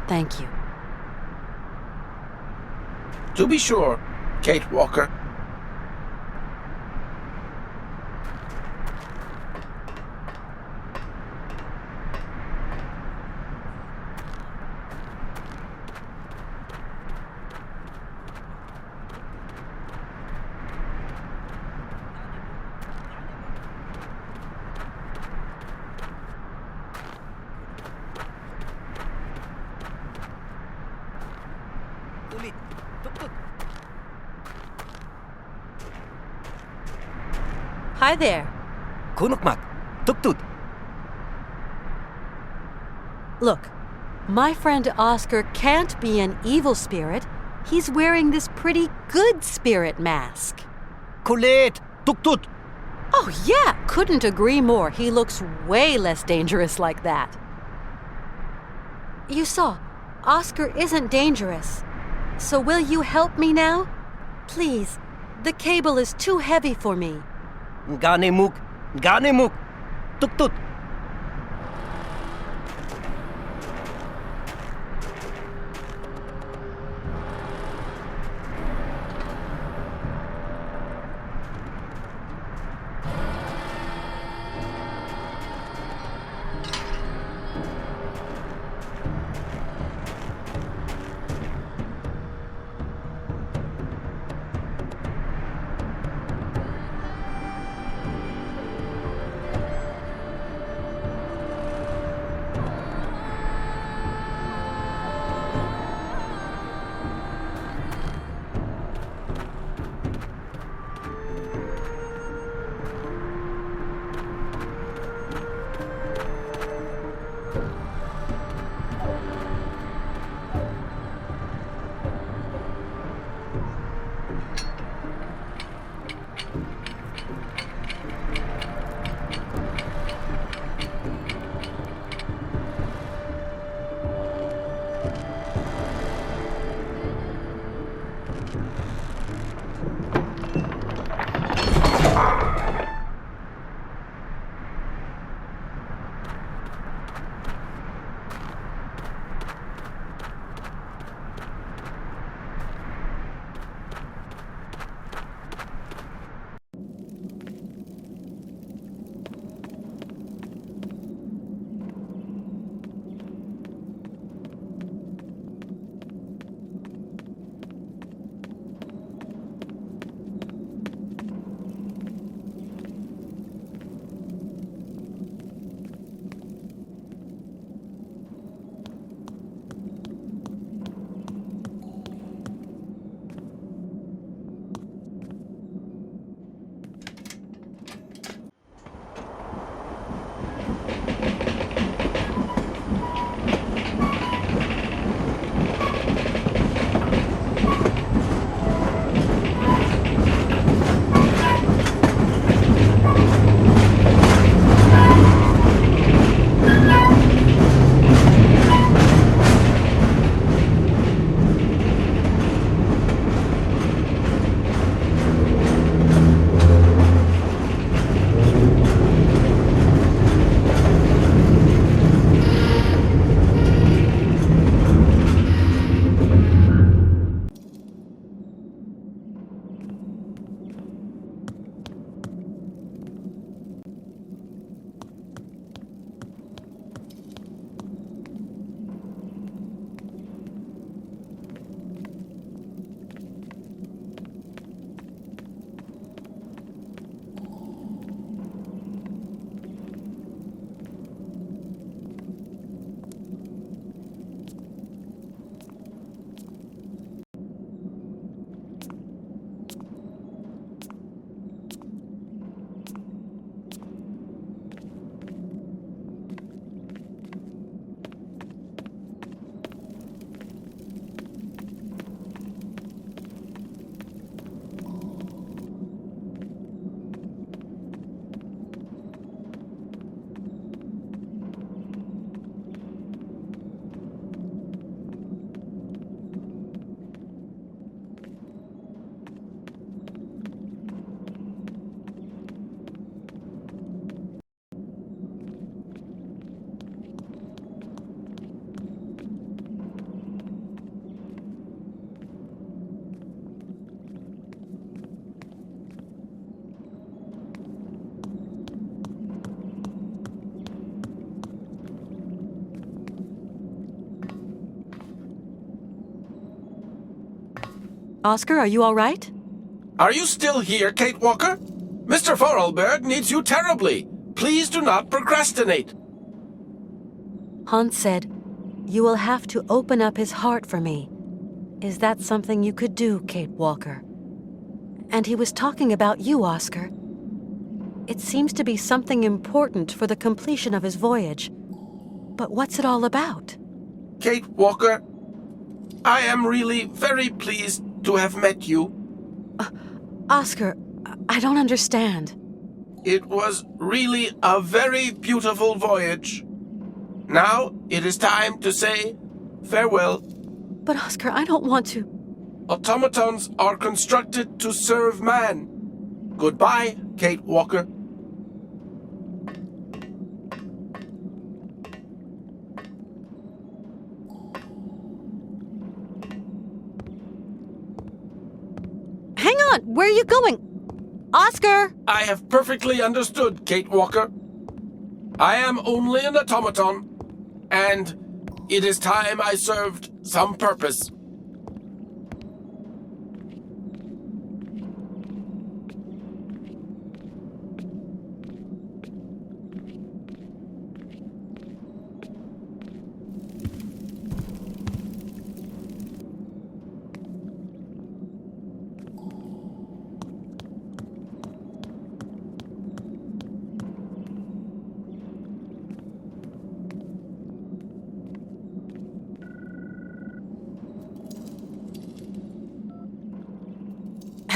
Thank you. To be sure, Kate Walker. Hi there. Kunukmak, tuk tut. Look, my friend Oscar can't be an evil spirit. He's wearing this pretty good spirit mask. Colette, tuk tut. Oh, yeah, couldn't agree more. He looks way less dangerous like that. You saw, Oscar isn't dangerous. So will you help me now? Please, the cable is too heavy for me. Ganemuk, tuk tut. Oscar, are you all right? Are you still here, Kate Walker? Mr. Vorarlberg needs you terribly. Please do not procrastinate. Hans said, "You will have to open up his heart for me." Is that something you could do, Kate Walker? And he was talking about you, Oscar. It seems to be something important for the completion of his voyage. But what's it all about? Kate Walker, I am really very pleased to have met you. Oscar, I don't understand. It was really a very beautiful voyage. Now it is time to say farewell. But Oscar, I don't want to. Automatons are constructed to serve man. Goodbye, Kate Walker. Hang on! Where are you going? Oscar! I have perfectly understood, Kate Walker. I am only an automaton, and it is time I served some purpose.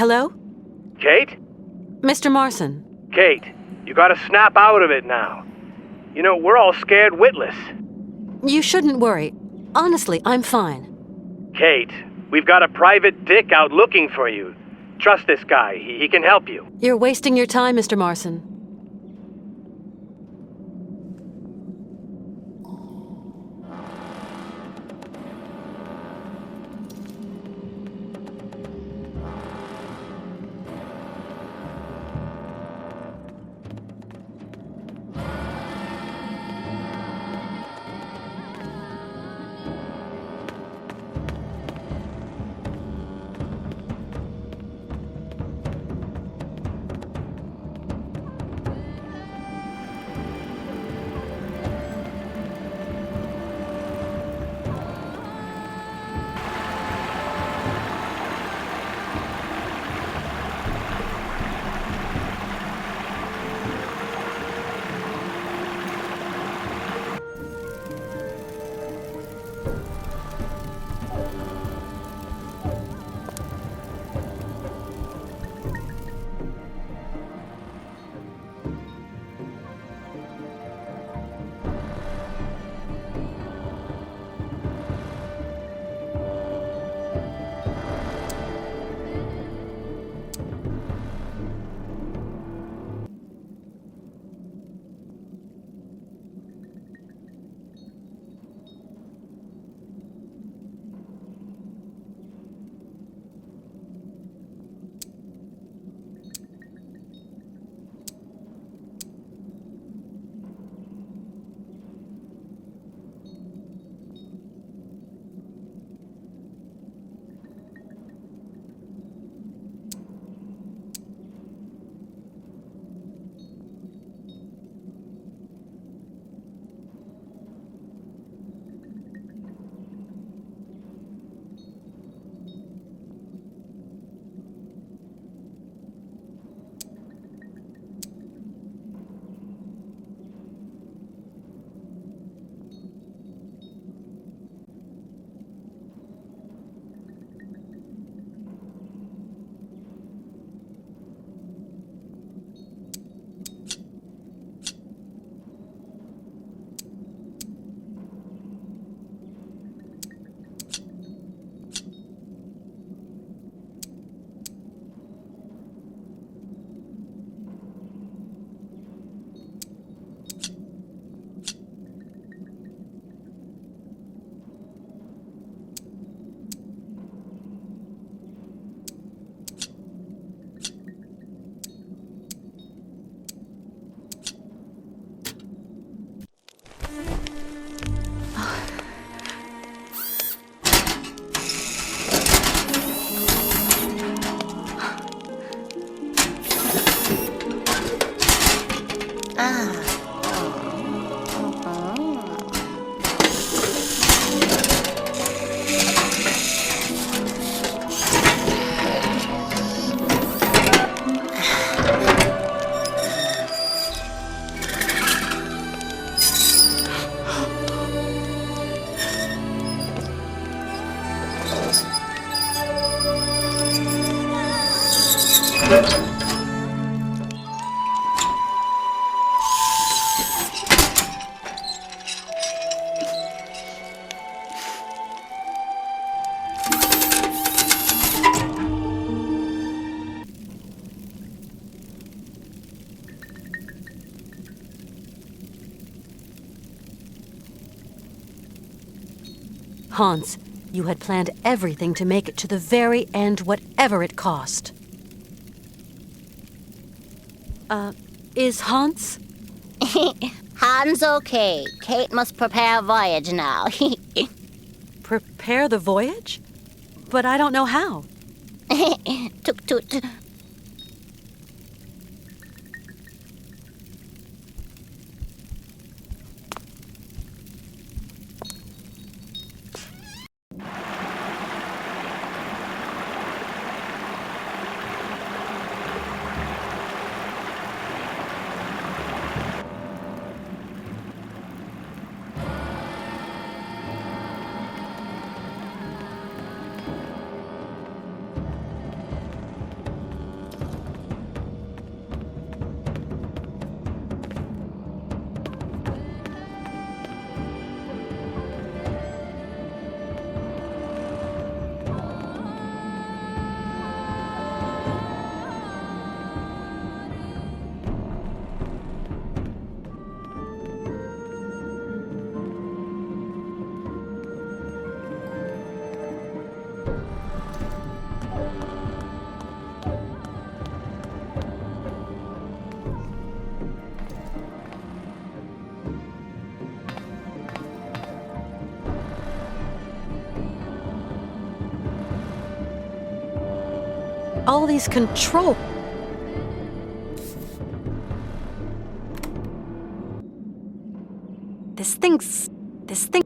Hello? Kate? Mr. Marson. Kate, you gotta snap out of it now. You know, we're all scared witless. You shouldn't worry. Honestly, I'm fine. Kate, we've got a private dick out looking for you. Trust this guy. He can help you. You're wasting your time, Mr. Marson. Hans, you had planned everything to make it to the very end, whatever it cost. Is Hans? Hans okay. Kate must prepare voyage now. Prepare the voyage? But I don't know how. Tuk tut. All these control... This thing... This thing...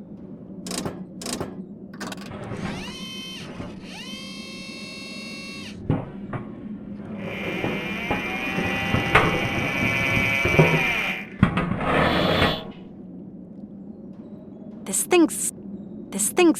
This thing...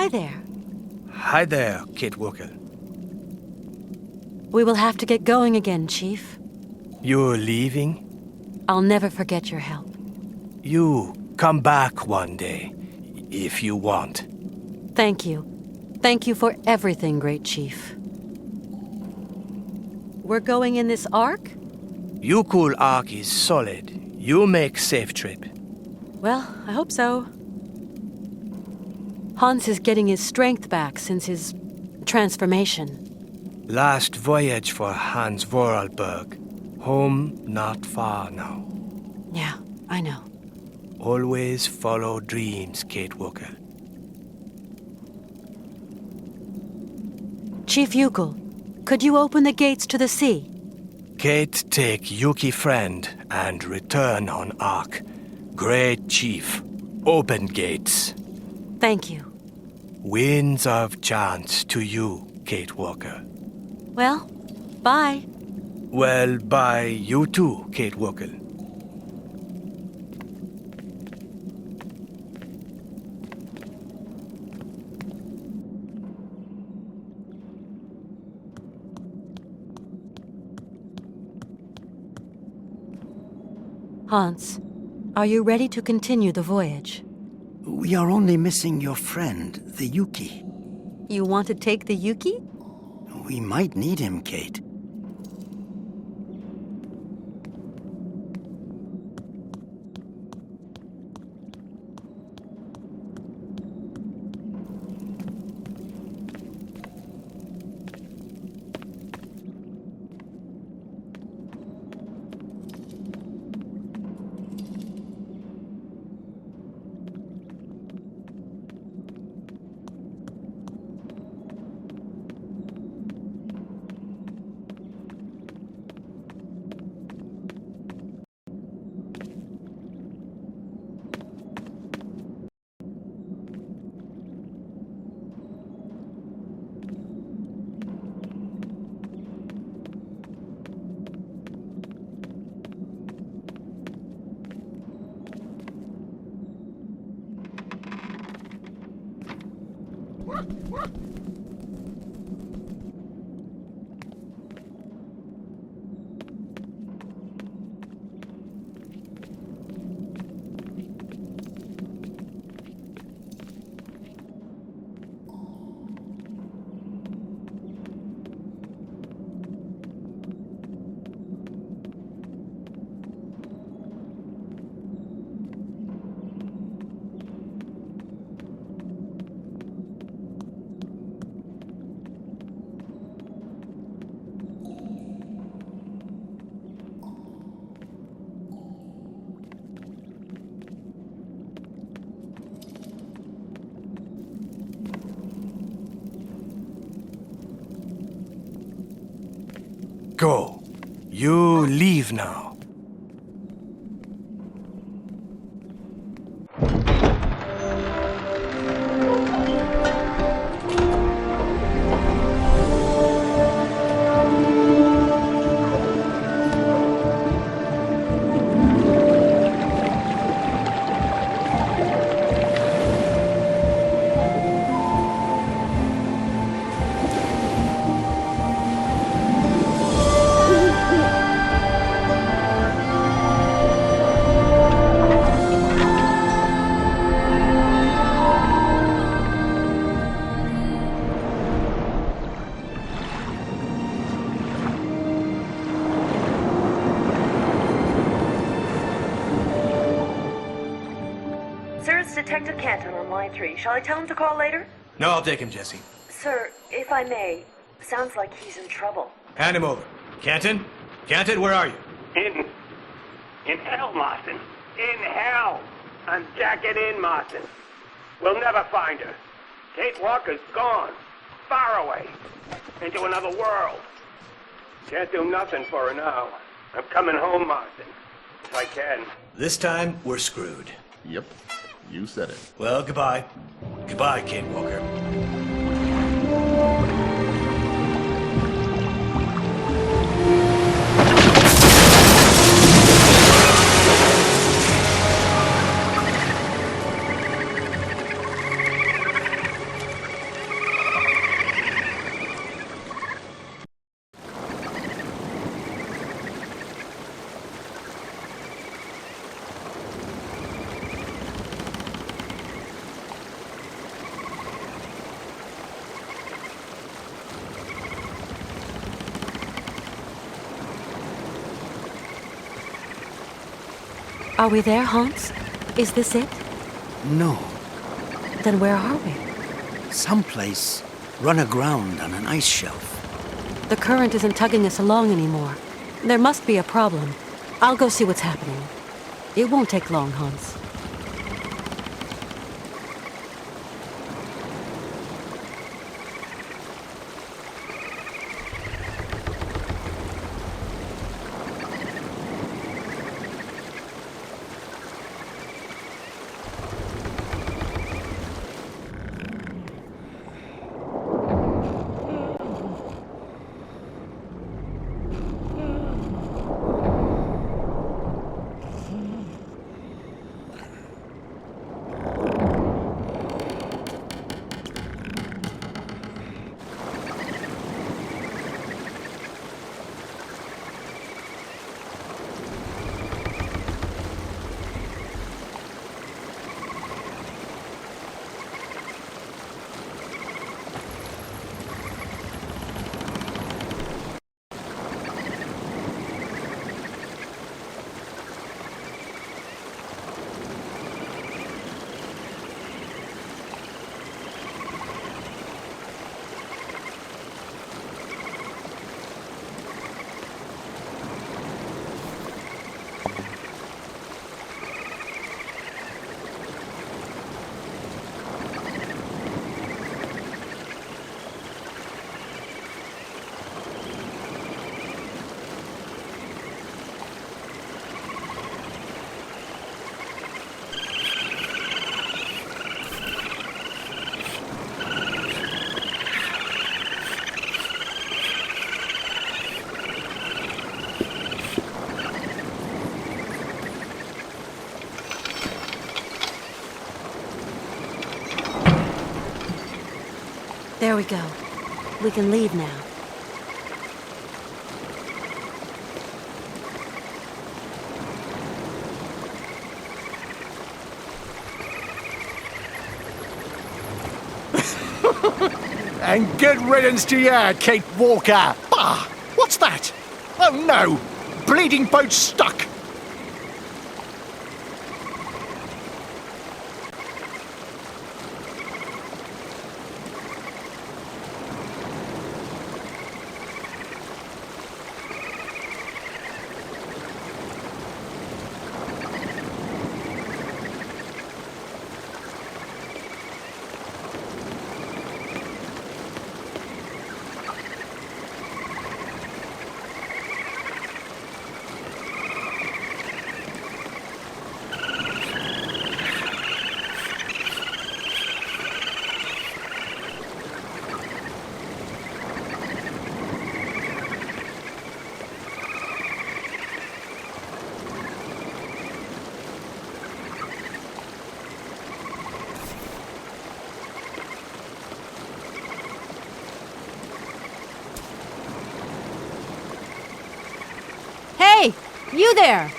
Hi there. Hi there, Kate Walker. We will have to get going again, Chief. You're leaving? I'll never forget your help. You come back one day, if you want. Thank you. Thank you for everything, Great Chief. We're going in this Ark? Youkol Ark is solid. You make safe trip. Well, I hope so. Hans is getting his strength back since his transformation. Last voyage for Hans Vorarlberg. Home not far now. Yeah, I know. Always follow dreams, Kate Walker. Chief Youkol, could you open the gates to the sea? Kate, take Yuki friend and return on Ark. Great Chief, open gates. Thank you. Winds of chance to you, Kate Walker. Well, bye. Well, bye you too, Kate Walker. Hans, are you ready to continue the voyage? We are only missing your friend, the Yuki. You want to take the Yuki? We might need him, Kate. Go. You leave now. Detective Canton on line 3. Shall I tell him to call later? No, I'll take him, Jesse. Sir, if I may, sounds like he's in trouble. Hand him over. Canton? Canton, where are you? In hell, Marston. In hell. I'm jacking in, Marston. We'll never find her. Kate Walker's gone. Far away. Into another world. Can't do nothing for her now. I'm coming home, Marston. If I can. This time, we're screwed. Yep. You said it. Well, goodbye. Goodbye, Kate Walker. Are we there, Hans? Is this it? No. Then where are we? Someplace run aground on an ice shelf. The current isn't tugging us along anymore. There must be a problem. I'll go see what's happening. It won't take long, Hans. There we go. We can leave now. And good riddance to you, Kate Walker. Bah! What's that? Oh no! Bleeding boat stuck! Hey! You there!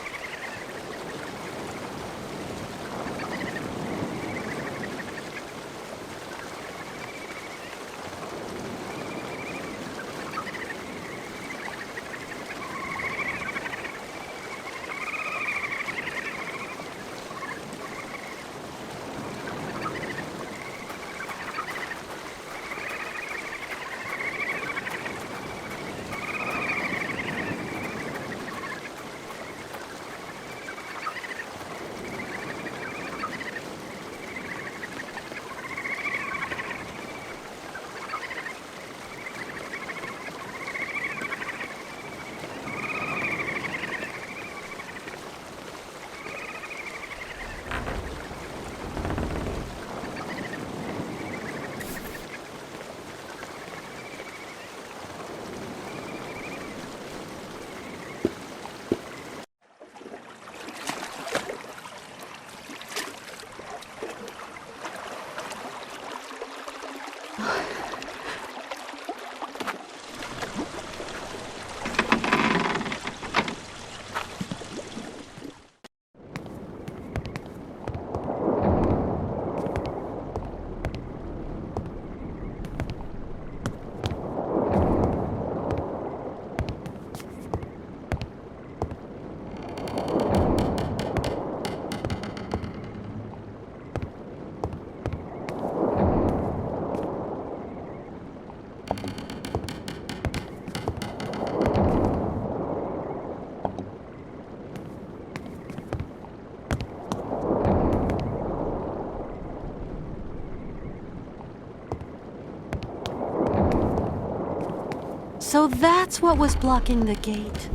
So that's what was blocking the gate.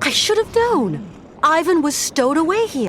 I should have known. Ivan was stowed away here.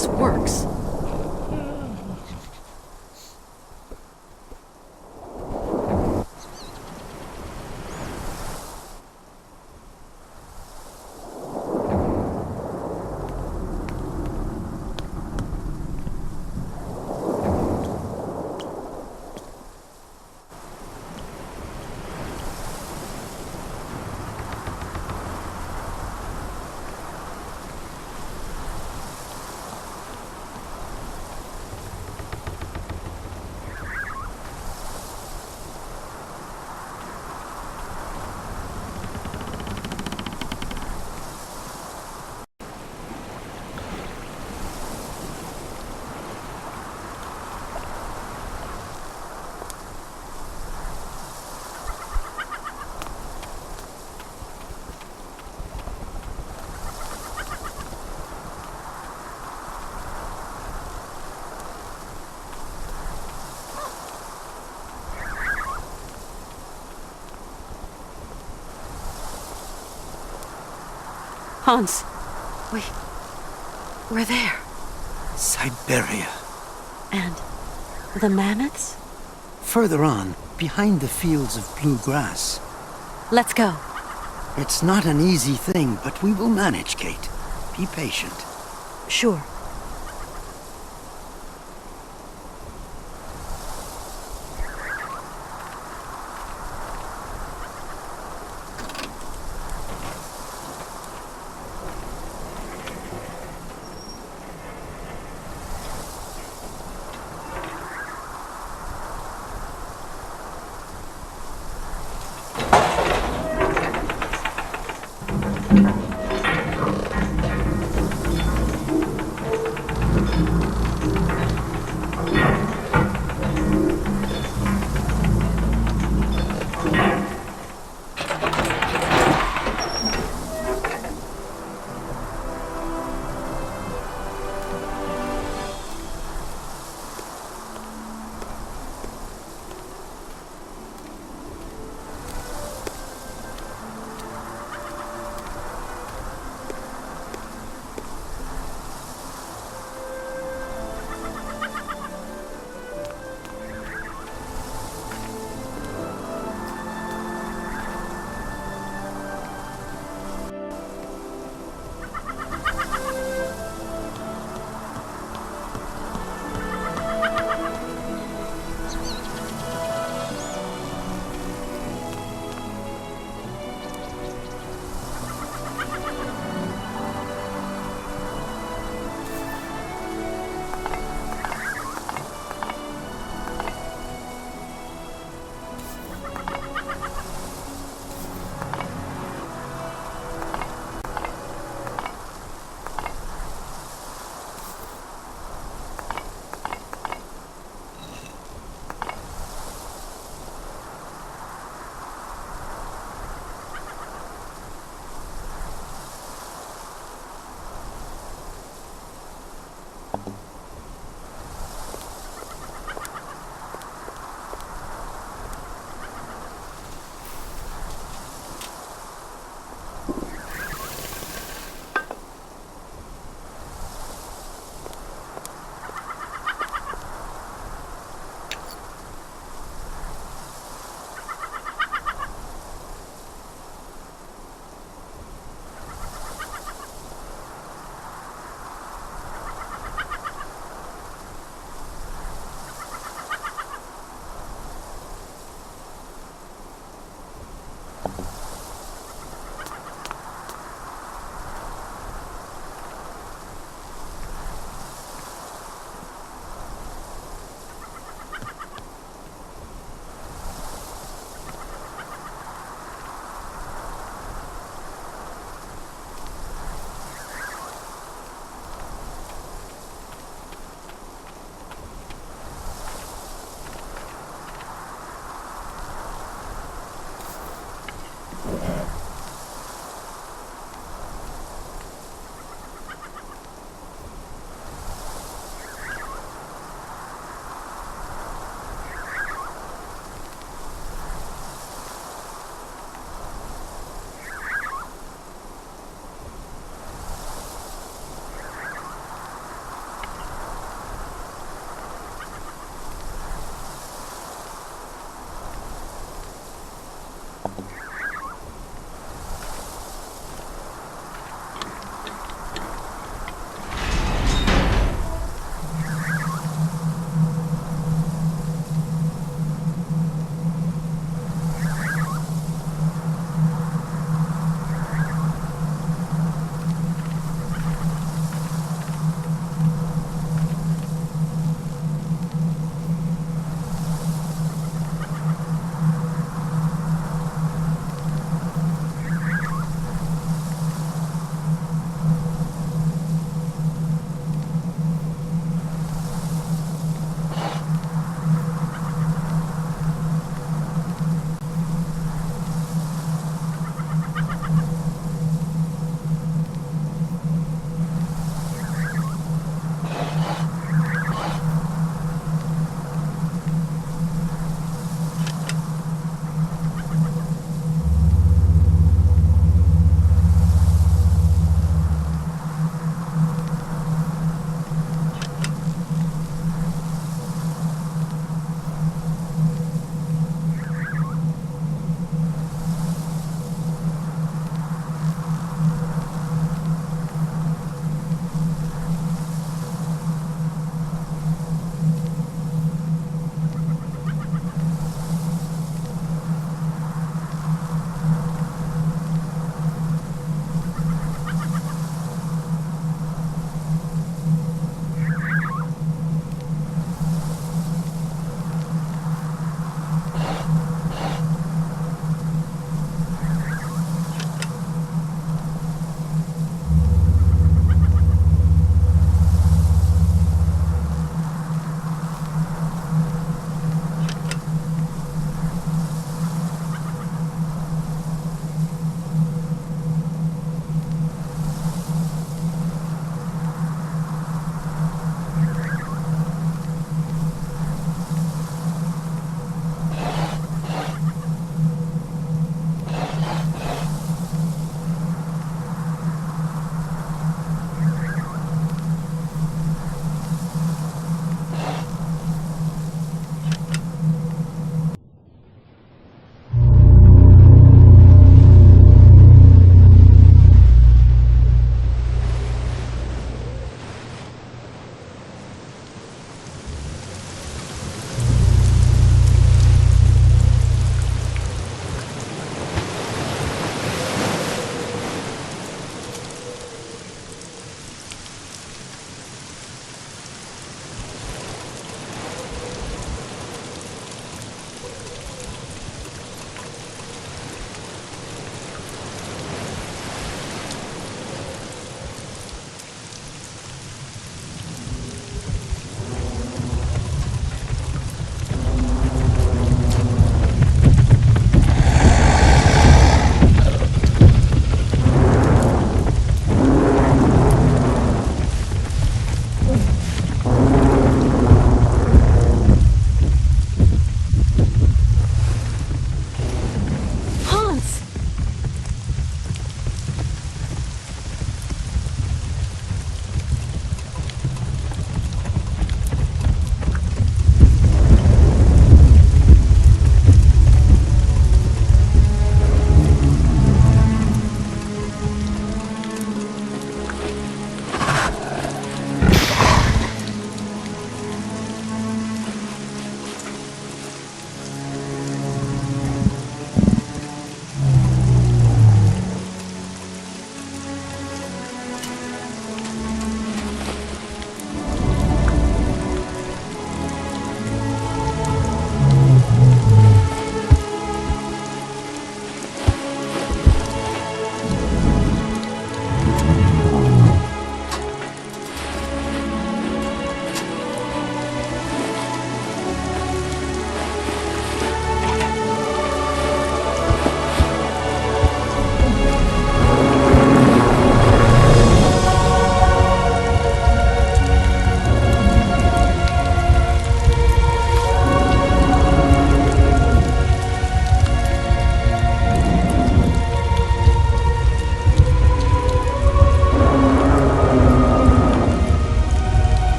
this works. Hans, we're there. Syberia. And the mammoths? Further on, behind the fields of blue grass. Let's go. It's not an easy thing, but we will manage, Kate. Be patient. Sure.